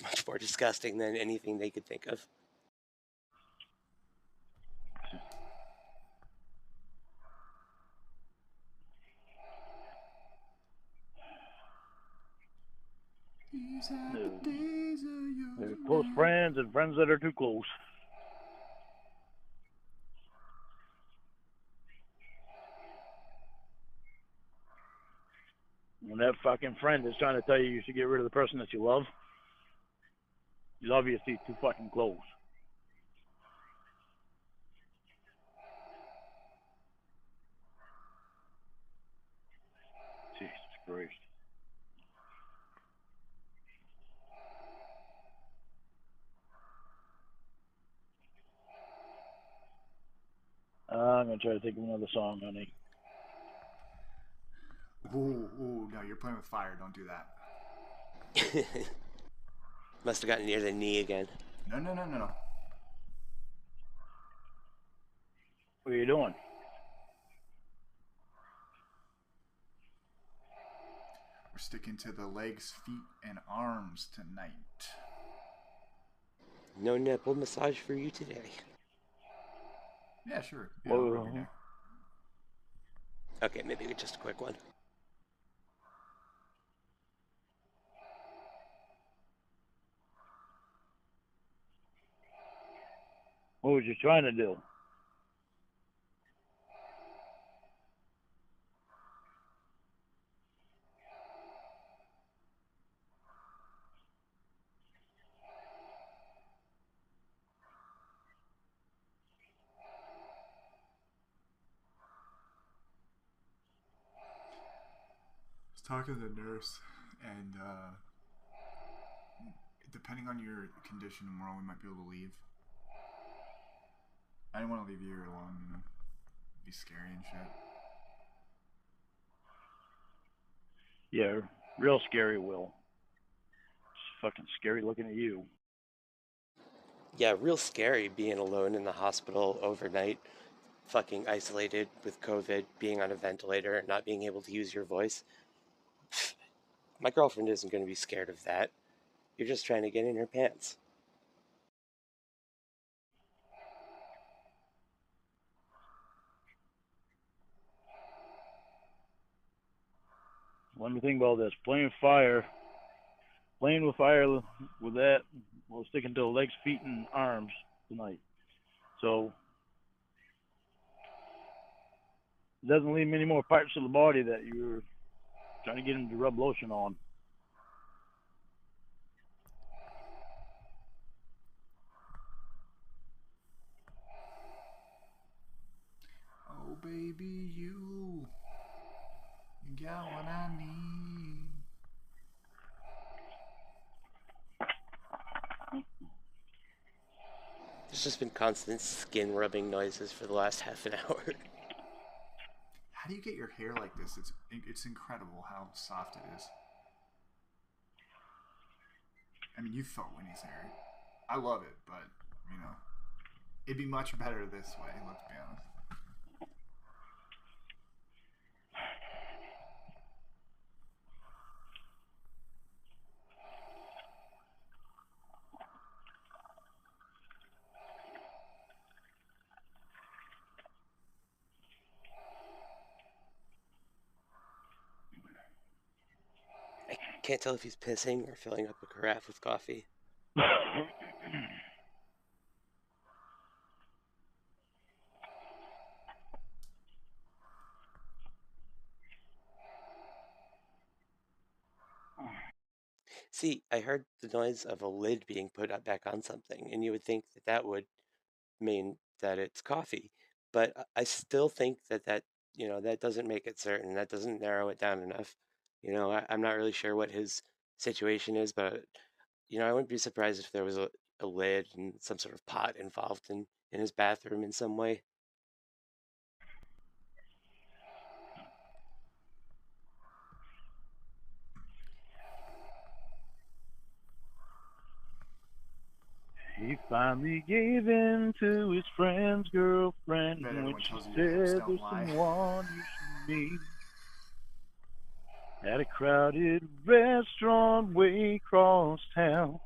much more disgusting than anything they could think of. They're close friends and friends that are too close. When that fucking friend is trying to tell you should get rid of the person that you love, he's obviously too fucking close. Jesus Christ. I'm going to try to think of another song, honey. Ooh, no, you're playing with fire. Don't do that. Must have gotten near the knee again. No. What are you doing? We're sticking to the legs, feet, and arms tonight. No nipple massage for you today. Yeah, sure. Yeah, I'll rub your neck. Okay, maybe just a quick one. What was you trying to do? I was talking to the nurse, and depending on your condition tomorrow, we might be able to leave. I didn't want to leave you here alone, It'd be scary and shit. Yeah, real scary, Will. It's fucking scary looking at you. Yeah, real scary being alone in the hospital overnight, fucking isolated with COVID, being on a ventilator, and not being able to use your voice. My girlfriend isn't going to be scared of that. You're just trying to get in her pants. Let me think about this. Playing with fire with that, we'll stick into legs, feet, and arms tonight. So it doesn't leave many more parts of the body that you're trying to get him to rub lotion on. Oh, baby, you got what I need. There's just been constant skin rubbing noises for the last half an hour. How do you get your hair like this? It's incredible how soft it is. I mean, you felt Winnie's hair. I love it, but, it'd be much better this way, let's be honest. I can't tell if he's pissing or filling up a carafe with coffee. See, I heard the noise of a lid being put back on something, and you would think that that would mean that it's coffee. But I still think that that doesn't make it certain. That doesn't narrow it down enough. I'm not really sure what his situation is, but I wouldn't be surprised if there was a lid and some sort of pot involved in his bathroom in some way. He finally gave in to his friend's girlfriend Bet when everyone she tells you your hips said don't there's lie. someone you should meet. At a crowded restaurant way across town,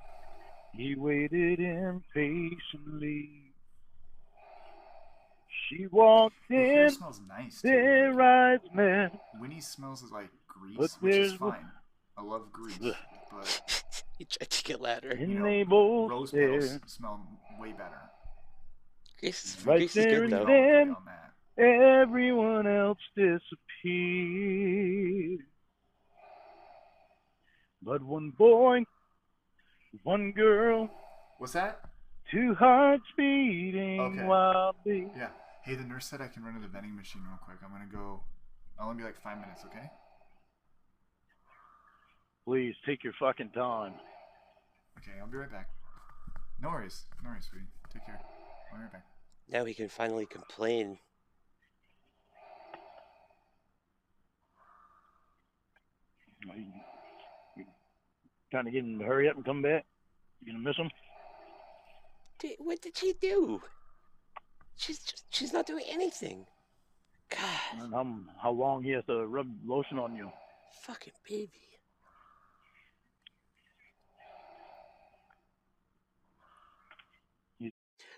he waited impatiently. She walked Your hair in, smells nice too. their eyes met, Winnie smells like but grease, which is there's fine. I love grease, but He tried to get louder. and they both rose stared. petals smell way better. Right Grease is there good and though. then, on that. everyone else disappeared. But one boy, one girl, What's that? two hearts beating Okay. wildly. Yeah. Hey, the nurse said I can run to the vending machine real quick. I'm gonna go. I'll only be like 5 minutes, okay? Please take your fucking time. Okay, I'll be right back. No worries, sweetie. Take care. I'll be right back. Now he can finally complain. You trying to get him to hurry up and come back? You gonna miss him? What did she do? She's not doing anything. God. And how long he has to rub lotion on you? Fucking baby.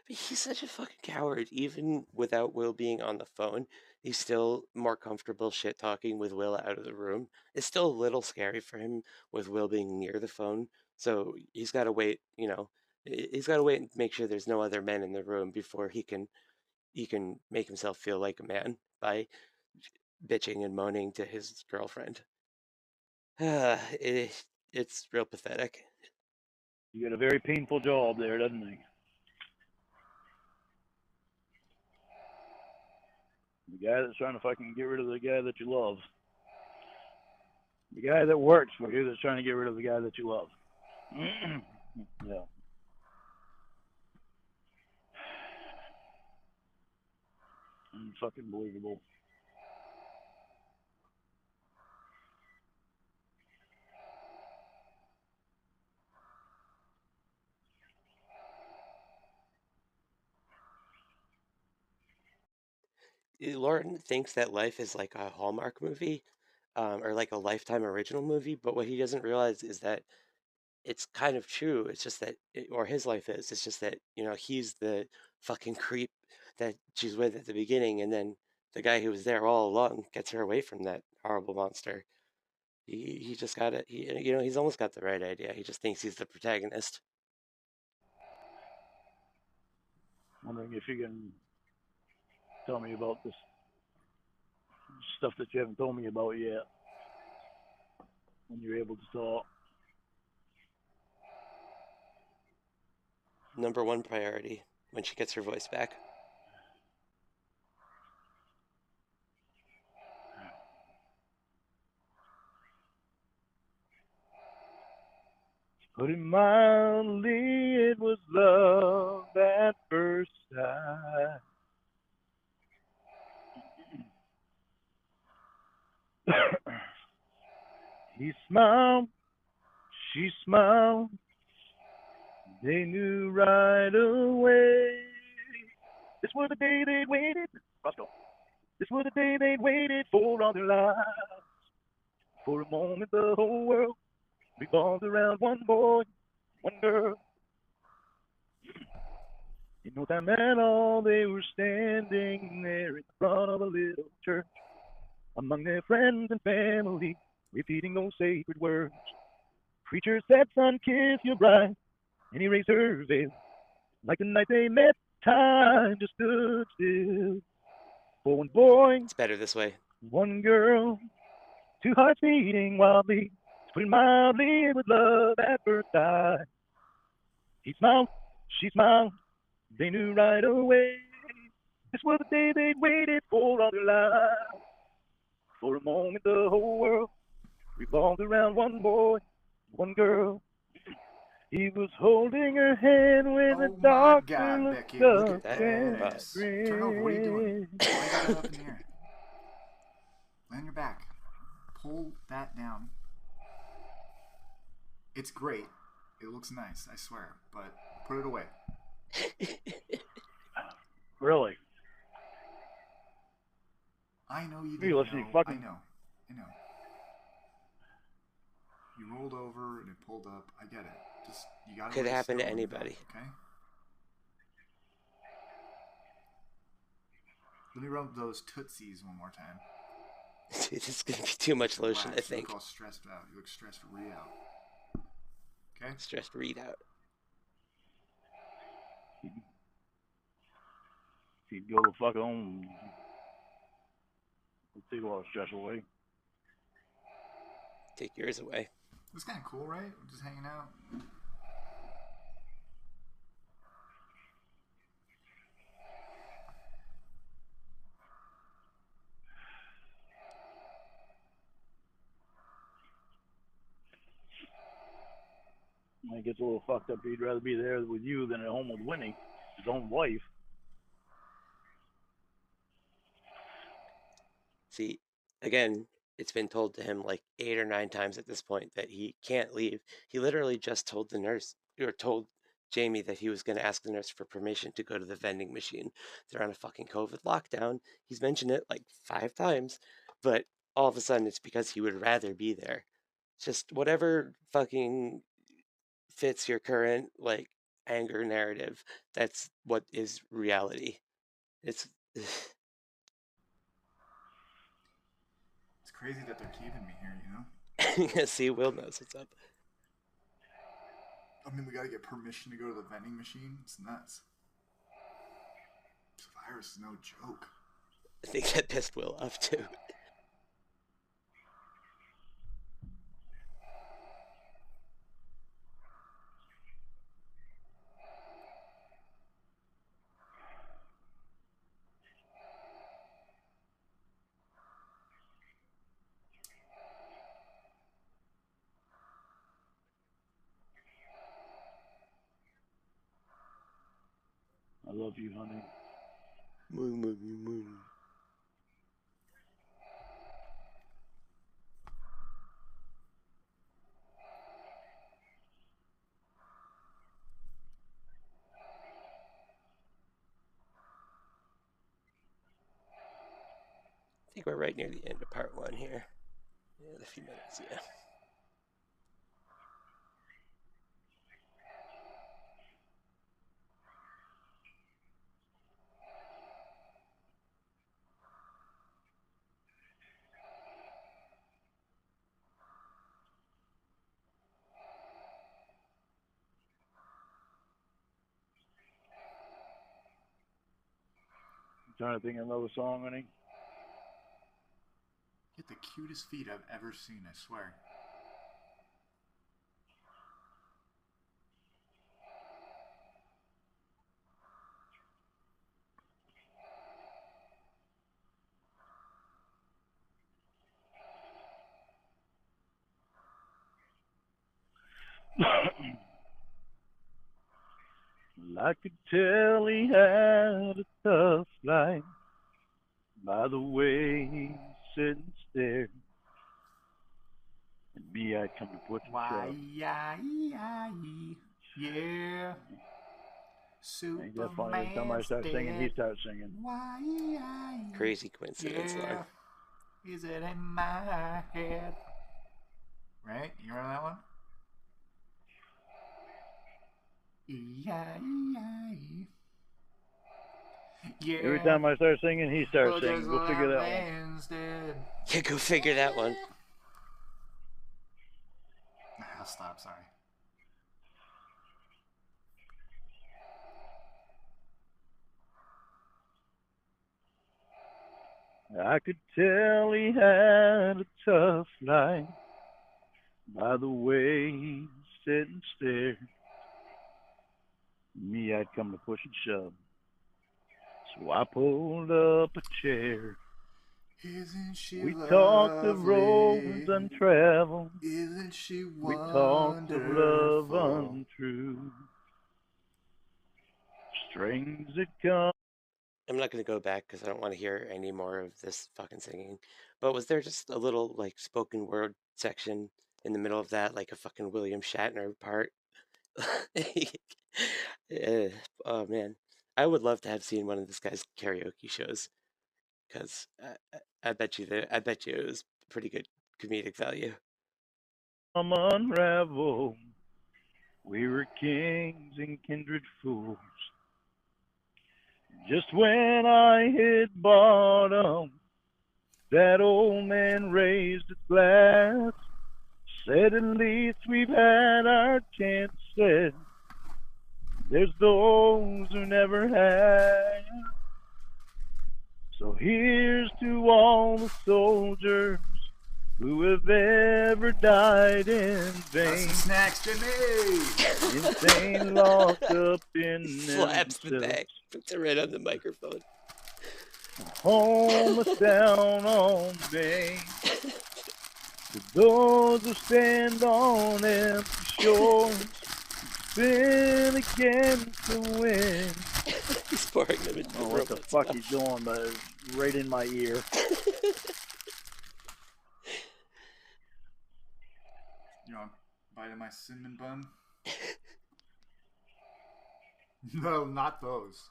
He's such a fucking coward. Even without Will being on the phone, he's still more comfortable shit talking with Will out of the room. It's still a little scary for him with Will being near the phone. So he's got to wait. He's got to wait and make sure there's no other men in the room before he can make himself feel like a man by bitching and moaning to his girlfriend. It's real pathetic. You got a very painful job there, doesn't he? The guy that's trying to fucking get rid of the guy that you love. The guy that works for you that's trying to get rid of the guy that you love. Yeah. Unfucking believable. Lorne thinks that life is like a Hallmark movie, or like a Lifetime original movie, but what he doesn't realize is that it's kind of true. It's just that, or his life is. It's just that he's the fucking creep that she's with at the beginning, and then the guy who was there all along gets her away from that horrible monster. He just got it. He's almost got the right idea. He just thinks he's the protagonist. Wondering if you can tell me about this stuff that you haven't told me about yet. When you're able to talk. Number one priority when she gets her voice back. Put it mildly, it was love at first sight. He smiled, she smiled, they knew right away. This was the day they waited, Roscoe. This was the day they waited for all their lives. For a moment the whole world revolved around one boy, one girl. In no time at all, they were standing there in front of a little church, among their friends and family, repeating those sacred words. Preacher said, son, kiss your bride, and he raised her veil. Like the night they met, time just stood still. For one boy, It's better this way. one girl, two hearts beating wildly. Put it mildly, it was love at first sight. He smiled, she smiled, they knew right away. This was the day they'd waited for all their lives. For a moment, the whole world revolved around one boy, one girl. He was holding her hand when the Oh my doctor God, looked Becky, look up at That and bus. this. Turn over. What are you doing? grinned. Why you got that up in the air? Lay on your back. Pull that down. It's great. It looks nice, I swear. But put it away. Really? I know you You didn't listen, you know. fucking. I know. You rolled over and it pulled up. I get it. Just you gotta Could lay happen to still on your back, anybody. okay? Let me rub those tootsies one more time. Dude, it's gonna be too much lotion, Relax. I You think. look all stressed out. You look stressed out. Okay? Stressed readout. He'd go the fuck home. Take a lot of stress away. Take yours away. It was kind of cool, right? We're just hanging out. When he gets a little fucked up, he'd rather be there with you than at home with Winnie, his own wife. See, again, it's been told to him like 8 or 9 times at this point that he can't leave. He literally just told the nurse, or told Jamie that he was going to ask the nurse for permission to go to the vending machine. They're on a fucking COVID lockdown. He's mentioned it like 5 times, but all of a sudden it's because he would rather be there. Just whatever fucking fits your current like anger narrative. That's what is reality. It's It's crazy that they're keeping me here, you know? see, Will knows what's up. I mean, we gotta get permission to go to the vending machine. It's nuts. This virus is no joke. I think that pissed Will off too. I love you, honey. Moo, moo, moo, moo. I think we're right near the end of part 1 here. Yeah, a few minutes, yeah. I'm trying to think of another song, honey. You have the cutest feet I've ever seen, I swear. I could tell he had a tough life by the way he sit and stare. And me, I'd come to put some Why, shove. yeah. Ain't that funny? Every time I start singing, he starts singing. Why, Crazy coincidence, yeah. Lorne. Is it in my head? Right? You remember that one? Yeah. Every time I start singing, he starts Well, singing. just Go figure that like one. instead. Yeah, go figure that one. I'll stop, sorry. I could tell he had a tough life By the way, he sit and stare. Me, I'd come to push and shove. So I pulled up a chair. Isn't she We talked of lovely? roads untraveled. Isn't she We talked of love wonderful? untrue. Strings that come. I'm not going to go back because I don't want to hear any more of this fucking singing. But was there just a little like spoken word section in the middle of that, like a fucking William Shatner part? Eh, oh man, I would love to have seen one of this guy's karaoke shows because I bet you it was pretty good comedic value. Unravel. We were kings and kindred fools. Just when I hit bottom, that old man raised his glass, said at least we've had our chance, said there's those who never have. So here's to all the soldiers who have ever died in vain. Snacks, Jimmy! Insane, locked up in Slaps the themselves. bag, puts it right on the microphone. Homeless down on me. To those who stand on empty shores, spin against the wind. He's pouring them into the What the fuck he's doing, but right in my ear. You want a bite of my cinnamon bun? No, not those.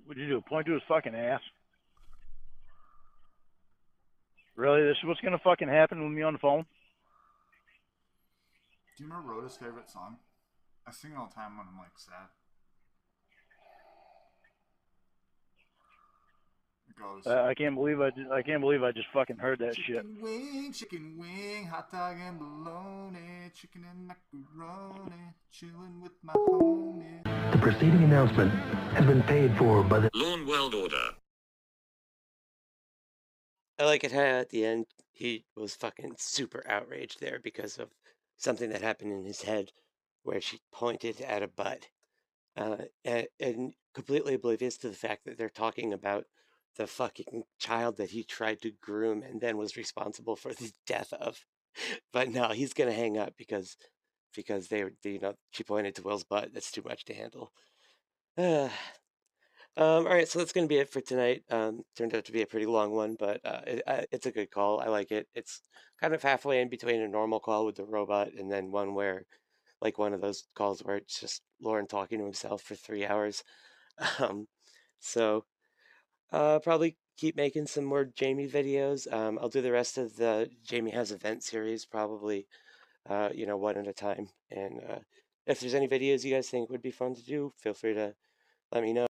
What'd you do? Point to his fucking ass? Really? This is what's gonna fucking happen with me on the phone? Do you remember Rhoda's favorite song? I sing it all the time when I'm like sad. It goes. I can't believe I just fucking heard that shit. Chicken wing, hot dog and bologna, chicken and macaroni, chilling with my homie. The preceding announcement has been paid for by the Lorne World Order. I like it how at the end he was fucking super outraged there because of something that happened in his head where she pointed at a butt. And completely oblivious to the fact that they're talking about the fucking child that he tried to groom and then was responsible for the death of. But no, he's gonna hang up because she pointed to Will's butt. That's too much to handle. All right, so that's going to be it for tonight. Turned out to be a pretty long one, but it's a good call. I like it. It's kind of halfway in between a normal call with the robot and then one where, like one of those calls where it's just Lorne talking to himself for 3 hours. Um, so probably keep making some more Jamie videos. I'll do the rest of the Jamie Has Event series probably, one at a time. And if there's any videos you guys think would be fun to do, feel free to let me know.